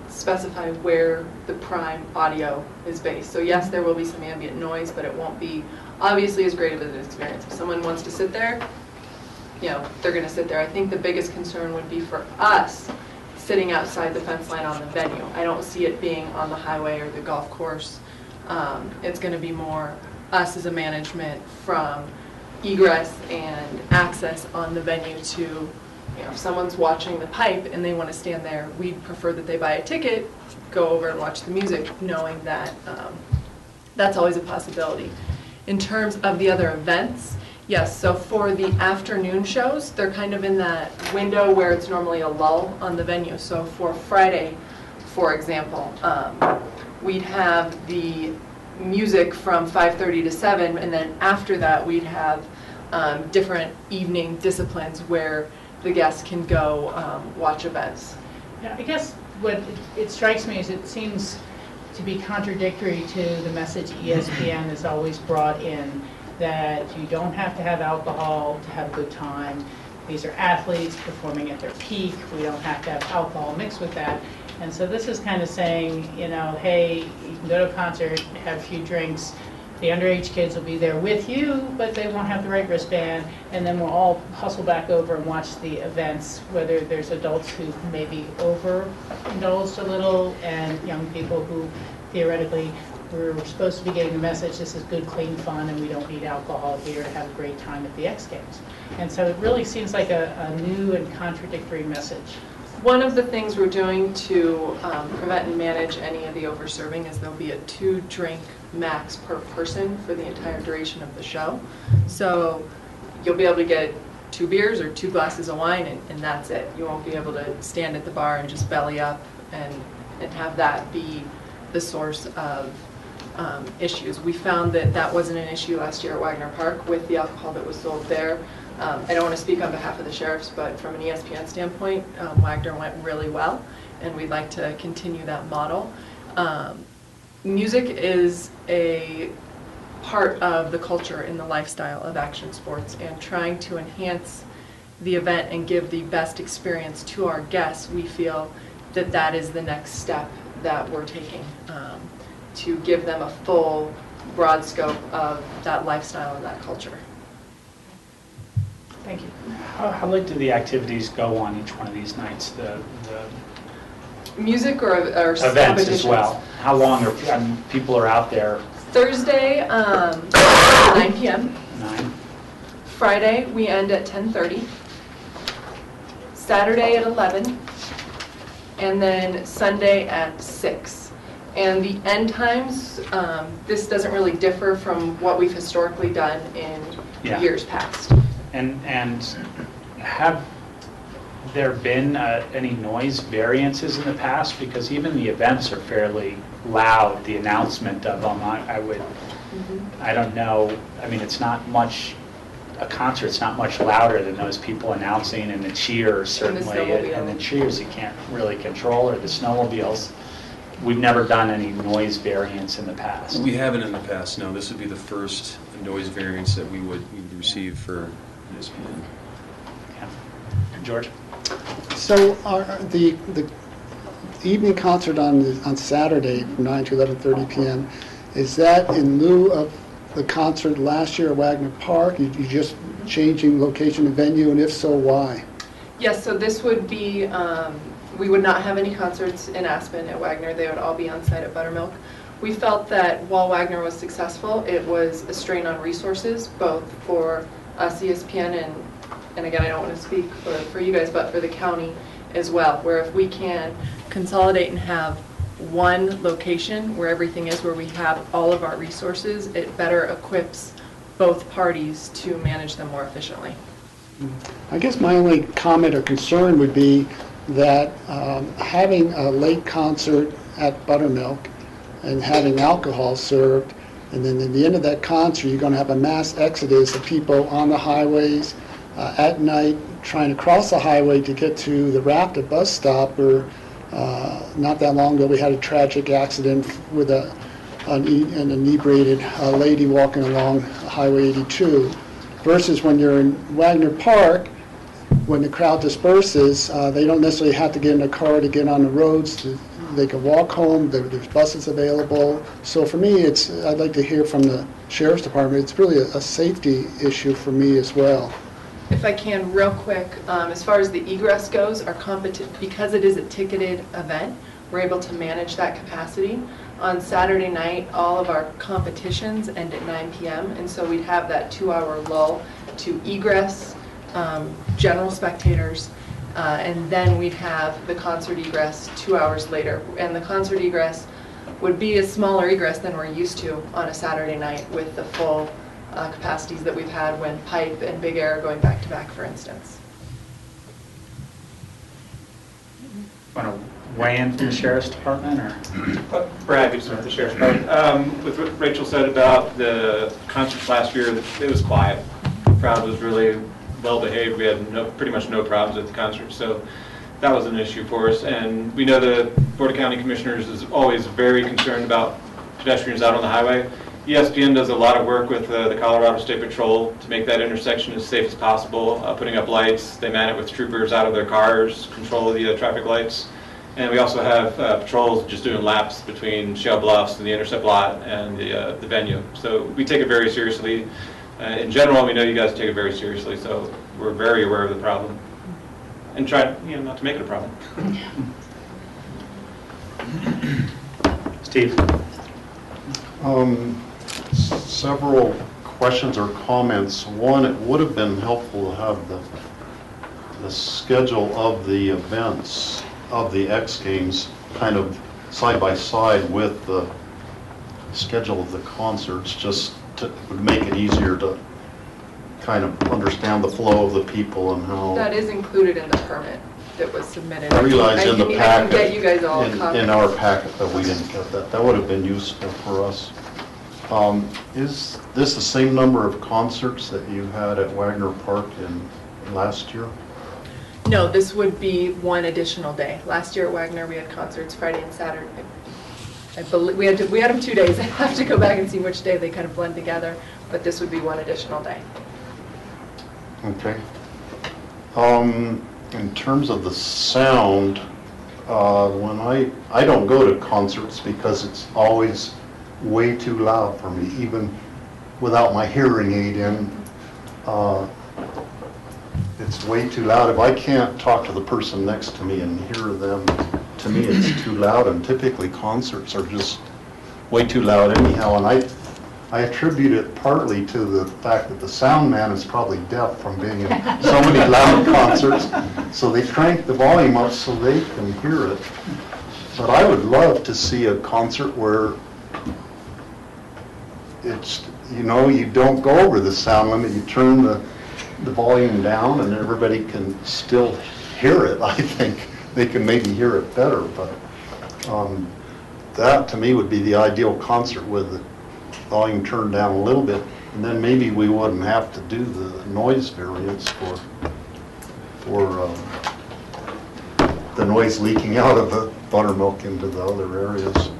specify where the prime audio is based. So yes, there will be some ambient noise, but it won't be obviously as great of an experience. If someone wants to sit there, they're going to sit there. I think the biggest concern would be for us sitting outside the fence line on the venue. I don't see it being on the highway or the golf course. It's going to be more us as a management from egress and access on the venue to, if someone's watching the pipe and they want to stand there, we'd prefer that they buy a ticket, go over and watch the music, knowing that that's always a possibility. In terms of the other events, yes, so for the afternoon shows, they're kind of in that window where it's normally a lull on the venue. So for Friday, for example, we'd have the music from 5:30 to 7, and then after that we'd have different evening disciplines where the guests can go watch events. Yeah, I guess what it strikes me is it seems to be contradictory to the message ESPN has always brought in, that you don't have to have alcohol to have a good time. These are athletes performing at their peak. We don't have to have alcohol mixed with that. And so this is kind of saying, hey, you can go to a concert, have a few drinks. The underage kids will be there with you, but they won't have the right wristband. And then we'll all hustle back over and watch the events, whether there's adults who maybe overindulged a little and young people who theoretically we're supposed to be getting the message, this is good, clean fun, and we don't need alcohol here to have a great time at the X Games. And so it really seems like a new and contradictory message. One of the things we're doing to prevent and manage any of the over-serving is there'll be a 2-drink max per person for the entire duration of the show. So you'll be able to get 2 beers or 2 glasses of wine, and that's it. You won't be able to stand at the bar and just belly up and have that be the source of issues. We found that that wasn't an issue last year at Wagner Park with the alcohol that was sold there. I don't want to speak on behalf of the sheriffs, but from an ESPN standpoint, Wagner went really well, and we'd like to continue that model. Music is a part of the culture and the lifestyle of action sports, and trying to enhance the event and give the best experience to our guests, we feel that that is the next step that we're taking to give them a full, broad scope of that lifestyle and that culture. Thank you. How late do the activities go on each one of these nights? The Music or events as well? How long are people are out there? Thursday, 9 p.m. 9. Friday, we end at 10:30. Saturday at 11. And then Sunday at 6. And the end times, this doesn't really differ from what we've historically done in years past. And have there been any noise variances in the past? Because even the events are fairly loud, the announcement of them. I don't know, I mean, it's not much, a concert's not much louder than those people announcing, and the cheers certainly, and the cheers you can't really control, or the snowmobiles. We've never done any noise variance in the past. We haven't in the past, no. This would be the first noise variance that we would receive for ESPN. Yeah. George? So the evening concert on Saturday from 9 to 11:30 p.m., is that in lieu of the concert last year at Wagner Park? You just changing location and venue, and if so, why? Yes, so this would be, we would not have any concerts in Aspen at Wagner. They would all be on site at Buttermilk. We felt that while Wagner was successful, it was a strain on resources, both for us, ESPN, and again, I don't want to speak for you guys, but for the county as well, where if we can consolidate and have one location where everything is, where we have all of our resources, it better equips both parties to manage them more efficiently. I guess my only comment or concern would be that having a late concert at Buttermilk and having alcohol served And then at the end of that concert, you're going to have a mass exodus of people on the highways at night trying to cross the highway to get to the Raptor bus stop where not that long ago we had a tragic accident with an inebriated lady walking along Highway 82. Versus when you're in Wagner Park, when the crowd disperses, they don't necessarily have to get in a car to get on the roads. They can walk home. There's buses available. So for me, I'd like to hear from the Sheriff's Department. It's really a safety issue for me as well. If I can, real quick, as far as the egress goes, because it is a ticketed event, we're able to manage that capacity. On Saturday night, all of our competitions end at 9 p.m., and so we'd have that 2-hour lull to egress, general spectators, and then we'd have the concert egress 2 hours later. And the concert egress would be a smaller egress than we're used to on a Saturday night with the full capacities that we've had when Pipe and Big Air are going back to back, for instance. Want to weigh in from the Sheriff's Department, or? Brad Gibson with the Sheriff's Department. With what Rachel said about the concerts last year, it was quiet. The crowd was really well behaved. We had pretty much no problems at the concert, so that was an issue for us. And we know the Board of County Commissioners is always very concerned about pedestrians out on the highway. ESPN does a lot of work with the Colorado State Patrol to make that intersection as safe as possible, putting up lights. They man it with troopers out of their cars, control the traffic lights. And we also have patrols just doing laps between Shell Bluffs and the Intercept lot and the venue. So we take it very seriously. In general, we know you guys take it very seriously, so we're very aware of the problem and try not to make it a problem. Steve? Several questions or comments. One, it would have been helpful to have the schedule of the events of the X Games kind of side by side with the schedule of the concerts, just to make it easier to kind of understand the flow of the people and how. That is included in the permit that was submitted. I realize in the packet, I can get you guys all a copy. in our packet that we didn't get that. That would have been useful for us. Is this the same number of concerts that you had at Wagner Park in last year? No, this would be one additional day. Last year at Wagner, we had concerts Friday and Saturday. I believe we had them 2 days. I have to go back and see which day they kind of blend together, but this would be one additional day. Okay. In terms of the sound, when I don't go to concerts because it's always way too loud for me, even without my hearing aid in. It's way too loud. If I can't talk to the person next to me and hear them, to me it's too loud, and typically concerts are just way too loud anyhow, and I attribute it partly to the fact that the sound man is probably deaf from being in so many loud concerts, so they crank the volume up so they can hear it. But I would love to see a concert where it's, you don't go over the sound limit, you turn the volume down and everybody can still hear it. I think they can maybe hear it better, but that to me would be the ideal concert with the volume turned down a little bit, and then maybe we wouldn't have to do the noise variance for the noise leaking out of the buttermilk into the other areas.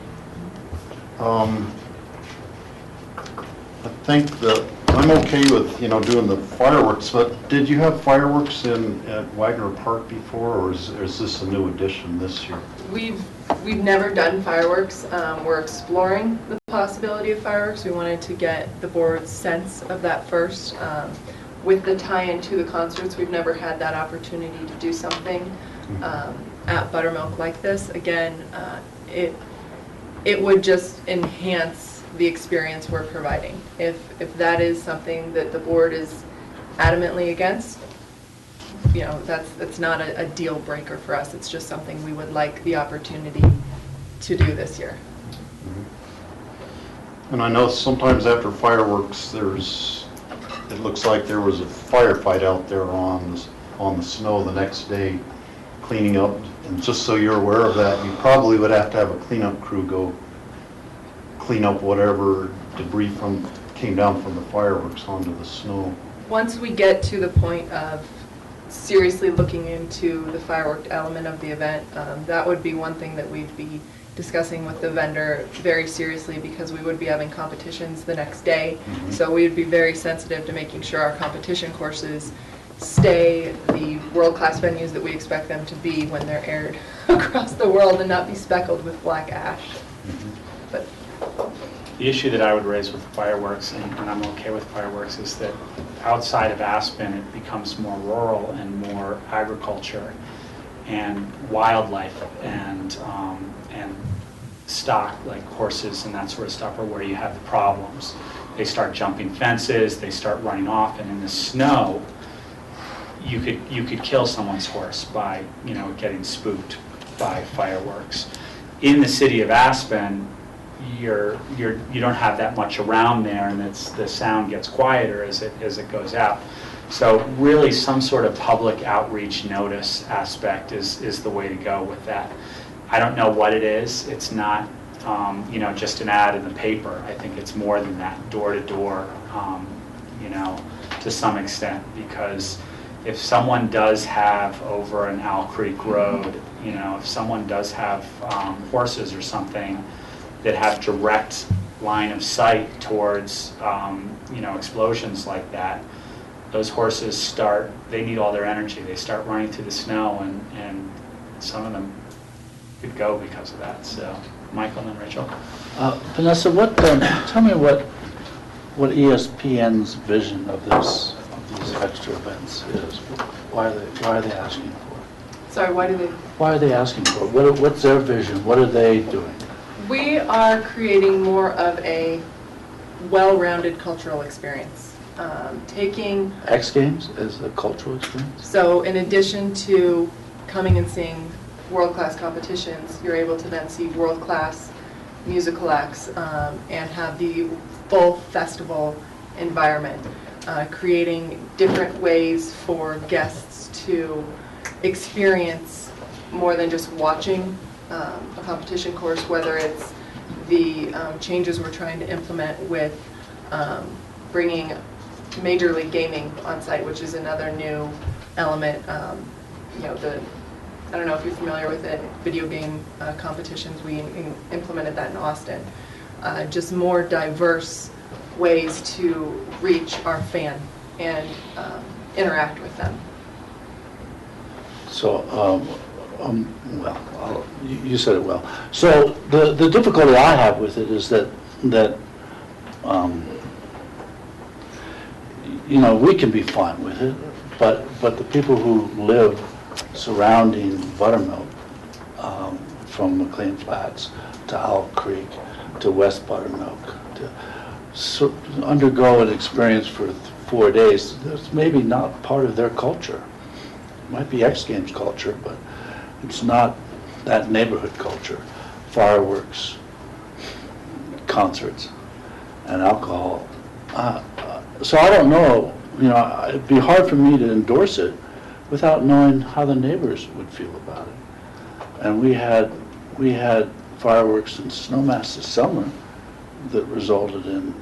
I think that I'm okay with, doing the fireworks, but did you have fireworks at Wagner Park before, or is this a new addition this year? We've never done fireworks. We're exploring the possibility of fireworks. We wanted to get the board's sense of that first. With the tie-in to the concerts, we've never had that opportunity to do something at Buttermilk like this. Again, it would just enhance the experience we're providing. If that is something that the board is adamantly against, that's not a deal breaker for us. It's just something we would like the opportunity to do this year. And I know sometimes after fireworks, it looks like there was a firefight out there on the snow the next day, cleaning up. And just so you're aware of that, you probably would have to have a cleanup crew go clean up whatever debris came down from the fireworks onto the snow. Once we get to the point of seriously looking into the firework element of the event, that would be one thing that we'd be discussing with the vendor very seriously, because we would be having competitions the next day. So we would be very sensitive to making sure our competition courses stay the world-class venues that we expect them to be when they're aired across the world and not be speckled with black ash. But The issue that I would raise with fireworks, and I'm okay with fireworks, is that outside of Aspen, it becomes more rural and more agriculture and wildlife and stock, like horses and that sort of stuff, are where you have the problems. They start jumping fences, they start running off, and in the snow, you could kill someone's horse by, getting spooked by fireworks. In the city of Aspen, you don't have that much around there, and the sound gets quieter as it goes out. So really, some sort of public outreach notice aspect is the way to go with that. I don't know what it is. It's not, just an ad in the paper. I think it's more than that, door to door, to some extent, because if someone does have over an Owl Creek Road, if someone does have horses or something that have direct line of sight towards, explosions like that, those horses they need all their energy. They start running through the snow, and some of them could go because of that. So, Michael and Rachel. Vanessa, tell me what ESPN's vision of these extra events is. Why are they asking for it? sorry, Why are they asking for it? What's their vision? What are they doing? We are creating more of a well-rounded cultural experience. Taking X Games as a cultural experience? So in addition to coming and seeing world-class competitions, you're able to then see world-class musical acts and have the full festival environment, creating different ways for guests to experience more than just watching a competition course, whether it's the changes we're trying to implement with bringing Major League Gaming on site, which is another new element. I don't know if you're familiar with it, video game competitions, we implemented that in Austin. Just more diverse ways to reach our fan and interact with them. So, you said it well. So the difficulty I have with it is that we can be fine with it, but the people who live surrounding Buttermilk, from McLean Flats to Owl Creek to West Buttermilk, to undergo an experience for 4 days, that's maybe not part of their culture. It might be X Games culture, but it's not that neighborhood culture. Fireworks, concerts, and alcohol. So I don't know, it'd be hard for me to endorse it without knowing how the neighbors would feel about it. And we had fireworks and snowmass this summer that resulted in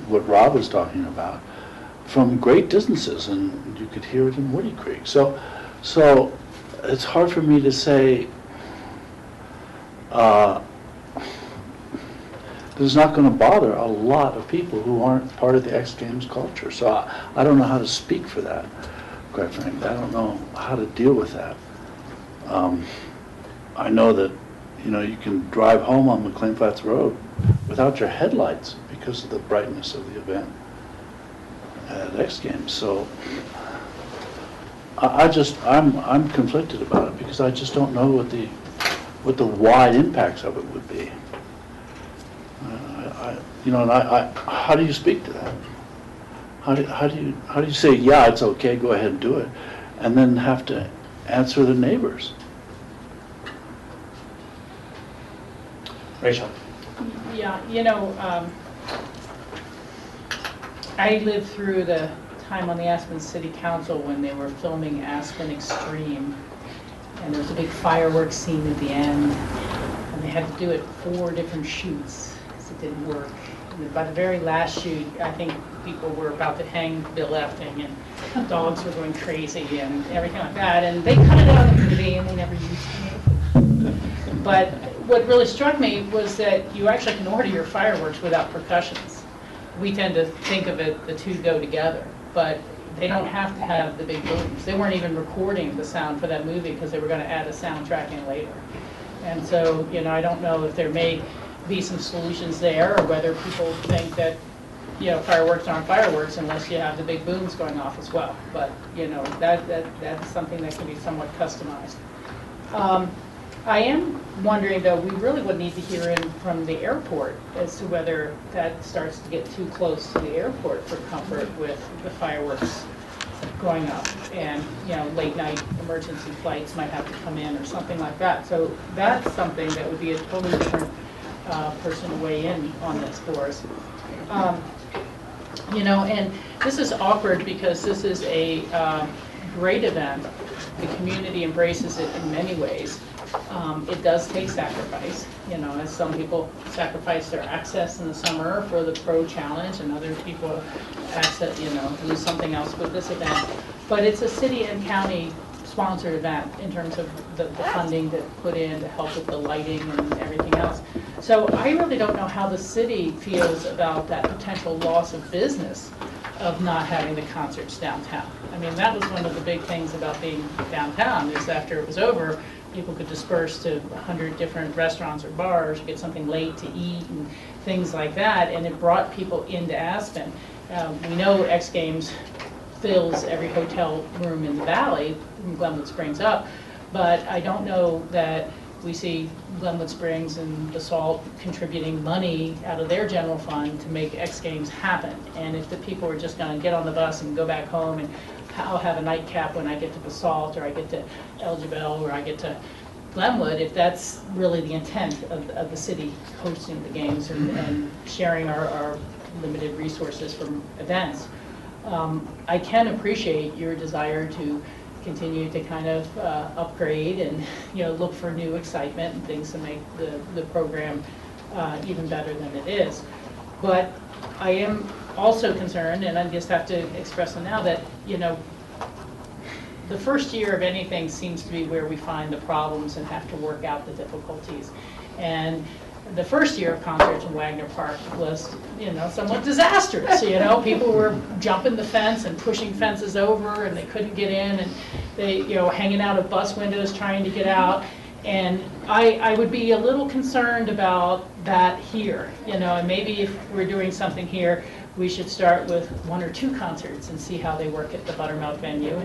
what Rob was talking about from great distances, and you could hear it in Woody Creek. So it's hard for me to say it's not going to bother a lot of people who aren't part of the X Games culture. So I don't know how to speak for that, quite frankly. I don't know how to deal with that. I know that, you can drive home on McLean Flats Road without your headlights because of the brightness of the event at X Games. So I'm conflicted about it because I just don't know what the wide impacts of it would be. How do you speak to that? How do you say, yeah, it's okay, go ahead and do it, and then have to answer the neighbors? Rachel. Yeah, I lived through the time on the Aspen City Council when they were filming Aspen Extreme, and there was a big fireworks scene at the end, and they had to do it 4 different shoots because it didn't work. by the very last shoot, I think people were about to hang Bill Efting, and dogs were going crazy and everything like that, and they cut it out of the movie, and they never used it. But what really struck me was that you actually can order your fireworks without percussions. We tend to think of it, the two go together, but they don't have to have the big booms. They weren't even recording the sound for that movie because they were going to add a soundtrack in later. And so, you know, I don't know if there may be some solutions there, or whether people think that, you know, fireworks aren't fireworks unless you have the big booms going off as well. But, you know, that's something that can be somewhat customized. I am wondering, though, we really would need to hear in from the airport as to whether that starts to get too close to the airport for comfort with the fireworks going up. And, you know, late night emergency flights might have to come in or something like that. So that's something that would be a totally different person to weigh in on this for us. You know, and this is awkward because this is a great event. The community embraces it in many ways. It does take sacrifice, you know, as some people sacrifice their access in the summer for the Pro Challenge, and other people access, you know, do something else with this event. But it's a city and county sponsored event in terms of the funding that's put in to help with the lighting and everything else. So I really don't know how the city feels about that potential loss of business of not having the concerts downtown. I mean, that was one of the big things about being downtown, is after it was over, people could disperse to 100 different restaurants or bars, get something late to eat and things like that, and it brought people into Aspen. We know X Games fills every hotel room in the valley, from Glenwood Springs up, but I don't know that we see Glenwood Springs and Basalt contributing money out of their general fund to make X Games happen. And if the people are just going to get on the bus and go back home, and I'll have a nightcap when I get to Basalt, or I get to Elgibel, or I get to Glenwood, if that's really the intent of the city hosting the games and sharing our limited resources from events. I can appreciate your desire to continue to kind of upgrade and, you know, look for new excitement and things to make the program even better than it is. But I am also concerned, and I just have to express it now, that, you know, the first year of anything seems to be where we find the problems and have to work out the difficulties. And the first year of concerts in Wagner Park was, you know, somewhat disastrous. You know, people were jumping the fence and pushing fences over, and they couldn't get in, and they, you know, hanging out of bus windows trying to get out. And I would be a little concerned about that here, you know, and maybe if we're doing something here, we should start with 1 or 2 concerts and see how they work at the Buttermilk venue,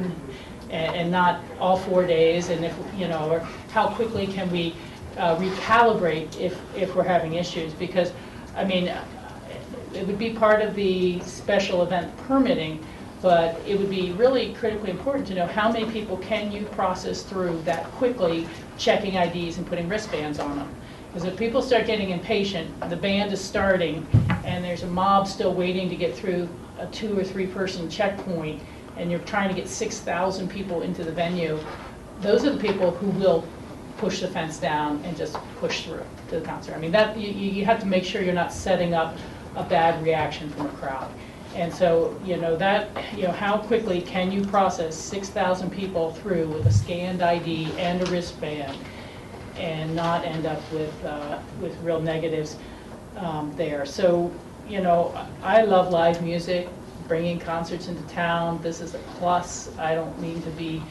and not all 4 days, and if, you know, or how quickly can we recalibrate if we're having issues. Because, I mean, it would be part of the special event permitting, but it would be really critically important to know how many people can you process through that quickly, checking IDs and putting wristbands on them. Because if people start getting impatient, the band is starting, and there's a mob still waiting to get through a 2 or 3 person checkpoint, and you're trying to get 6,000 people into the venue, those are the people who will push the fence down and just push through to the concert. I mean, that you have to make sure you're not setting up a bad reaction from a crowd. And so, you know, that, you know, how quickly can you process 6,000 people through with a scanned ID and a wristband and not end up with real negatives there. So, you know, I love live music, bringing concerts into town. This is a plus. I don't mean to be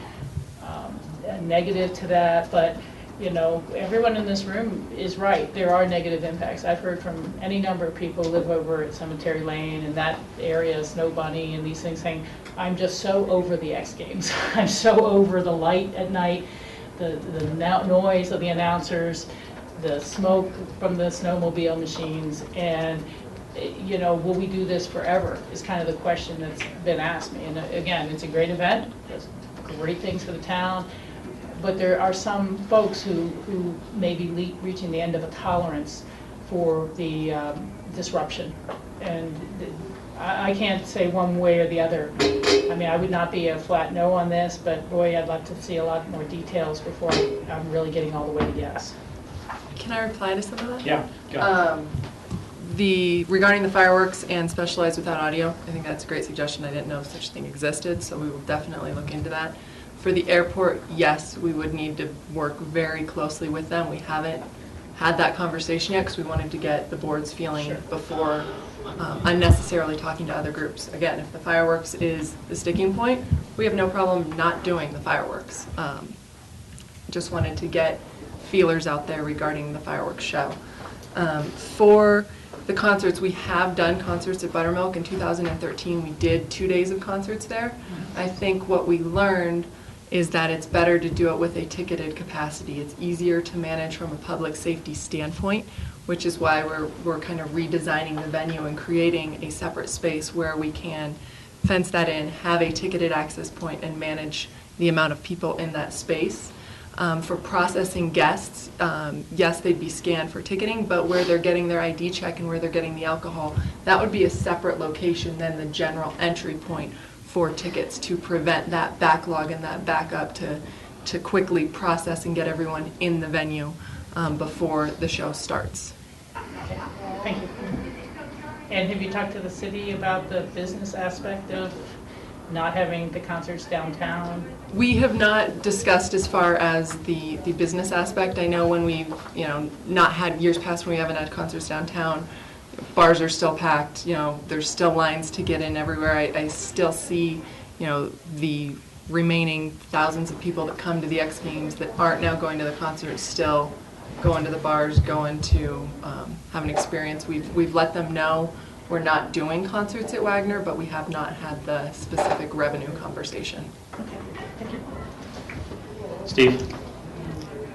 negative to that, but, you know, everyone in this room is right. There are negative impacts. I've heard from any number of people who live over at Cemetery Lane and that area, Snow Bunny and these things, saying, I'm just so over the X Games. I'm so over the light at night, the noise of the announcers, the smoke from the snowmobile machines, and, you know, will we do this forever is kind of the question that's been asked me. And again, it's a great event, does great things for the town, but there are some folks who may be reaching the end of a tolerance for the disruption. And I can't say one way or the other. I mean, I would not be a flat no on this, but boy, I'd like to see a lot more details before I'm really getting all the way to yes. Can I reply to some of that? Yeah. Regarding the fireworks and specialized without audio, I think that's a great suggestion. I didn't know such a thing existed, so we will definitely look into that. For the airport, yes, we would need to work very closely with them. We haven't had that conversation yet because we wanted to get the board's feeling before unnecessarily talking to other groups. Again, if the fireworks is the sticking point, we have no problem not doing the fireworks. Just wanted to get feelers out there regarding the fireworks show. For the concerts, we have done concerts at Buttermilk. In 2013, we did 2 days of concerts there. I think what we learned is that it's better to do it with a ticketed capacity. It's easier to manage from a public safety standpoint, which is why we're kind of redesigning the venue and creating a separate space where we can fence that in, have a ticketed access point, and manage the amount of people in that space. For processing guests, yes, they'd be scanned for ticketing, but where they're getting their ID check and where they're getting the alcohol, that would be a separate location than the general entry point for tickets, to prevent that backlog and that backup to quickly process and get everyone in the venue before the show starts. Thank you. And have you talked to the city about the business aspect of not having the concerts downtown? We have not discussed as far as the business aspect. I know when we, not had years past when we haven't had concerts downtown, bars are still packed, there's still lines to get in everywhere. I still see, the remaining thousands of people that come to the X Games that aren't now going to the concerts still going to the bars, going to have an experience. We've let them know we're not doing concerts at Wagner, but we have not had the specific revenue conversation. Okay, thank you. Steve?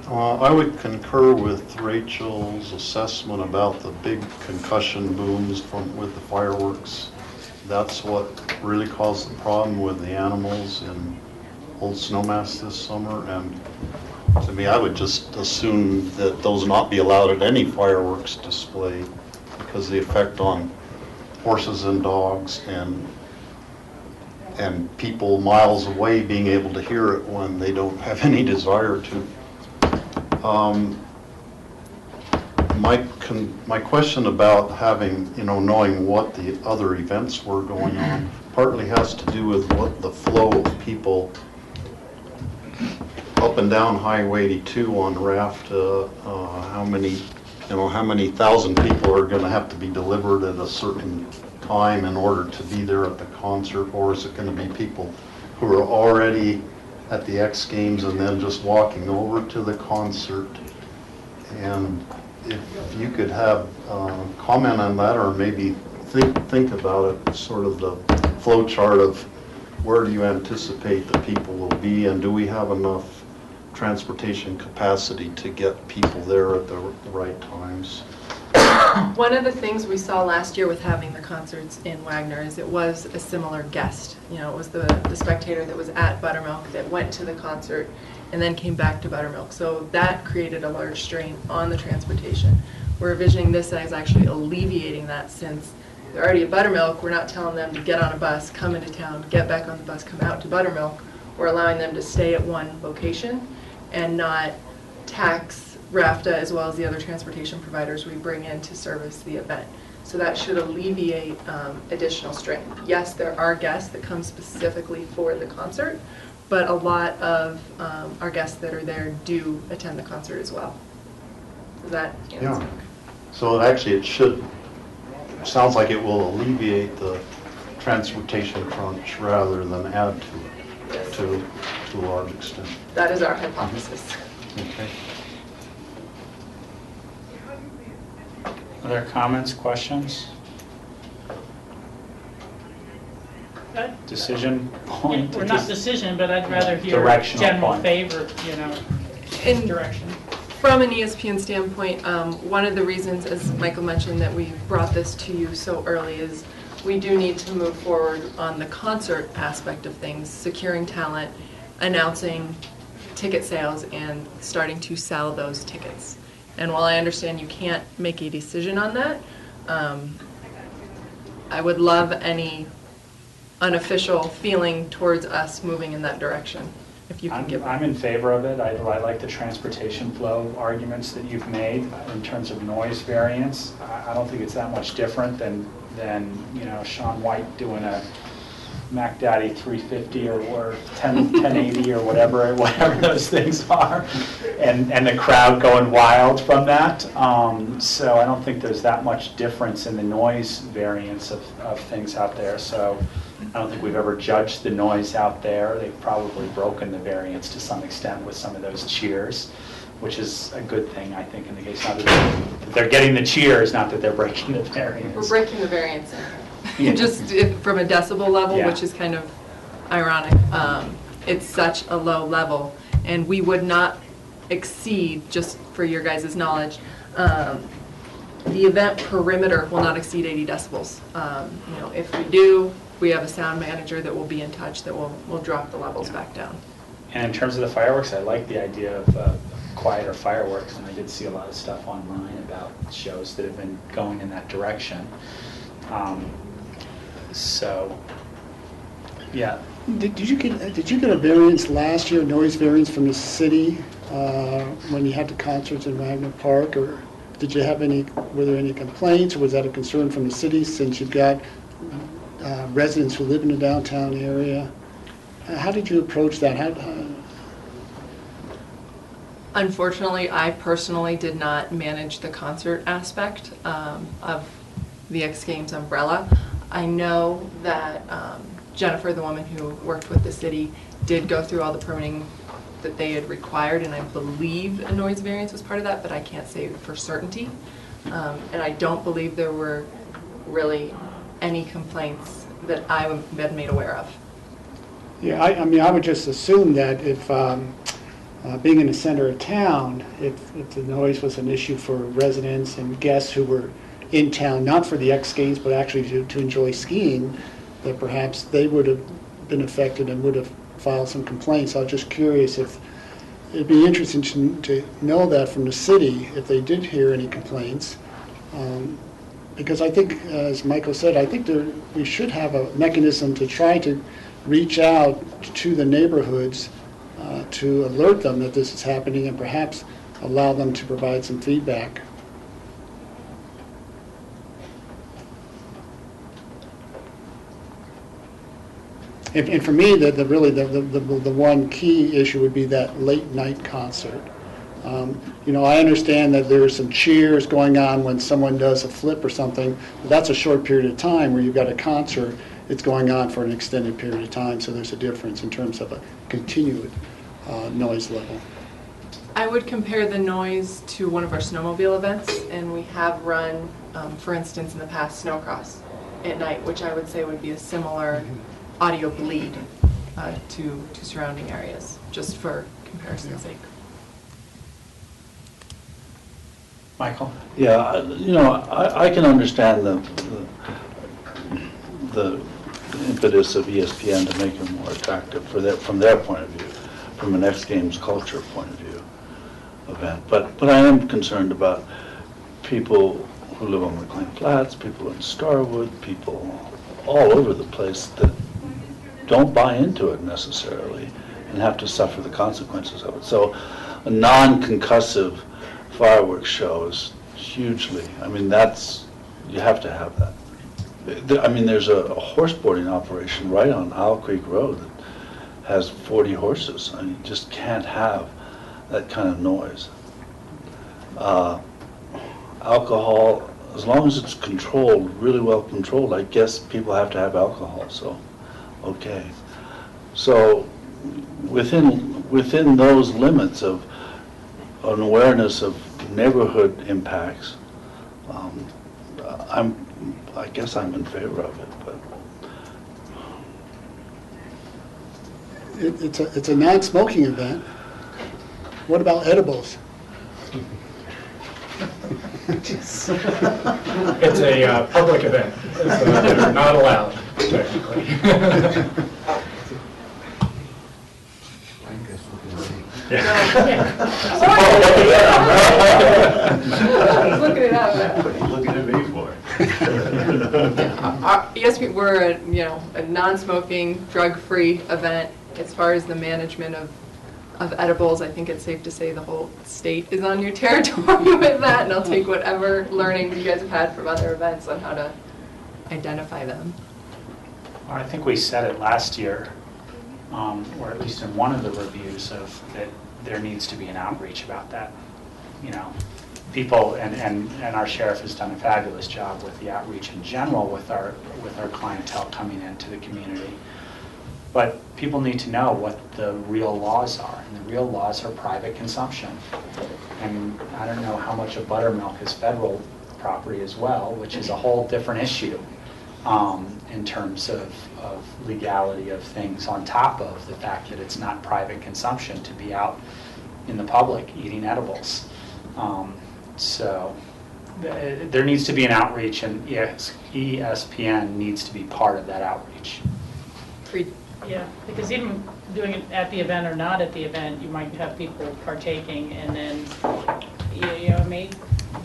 I would concur with Rachel's assessment about the big concussion booms with the fireworks. That's what really caused the problem with the animals in Old Snowmass this summer. And to me, I would just assume that those not be allowed at any fireworks display because of the effect on horses and dogs and people miles away being able to hear it when they don't have any desire to. My question about having, knowing what the other events were going on partly has to do with what the flow of people up and down Highway 82 on raft, how many thousand people are going to have to be delivered at a certain time in order to be there at the concert, or is it going to be people who are already at the X Games and then just walking over to the concert? And if you could have comment on that, or maybe think about it, sort of the flow chart of where do you anticipate the people will be, and do we have enough transportation capacity to get people there at the right times? One of the things we saw last year with having the concerts in Wagner is it was a similar guest. It was the spectator that was at Buttermilk that went to the concert and then came back to Buttermilk. So that created a large strain on the transportation. We're envisioning this as actually alleviating that, since they're already at Buttermilk. We're not telling them to get on a bus, come into town, get back on the bus, come out to Buttermilk. We're allowing them to stay at one location and not tax RAFTA as well as the other transportation providers we bring in to service the event. So that should alleviate additional strain. Yes, there are guests that come specifically for the concert, but a lot of our guests that are there do attend the concert as well. Does that answer? Yeah. So it sounds like it will alleviate the transportation crunch rather than add to it, yes, to a large extent. That is our hypothesis. Okay. Other comments, questions? Good. Decision point? We're not decision, but I'd rather hear Directional general point. favor, In direction. From an ESPN standpoint, one of the reasons, as Michael mentioned, that we brought this to you so early is we do need to move forward on the concert aspect of things, securing talent, announcing ticket sales, and starting to sell those tickets. And while I understand you can't make a decision on that, I would love any unofficial feeling towards us moving in that direction. if you can give I'm them. in favor of it. I like the transportation flow arguments that you've made in terms of noise variance. I don't think it's that much different than you know, Sean White doing a Mac Daddy 350 or 1080 or whatever those things are, and the crowd going wild from that. So I don't think there's that much difference in the noise variance of things out there. So I don't think we've ever judged the noise out there. They've probably broken the variance to some extent with some of those cheers, which is a good thing, I think, in the case. Not that they're getting the cheers, not that they're breaking the variance. We're breaking the variance in Yeah. just from a decibel level, Yeah. which is kind of ironic. It's such a low level, and we would not exceed, just for your guys' knowledge, the event perimeter will not exceed 80 decibels. You know, if we do, we have a sound manager that will be in touch that will drop the levels back down. And in terms of the fireworks, I like the idea of quieter fireworks, and I did see a lot of stuff online about shows that have been going in that direction. So, yeah. Did you get a variance last year, noise variance from the city when you had the concerts in Wagner Park, or did you have were there any complaints, or was that a concern from the city since you've got residents who live in the downtown area? How did you approach that? Unfortunately, I personally did not manage the concert aspect of the X Games umbrella. I know that Jennifer, the woman who worked with the city, did go through all the permitting that they had required, and I believe a noise variance was part of that, but I can't say for certainty. And I don't believe there were really any complaints that I've been made aware of. Yeah, I mean, I would just assume that if, being in the center of town, if the noise was an issue for residents and guests who were in town, not for the X Games, but actually to enjoy skiing, that perhaps they would have been affected and would have filed some complaints. I was just curious if, it'd be interesting to know that from the city, if they did hear any complaints. Because I think, as Michael said, I think we should have a mechanism to try to reach out to the neighborhoods to alert them that this is happening and perhaps allow them to provide some feedback. And for me, the one key issue would be that late night concert. You know, I understand that there's some cheers going on when someone does a flip or something, but that's a short period of time. Where you've got a concert, it's going on for an extended period of time, so there's a difference in terms of a continued noise level. I would compare the noise to one of our snowmobile events, and we have run, for instance, in the past, Snowcross at night, which I would say would be a similar audio bleed to surrounding areas, just for comparison's sake. Michael? Yeah, you know, I can understand the impetus of ESPN to make it more attractive from their point of view, from an X Games culture point of view event. But I am concerned about people who live on McLean Flats, people in Starwood, people all over the place that don't buy into it necessarily and have to suffer the consequences of it. So a non-concussive fireworks show is hugely, I mean, you have to have that. I mean, there's a horseboarding operation right on Owl Creek Road that has 40 horses. I mean, you just can't have that kind of noise. Alcohol, as long as it's controlled, really well controlled, I guess people have to have alcohol, so, okay. So within those limits of an awareness of neighborhood impacts, I guess I'm in favor of it, but. It's a non-smoking event. What about edibles? It's a public event, so they're not allowed, technically. Looking it up. What are you looking at me for? Yes, we're a non-smoking, drug-free event. as far as the management of edibles, I think it's safe to say the whole state is on your territory with that, and I'll take whatever learnings you guys have had from other events on how to identify them. Well, I think we said it last year, or at least in one of the reviews, of that there needs to be an outreach about that. You know, people, and our sheriff has done a fabulous job with the outreach in general with our clientele coming into the community. But people need to know what the real laws are, and the real laws are private consumption. And I don't know how much of buttermilk is federal property as well, which is a whole different issue in terms of legality of things, on top of the fact that it's not private consumption to be out in the public eating edibles. So there needs to be an outreach, and ESPN needs to be part of that outreach. Yeah, because even doing it at the event or not at the event, you might have people partaking, and then, you know, it may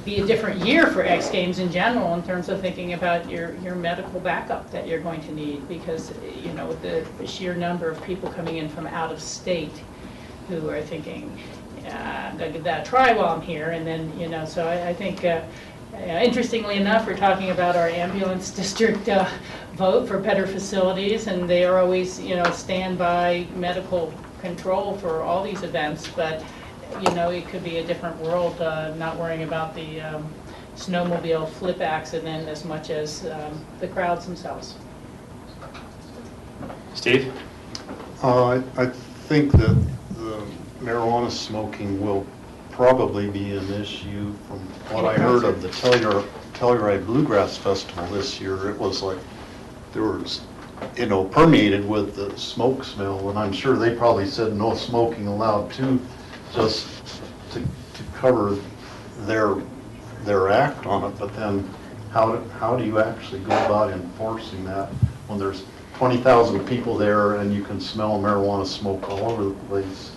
be a different year for X Games in general in terms of thinking about your medical backup that you're going to need, because, you know, with the sheer number of people coming in from out of state who are thinking, I'm going to give that a try while I'm here, and then, you know, so I think, interestingly enough, we're talking about our ambulance district vote for better facilities, and they are always, you know, standby medical control for all these events, but, you know, it could be a different world, not worrying about the snowmobile flip accident as much as the crowds themselves. Steve? I think that the marijuana smoking will probably be an issue. From what I heard of the Telluride Bluegrass Festival this year, it was like there was, you know, permeated with the smoke smell, and I'm sure they probably said no smoking allowed too, just to cover their act on it. But then how do you actually go about enforcing that when there's 20,000 people there and you can smell marijuana smoke all over the place?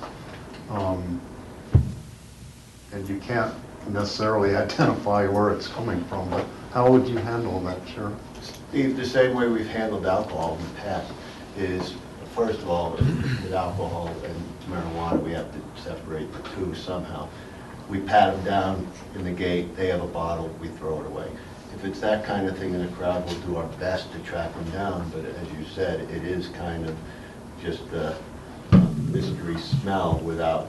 And you can't necessarily identify where it's coming from, but how would you handle that, Sheriff? Steve, the same way we've handled alcohol in the past is, first of all, with alcohol and marijuana, we have to separate the two somehow. We pat them down in the gate, they have a bottle, we throw it away. If it's that kind of thing in the crowd, we'll do our best to track them down, but as you said, it is kind of just a mystery smell without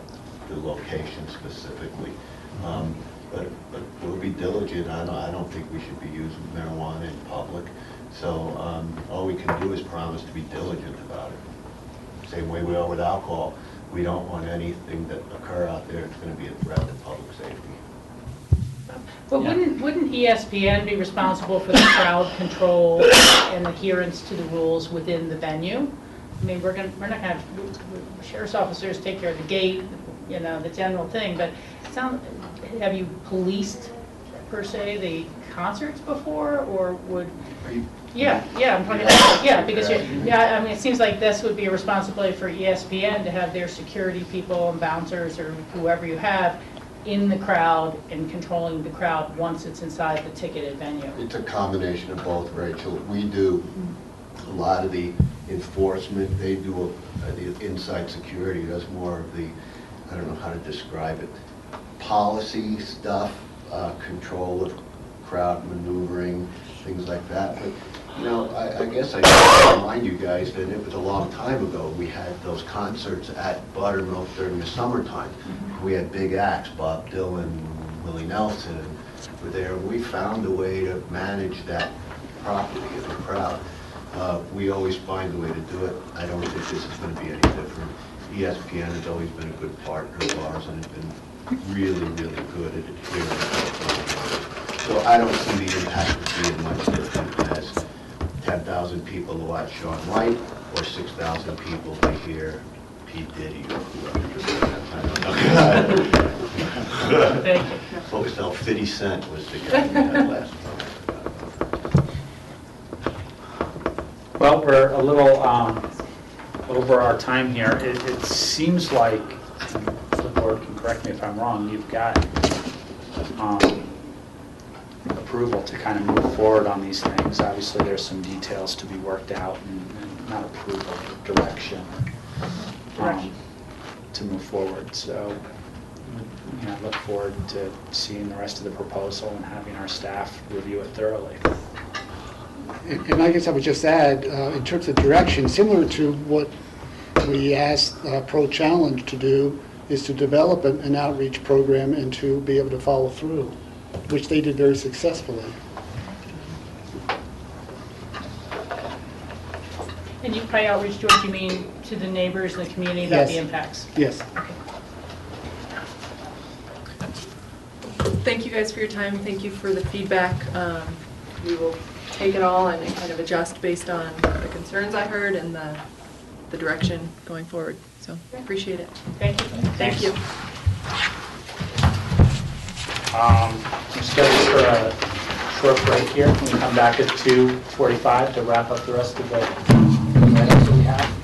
the location specifically. But we'll be diligent. I don't think we should be using marijuana in public. So all we can do is promise to be diligent about it. Same way we are with alcohol. We don't want anything that occur out there that's going to be a threat to public safety. But wouldn't ESPN be responsible for the crowd control and adherence to the rules within the venue? I mean, we're not going to have sheriff's officers take care of the gate, you know, the general thing, but have you policed, per se, the concerts before, or would? Yeah, I'm talking about, yeah, because I mean, it seems like this would be a responsibility for ESPN to have their security people and bouncers or whoever you have in the crowd and controlling the crowd once it's inside the ticketed venue. It's a combination of both, Rachel. We do a lot of the enforcement. They do the inside security does more of the, I don't know how to describe it, policy stuff, control of crowd maneuvering, things like that. But, you know, I guess I should remind you guys that it was a long time ago. We had those concerts at Buttermilk during the summertime. We had big acts, Bob Dylan, Willie Nelson were there. We found a way to manage that properly in the crowd. We always find a way to do it. I don't think this is going to be any different. ESPN has always been a good partner of ours and has been really, really good at adhering. So I don't see the impact of being much different as 10,000 people to watch Shaun White or 6,000 people to hear P. Diddy or whoever. Thank you. Folks know 50 Cent was the guy who had last time. Well, we're a little over our time here. It seems like, and the board can correct me if I'm wrong, you've got approval to kind of move forward on these things. Obviously, there's some details to be worked out, and not approval, but direction. to move forward. So, you know, I look forward to seeing the rest of the proposal and having our staff review it thoroughly. And I guess I would just add, in terms of direction, similar to what we asked Pro Challenge to do, is to develop an outreach program and to be able to follow through, which they did very successfully. And you, by outreach, George, you mean to the neighbors and the community about the Yes. impacts? Yes. Thank you guys for your time, thank you for the feedback. We will take it all and kind of adjust based on the concerns I heard and the direction going forward. So, appreciate it. Thank you. Thank you. We're scheduled for a short break here. Can we come back at 2:45 to wrap up the rest of the items that we have?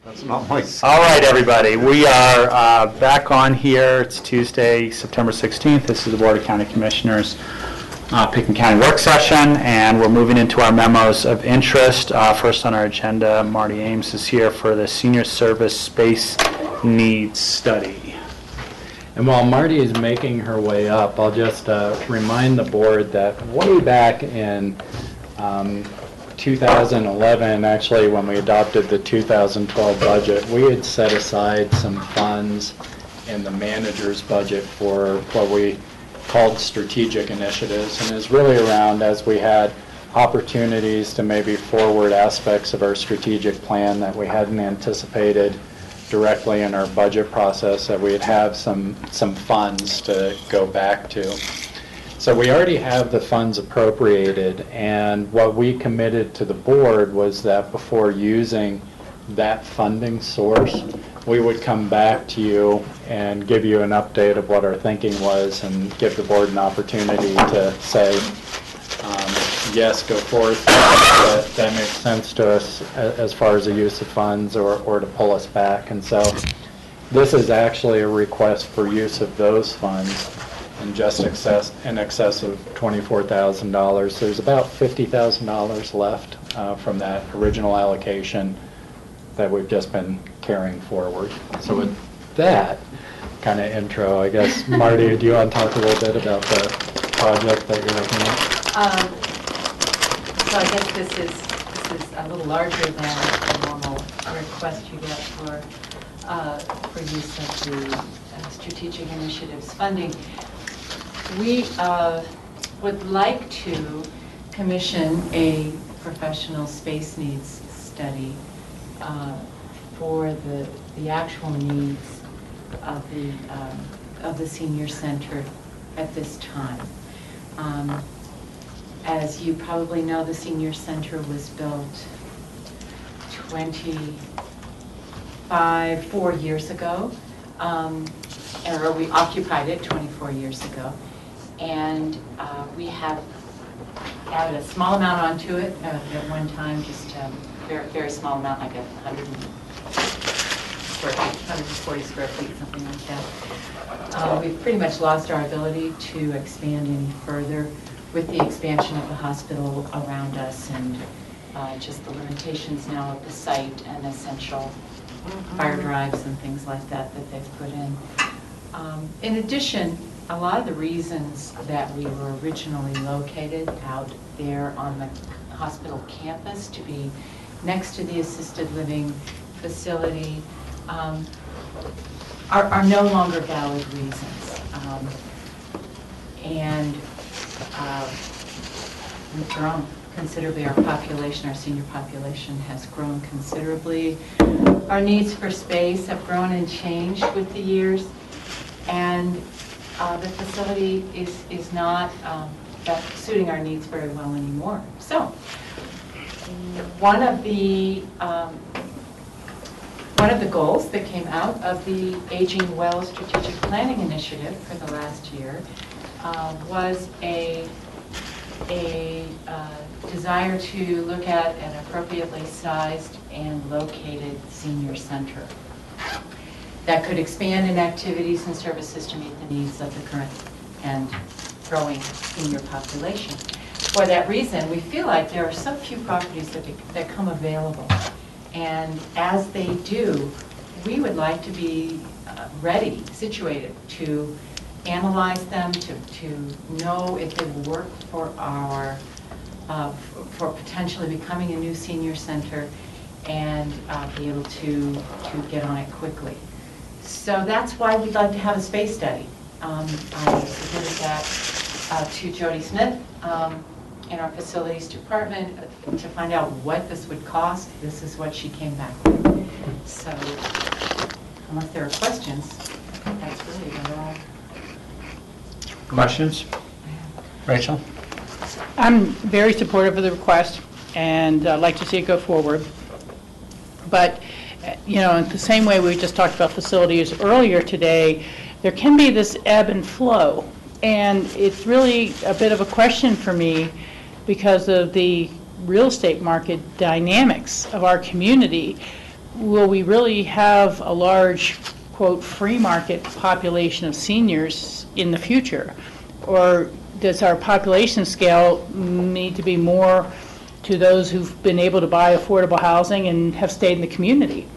That's not my... All right, everybody, we are back on here. It's Tuesday, September 16th. This is the Board of County Commissioners Pickens County work session, and we're moving into our memos of interest. First on our agenda, Marty Ames is here for the Senior Service Space Needs Study. And while Marty is making her way up, I'll just remind the board that way back in 2011, actually, when we adopted the 2012 budget, we had set aside some funds in the manager's budget for what we called strategic initiatives, and is really around as we had opportunities to maybe forward aspects of our strategic plan that we hadn't anticipated directly in our budget process, that we'd have some funds to go back to. So we already have the funds appropriated, and what we committed to the board was that before using that funding source, we would come back to you and give you an update of what our thinking was and give the board an opportunity to say, yes, go forth, that makes sense to us as far as the use of funds, or to pull us back. And so this is actually a request for use of those funds in just in excess of $24,000. There's about $50,000 left from that original allocation that we've just been carrying forward. So with that kind of intro, I guess, Marty, do you want to talk a little bit about the project that you're looking at? So I guess this is a little larger than the normal request you get for use of the strategic initiatives funding. We would like to commission a professional space needs study for the actual needs of the senior center at this time. As you probably know, the senior center was built 4 years ago, or we occupied it 24 years ago, and we have added a small amount onto it at one time, just a very, very small amount, like 140 square feet, something like that. We've pretty much lost our ability to expand any further with the expansion of the hospital around us, and just the limitations now of the site and essential fire drives and things like that they've put in. In addition, a lot of the reasons that we were originally located out there on the hospital campus to be next to the assisted living facility are no longer valid reasons. And we've grown considerably. Our population, our senior population, has grown considerably. Our needs for space have grown and changed with the years, and the facility is not suiting our needs very well anymore. So, one of the goals that came out of the Aging Well Strategic Planning Initiative for the last year was a desire to look at an appropriately sized and located senior center that could expand in activities and services to meet the needs of the current and growing senior population. For that reason, we feel like there are so few properties that come available, and as they do, we would like to be ready, situated to analyze them, to know if they will work for our for potentially becoming a new senior center, and be able to get on it quickly. So that's why we'd like to have a space study. I submitted that to Jody Smith in our facilities department to find out what this would cost. This is what she came back with. So unless there are questions, that's really all. Questions? Rachel? I'm very supportive of the request and like to see it go forward. But, you know, in the same way we just talked about facilities earlier today, there can be this ebb and flow. And it's really a bit of a question for me because of the real estate market dynamics of our community. will we really have a large, quote, free market population of seniors in the future? Or does our population scale need to be more to those who've been able to buy affordable housing and have stayed in the community?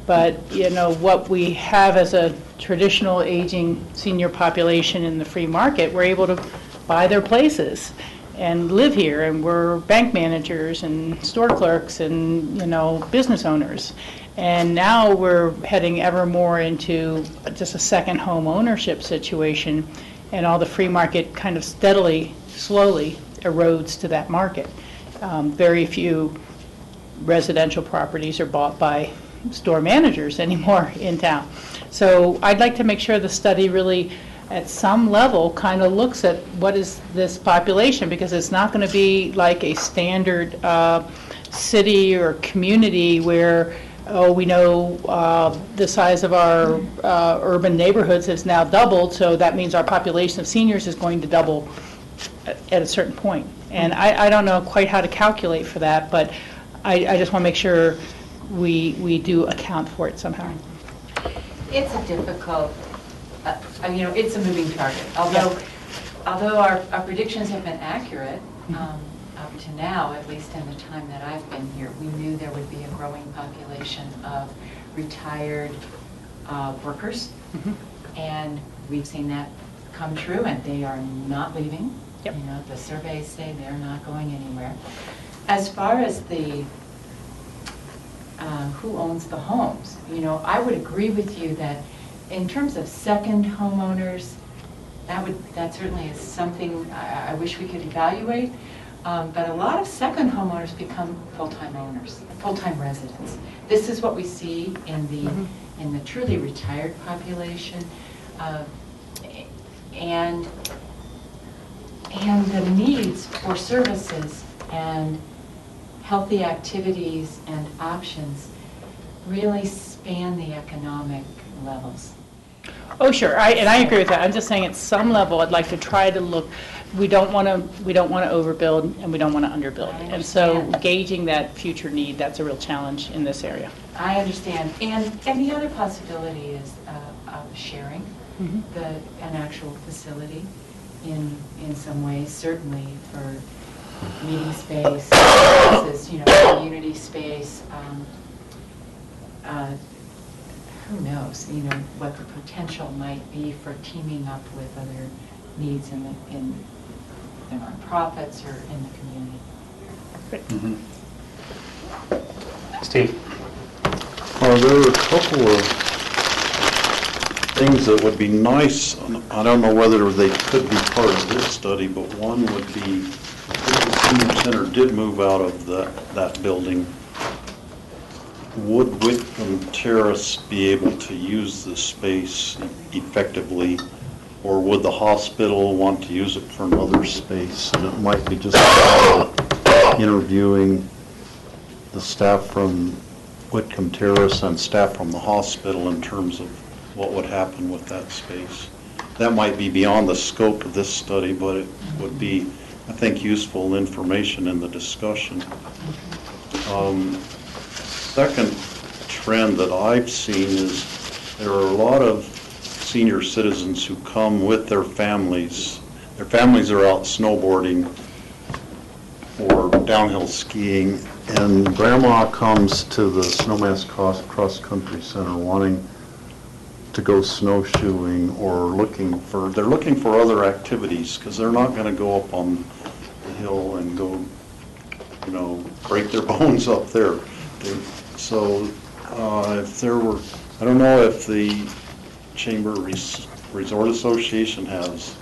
But, you know, what we have as a traditional aging senior population in the free market, we're able to buy their places and live here, and we're bank managers and store clerks and, you know, business owners. And now we're heading ever more into just a second home ownership situation, and all the free market kind of steadily, slowly erodes to that market. Very few residential properties are bought by store managers anymore in town. So I'd like to make sure the study really, at some level, kind of looks at what is this population, because it's not going to be like a standard city or community where, oh, we know the size of our urban neighborhoods has now doubled, so that means our population of seniors is going to double at a certain point. And I don't know quite how to calculate for that, but I just want to make sure we do account for it somehow. It's a difficult, you know, it's a moving target. Although our predictions have been accurate, up to now, at least in the time that I've been here, we knew there would be a growing population of retired workers, and we've seen that come true, and they are not leaving. Yep. You know, the surveys say they're not going anywhere. As far as the who owns the homes, you know, I would agree with you that in terms of second homeowners, that certainly is something I wish we could evaluate. But a lot of second homeowners become full-time owners, full-time residents. This is what we see in the truly retired population, and the needs for services and healthy activities and options really span the economic levels. Oh, sure, and I agree with that. I'm just saying at some level, I'd like to try to look. We don't want to overbuild, and we don't want to underbuild. And so gauging that future need, that's a real challenge in this area. I understand. And the other possibility is of sharing an actual facility in some ways, certainly for meeting space, services, you know, community space. Who knows, you know, what the potential might be for teaming up with other needs in the nonprofits or in the community. Steve? There are a couple of things that would be nice. I don't know whether they could be part of this study, but one would be if the senior center did move out of that building, would Whitcomb Terrace be able to use the space effectively, or would the hospital want to use it for another space? And it might be just interviewing the staff from Whitcomb Terrace and staff from the hospital in terms of what would happen with that space. That might be beyond the scope of this study, but it would be, I think, useful information in the discussion. Second trend that I've seen is there are a lot of senior citizens who come with their families. Their families are out snowboarding or downhill skiing, and grandma comes to the Snowmass Cross Country Center wanting to go snowshoeing or they're looking for other activities because they're not going to go up on the hill and go, you know, break their bones up there. So if there were, I don't know if the Chamber Resort Association has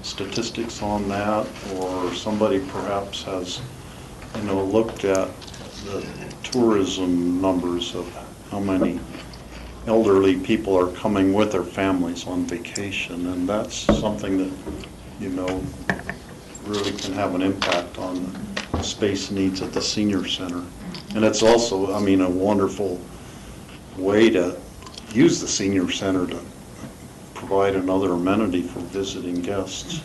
statistics on that, or somebody perhaps has, you know, looked at the tourism numbers of how many elderly people are coming with their families on vacation, and that's something that, you know, really can have an impact on the space needs at the senior center. And it's also, I mean, a wonderful way to use the senior center to provide another amenity for visiting guests.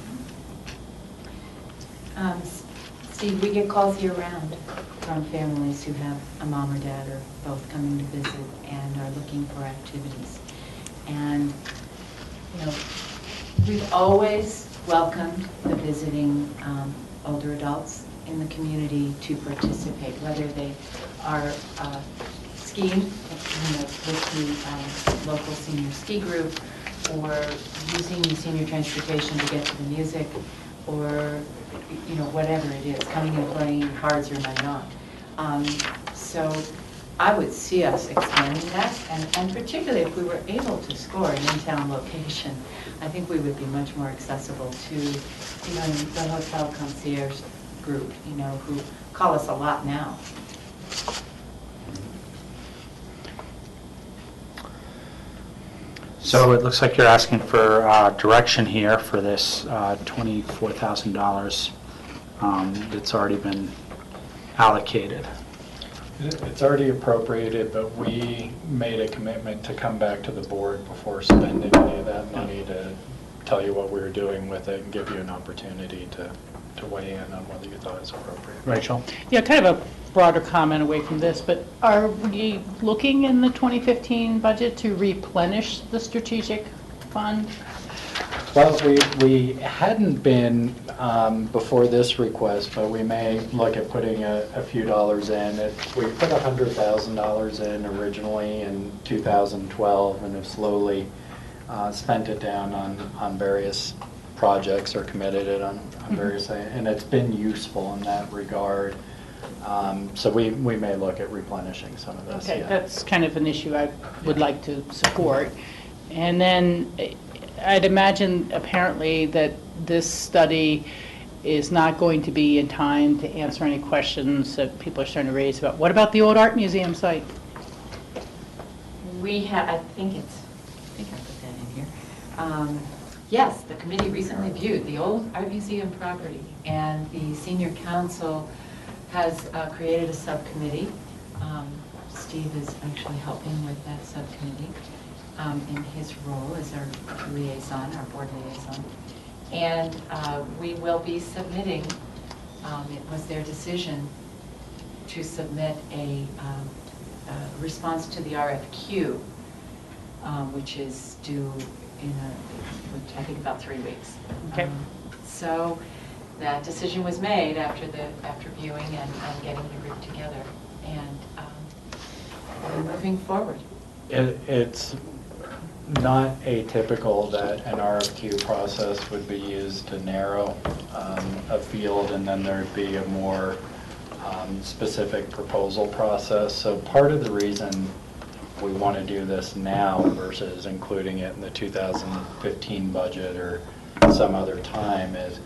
Steve, we get calls year-round. from families who have a mom or dad or both coming to visit and are looking for activities. And, you know, we've always welcomed the visiting older adults in the community to participate, whether they are skiing with the local senior ski group, or using the senior transportation to get to the music, or whatever it is, coming and playing cards or whatnot. So I would see us expanding that, and particularly if we were able to score an in-town location, I think we would be much more accessible to even the hotel concierge group, who call us a lot now. So it looks like you're asking for direction here for this $24,000 that's already been allocated. It's already appropriated, but we made a commitment to come back to the board before spending any of that money to tell you what we were doing with it and give you an opportunity to weigh in on whether you thought it was appropriate. Rachel? Yeah, kind of a broader comment away from this, but are we looking in the 2015 budget to replenish the strategic fund? Well, we hadn't been before this request, but we may look at putting a few dollars in. We put $100,000 in originally in 2012 and have slowly spent it down on various projects or committed it on various things, and it's been useful in that regard. So we may look at replenishing some of this. Okay, yeah. that's kind of an issue I would like to support. And then I'd imagine apparently that this study is not going to be in time to answer any questions that people are starting to raise about, what about the old art museum site? We have, I think I put that in here. Yes, the committee recently viewed the old art museum property, and the senior council has created a subcommittee. Steve is actually helping with that subcommittee in his role as our liaison, our board liaison. And we will be submitting, it was their decision to submit a response to the RFQ, which is due in I think about 3 weeks. Okay. So that decision was made after viewing and getting the group together, and we're moving forward. It's not atypical that an RFQ process would be used to narrow a field, and then there'd be a more specific proposal process. So part of the reason we want to do this now versus including it in the 2015 budget or some other time is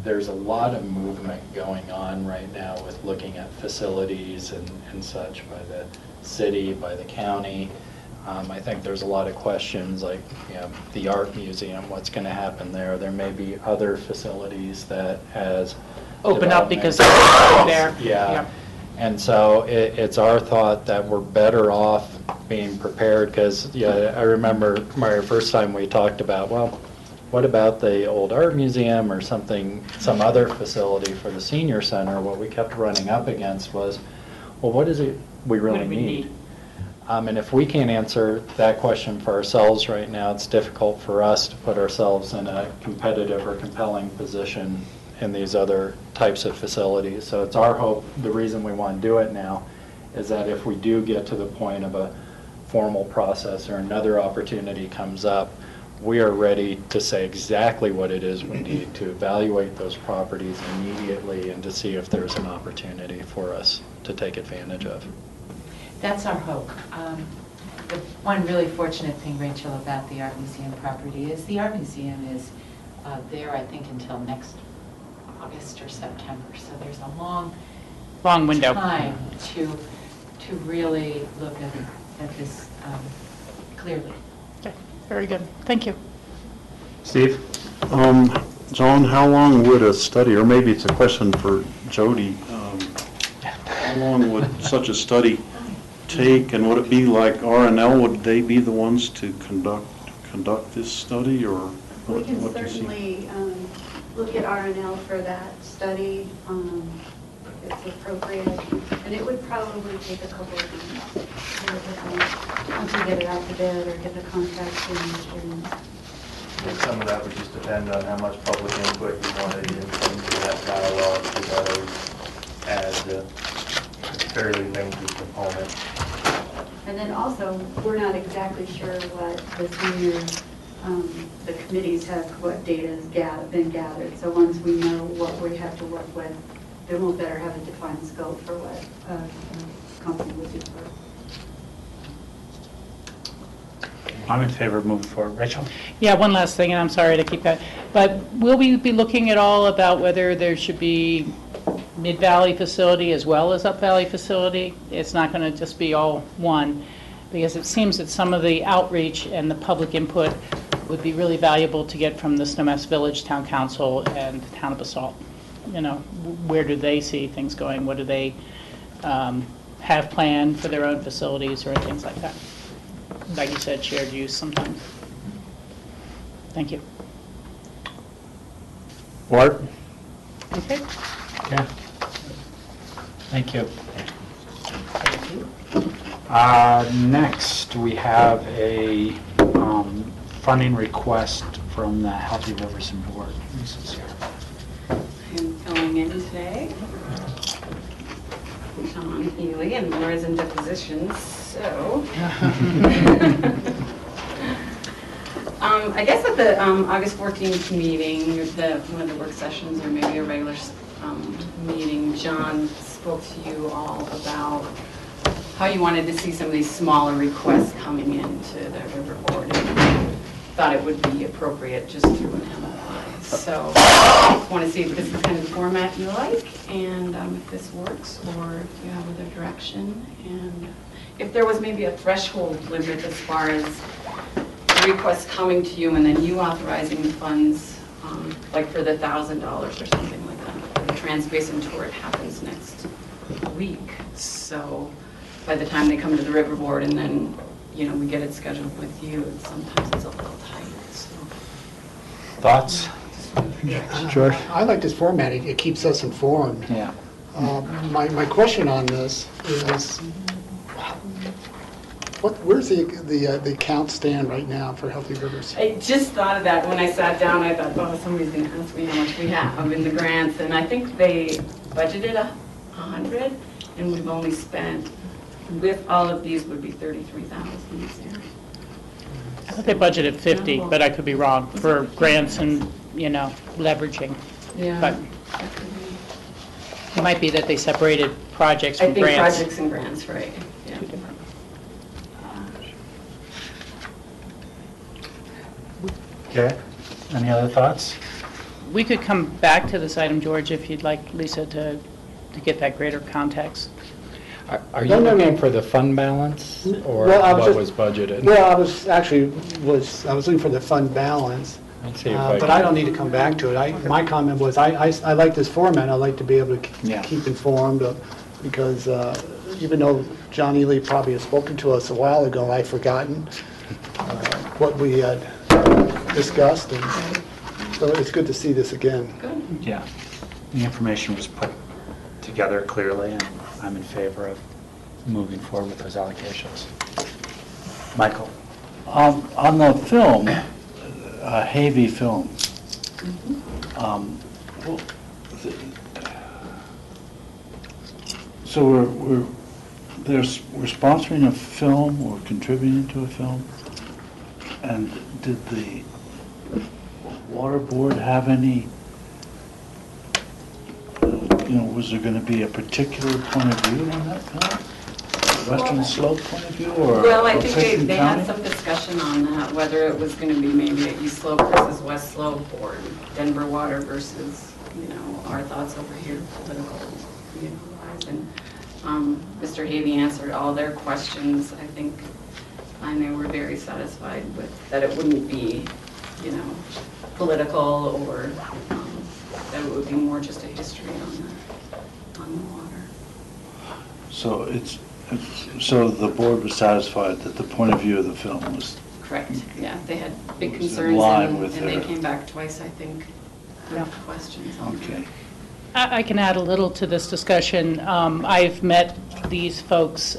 there's a lot of movement going on right now with looking at facilities and such by the city, by the county. I think there's a lot of questions like, the art museum, what's going to happen there? There may be other facilities that as Open up because development- they're there. Yeah. And so it's our thought that we're better off being prepared because, I remember, Mario, first time we talked about, well, what about the old art museum or something, some other facility for the senior center? What we kept running up against was, well, what is it we really need? And if we can't answer that question for ourselves right now, it's difficult for us to put ourselves in a competitive or compelling position in these other types of facilities. So it's our hope, the reason we want to do it now, is that if we do get to the point of a formal process or another opportunity comes up, we are ready to say exactly what it is we need to evaluate those properties immediately and to see if there's an opportunity for us to take advantage of. That's our hope. The one really fortunate thing, Rachel, about the art museum property is the art museum is there, I think, until next August or September. So there's a long window time to really look at this clearly. Okay, very good. Thank you. Steve? John, how long would a study, or maybe it's a question for Jody, how long would such a study take, and would it be like RNL? Would they be the ones to conduct this study, or We can what do you see? certainly look at RNL for that study. it's appropriate. And it would probably take a couple of months once we get it out to bid or get the contract changed. And some of that would just depend on how much public input you wanted into that dialogue, because that always adds a fairly lengthy component. And then also, we're not exactly sure what the senior, the committees have, what data has been gathered. So once we know what we have to work with, then we'll better have a defined scope for what a company would do for. I'm in favor of moving forward. Rachel? Yeah, one last thing, and I'm sorry to keep that, but will we be looking at all about whether there should be Mid-Valley facility as well as Up Valley facility? It's not going to just be all one, because it seems that some of the outreach and the public input would be really valuable to get from the Snowmass Village Town Council and the Town of Basalt. You know, where do they see things going? What do they have planned for their own facilities or things like that? Like you said, shared use sometimes. Thank you. Art? Okay. Yeah. Thank you. Next, we have a funding request from the Healthy Rivers and Board. Lisa's here. I'm filling in today. Sean Ely, and Laura's in depositions, so. I guess at the August 14th meeting, one of the work sessions, or maybe a regular meeting, John spoke to you all about how you wanted to see some of these smaller requests coming into the river board, and thought it would be appropriate just through an MOI. So I want to see if this is the kind of format you like, and if this works, or if you have other direction, and if there was maybe a threshold limit as far as requests coming to you and then you authorizing the funds, like for the $1,000 or something like that. The Trans Basin Tour, it happens next week, so by the time they come to the river board and then, you know, we get it scheduled with you, sometimes it's a little tight. So. Thoughts? George? I like this format. It keeps us informed. Yeah. My question on this is, where's the count stand right now for Healthy Rivers? I just thought of that when I sat down. I thought, oh, somebody's going to ask me how much we have in the grants, and I think they budgeted 100, and we've only spent, with all of these, would be 33,000 this year. I thought they budgeted 50, but I could be wrong, for grants and, you know, leveraging. Yeah. But it might be that they separated projects from I think grants. projects and grants, right. Yeah. Two different. Okay. Any other thoughts? We could come back to this item, George, if you'd like Lisa to get that greater context. Are you looking for the fund balance, or what was budgeted? Well, I was looking for the fund balance, Let's see if but I don't need to come back to it. My comment was, I like this format. I like to be able to keep informed, because even though John Ely probably has spoken to us a while ago, I've forgotten what we had discussed, and so it's good to see this again. Good. Yeah. The information was put together clearly, and I'm in favor of moving forward with those allocations. Michael? On the film, Havy Film, so we're sponsoring a film or contributing to a film, and did the water board have any, was there going to be a particular point of view on that film? Western Slope point of view, or? Well, I think Preston they County? had some discussion on that, whether it was going to be maybe a East Slope versus West Slope, or Denver water versus, our thoughts over here, political, wise. And Mr. Havey answered all their questions, I think, and they were very satisfied with that it wouldn't be, political, or that it would be more just a history on the water. So so the board was satisfied that the point of view of the film was Correct, yeah, they had big was in concerns, line and with they their- came back twice, I think, with questions on that. okay. I can add a little to this discussion. I've met these folks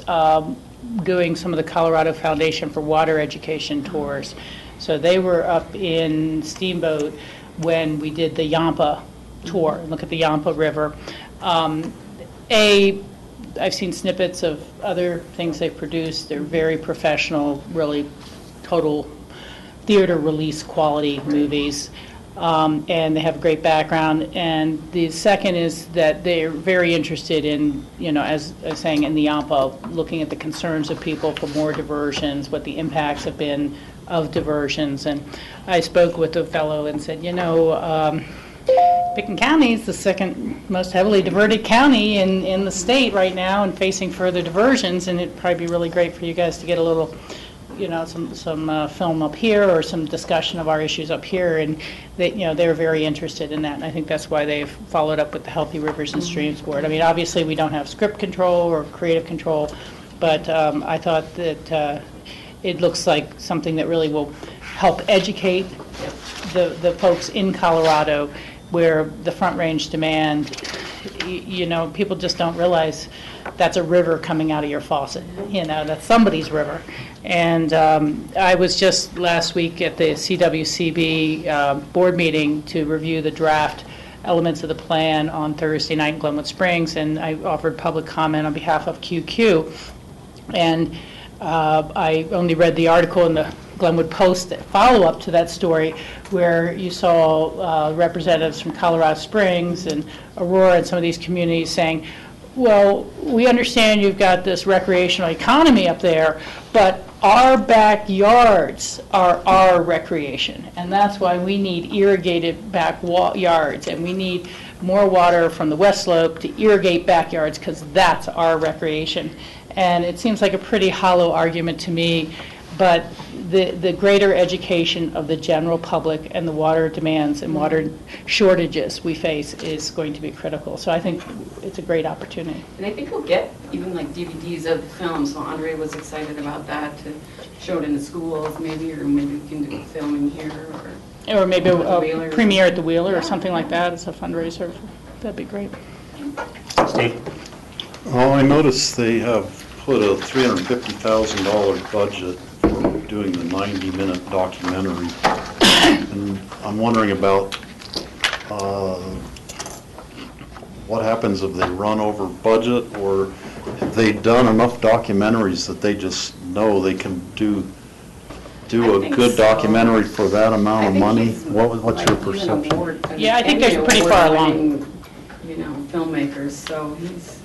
doing some of the Colorado Foundation for Water Education tours. So they were up in Steamboat when we did the Yampa tour, look at the Yampa River. I've seen snippets of other things they've produced. They're very professional, really total theater release quality movies. And they have a great background. And the second is that they're very interested in, as I was saying, in the Yampa, looking at the concerns of people for more diversions, what the impacts have been of diversions. And I spoke with a fellow and said, Pickens County is the second most heavily diverted county in the state right now and facing further diversions, and it'd probably be really great for you guys to get a little some film up here or some discussion of our issues up here, and they're very interested in that, and I think that's why they've followed up with the Healthy Rivers and Streams Board. I mean, obviously we don't have script control or creative control, but I thought that it looks like something that really will help educate the folks in Colorado where the Front Range demand, people just don't realize that's a river coming out of your faucet, that's somebody's river. And I was just last week at the CWCB board meeting to review the draft elements of the plan on Thursday night in Glenwood Springs, and I offered public comment on behalf of QQ. And I only read the article in the Glenwood Post follow-up to that story where you saw representatives from Colorado Springs and Aurora and some of these communities saying, well, we understand you've got this recreational economy up there, but our backyards are our recreation, and that's why we need irrigated backyards, and we need more water from the west slope to irrigate backyards because that's our recreation. And it seems like a pretty hollow argument to me, but the greater education of the general public and the water demands and water shortages we face is going to be critical. So I think it's a great opportunity. And I think we'll get even like DVDs of the film, so Andre was excited about that, to show it in the schools maybe, or maybe we can do filming here. Or maybe a premiere at the Wheeler or something like that as a fundraiser. That'd be great. Steve? Oh, I noticed they have put a $350,000 budget for doing the 90-minute documentary. And I'm wondering about what happens if they run over budget, or have they done enough documentaries that they just know they can do a good documentary for that amount of money? What's your perception? Yeah, I think they're pretty far along. Filmmakers, so he's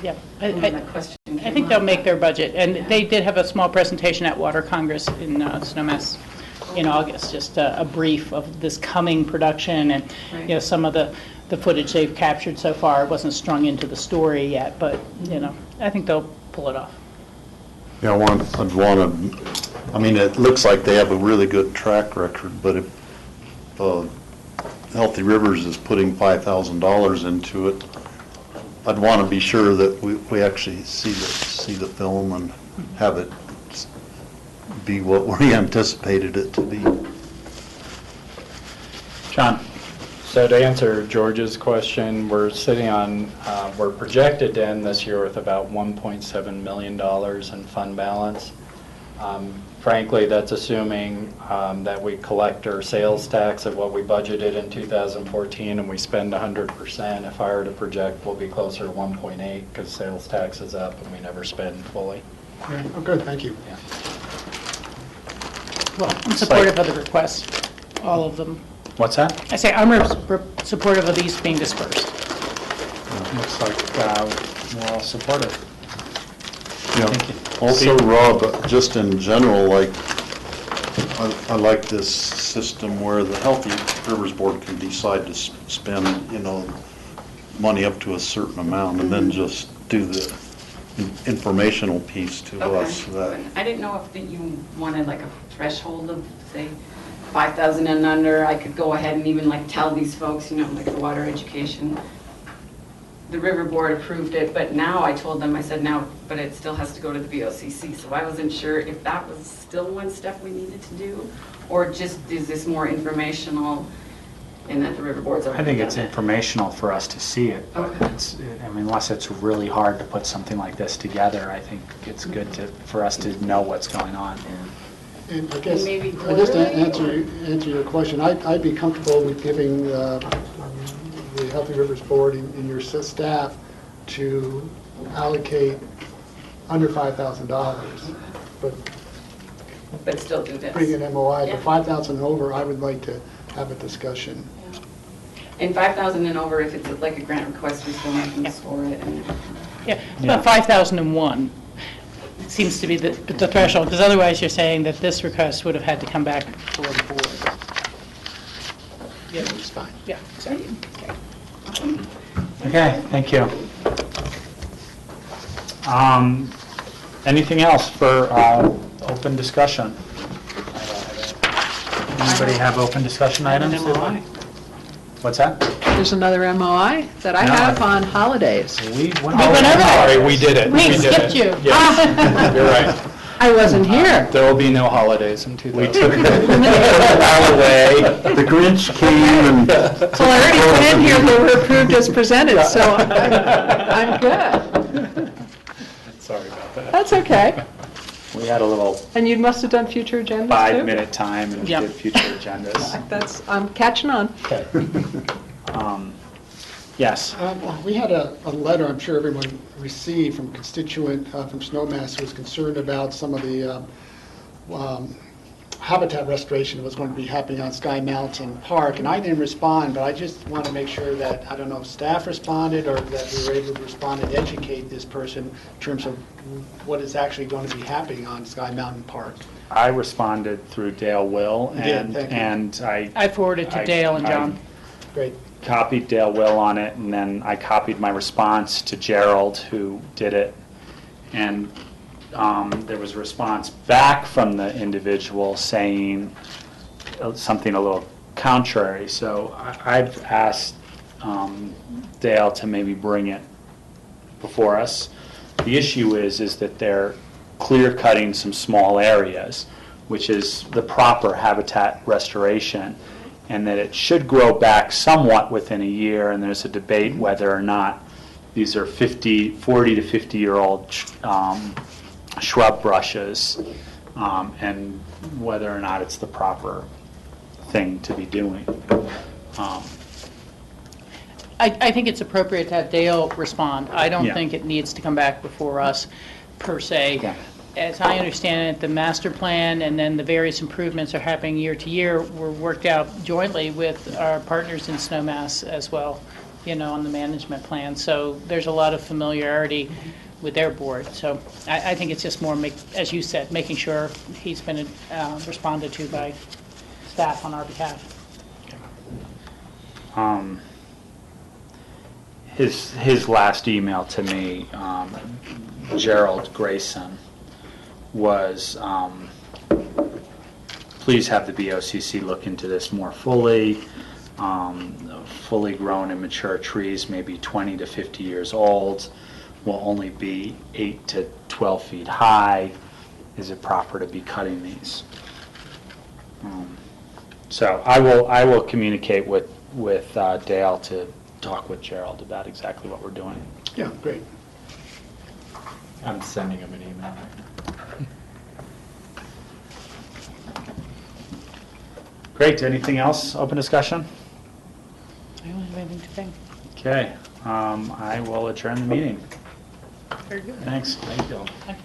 yeah, I think they'll make their budget, and they did have a small presentation at Water Congress in Snowmass in August, just a brief of this coming production, and some of the footage they've captured so far. It wasn't strung into the story yet, but I think they'll pull it off. Yeah, I'd want to. I mean, it looks like they have a really good track record, but if Healthy Rivers is putting $5,000 into it, I'd want to be sure that we actually see the film and have it be what we anticipated it to be. John? So to answer George's question, we're we're projected to end this year with about $1.7 million in fund balance. Frankly, that's assuming that we collect our sales tax of what we budgeted in 2014 and we spend 100%. If I were to project, we'll be closer to 1.8 because sales tax is up and we never spend fully. Okay. Oh, good, thank you. Yeah. Well, I'm supportive of the request, all of them. What's that? I say I'm supportive of these being dispersed. Looks like we're all supportive. Yeah. Thank you. Also, Rob, just in general, I like this system where the Healthy Rivers Board can decide to spend, money up to a certain amount and then just do the informational piece to us. I didn't know if you wanted like a threshold of, say, 5,000 and under. I could go ahead and even tell these folks, like the water education. The River Board approved it, but now I told them, I said but it still has to go to the BOCC. So I wasn't sure if that was still one step we needed to do, or just is this more informational and that the river board's already I think done it's that. informational for us to see it, but Okay. I mean, unless it's really hard to put something like this together, I think it's good for us to know what's going on. And I guess, Maybe I guess to quarterly? answer your question, I'd be comfortable with giving the Healthy Rivers Board and your staff to allocate under $5,000, But still do this. bring an MOI, Yeah. but 5,000 and over, I would like to have a discussion. And 5,000 and over, if it's like a grant request, we still have to score it. And Yeah, it's about 5,001 seems to be the threshold, because otherwise you're saying that this request would have had to come back before the board. Yeah, it's fine. Yeah, sorry. Okay, thank you. Anything else for open discussion? Anybody have open discussion items? MOI. What's that? There's another MOI that I No. have on holidays. We went We went over that. Sorry, we did it. We did skipped it. you. Yes, you're right. I wasn't here. There will be no holidays in We 2000. took it all away. The Grinch came and Well, I already put in here they were approved as presented, so I'm good. Sorry about that. That's okay. We had a little And you must have done future agendas too? 5-minute time and Yep. did future agendas. I'm catching on. Okay. Yes. We had a letter, I'm sure everyone received, from a constituent from Snowmass who was concerned about some of the habitat restoration that was going to be happening on Sky Mountain Park, and I didn't respond, but I just want to make sure that, I don't know if staff responded or that we were able to respond and educate this person in terms of what is actually going to be happening on Sky Mountain Park. I responded through Dale Will, You did, and thank you. and I forwarded to Dale and John. Great. copied Dale Will on it, and then I copied my response to Gerald, who did it. And there was a response back from the individual saying something a little contrary. So I've asked Dale to maybe bring it before us. The issue is that they're clear-cutting some small areas, which is the proper habitat restoration, and that it should grow back somewhat within a year, and there's a debate whether or not these are 40 to 50-year-old shrub brushes, and whether or not it's the proper thing to be doing. I think it's appropriate to have Dale respond. I don't Yeah. think it needs to come back before us, per se. Yeah. As I understand it, the master plan and then the various improvements are happening year to year were worked out jointly with our partners in Snowmass as well, on the management plan. So there's a lot of familiarity with their board. So I think it's just more, as you said, making sure he's been responded to by staff on our behalf. His last email to me, Gerald Grayson, was please have the BOCC look into this more fully. Fully grown and mature trees, maybe 20 to 50 years old, will only be 8 to 12 feet high. Is it proper to be cutting these? So I will communicate with Dale to talk with Gerald about exactly what we're doing. Yeah, great. I'm sending him an email right now. Great, anything else, open discussion? I don't have anything to think. Okay, I will adjourn the meeting. Very good. Thanks. Thank you. Thank you.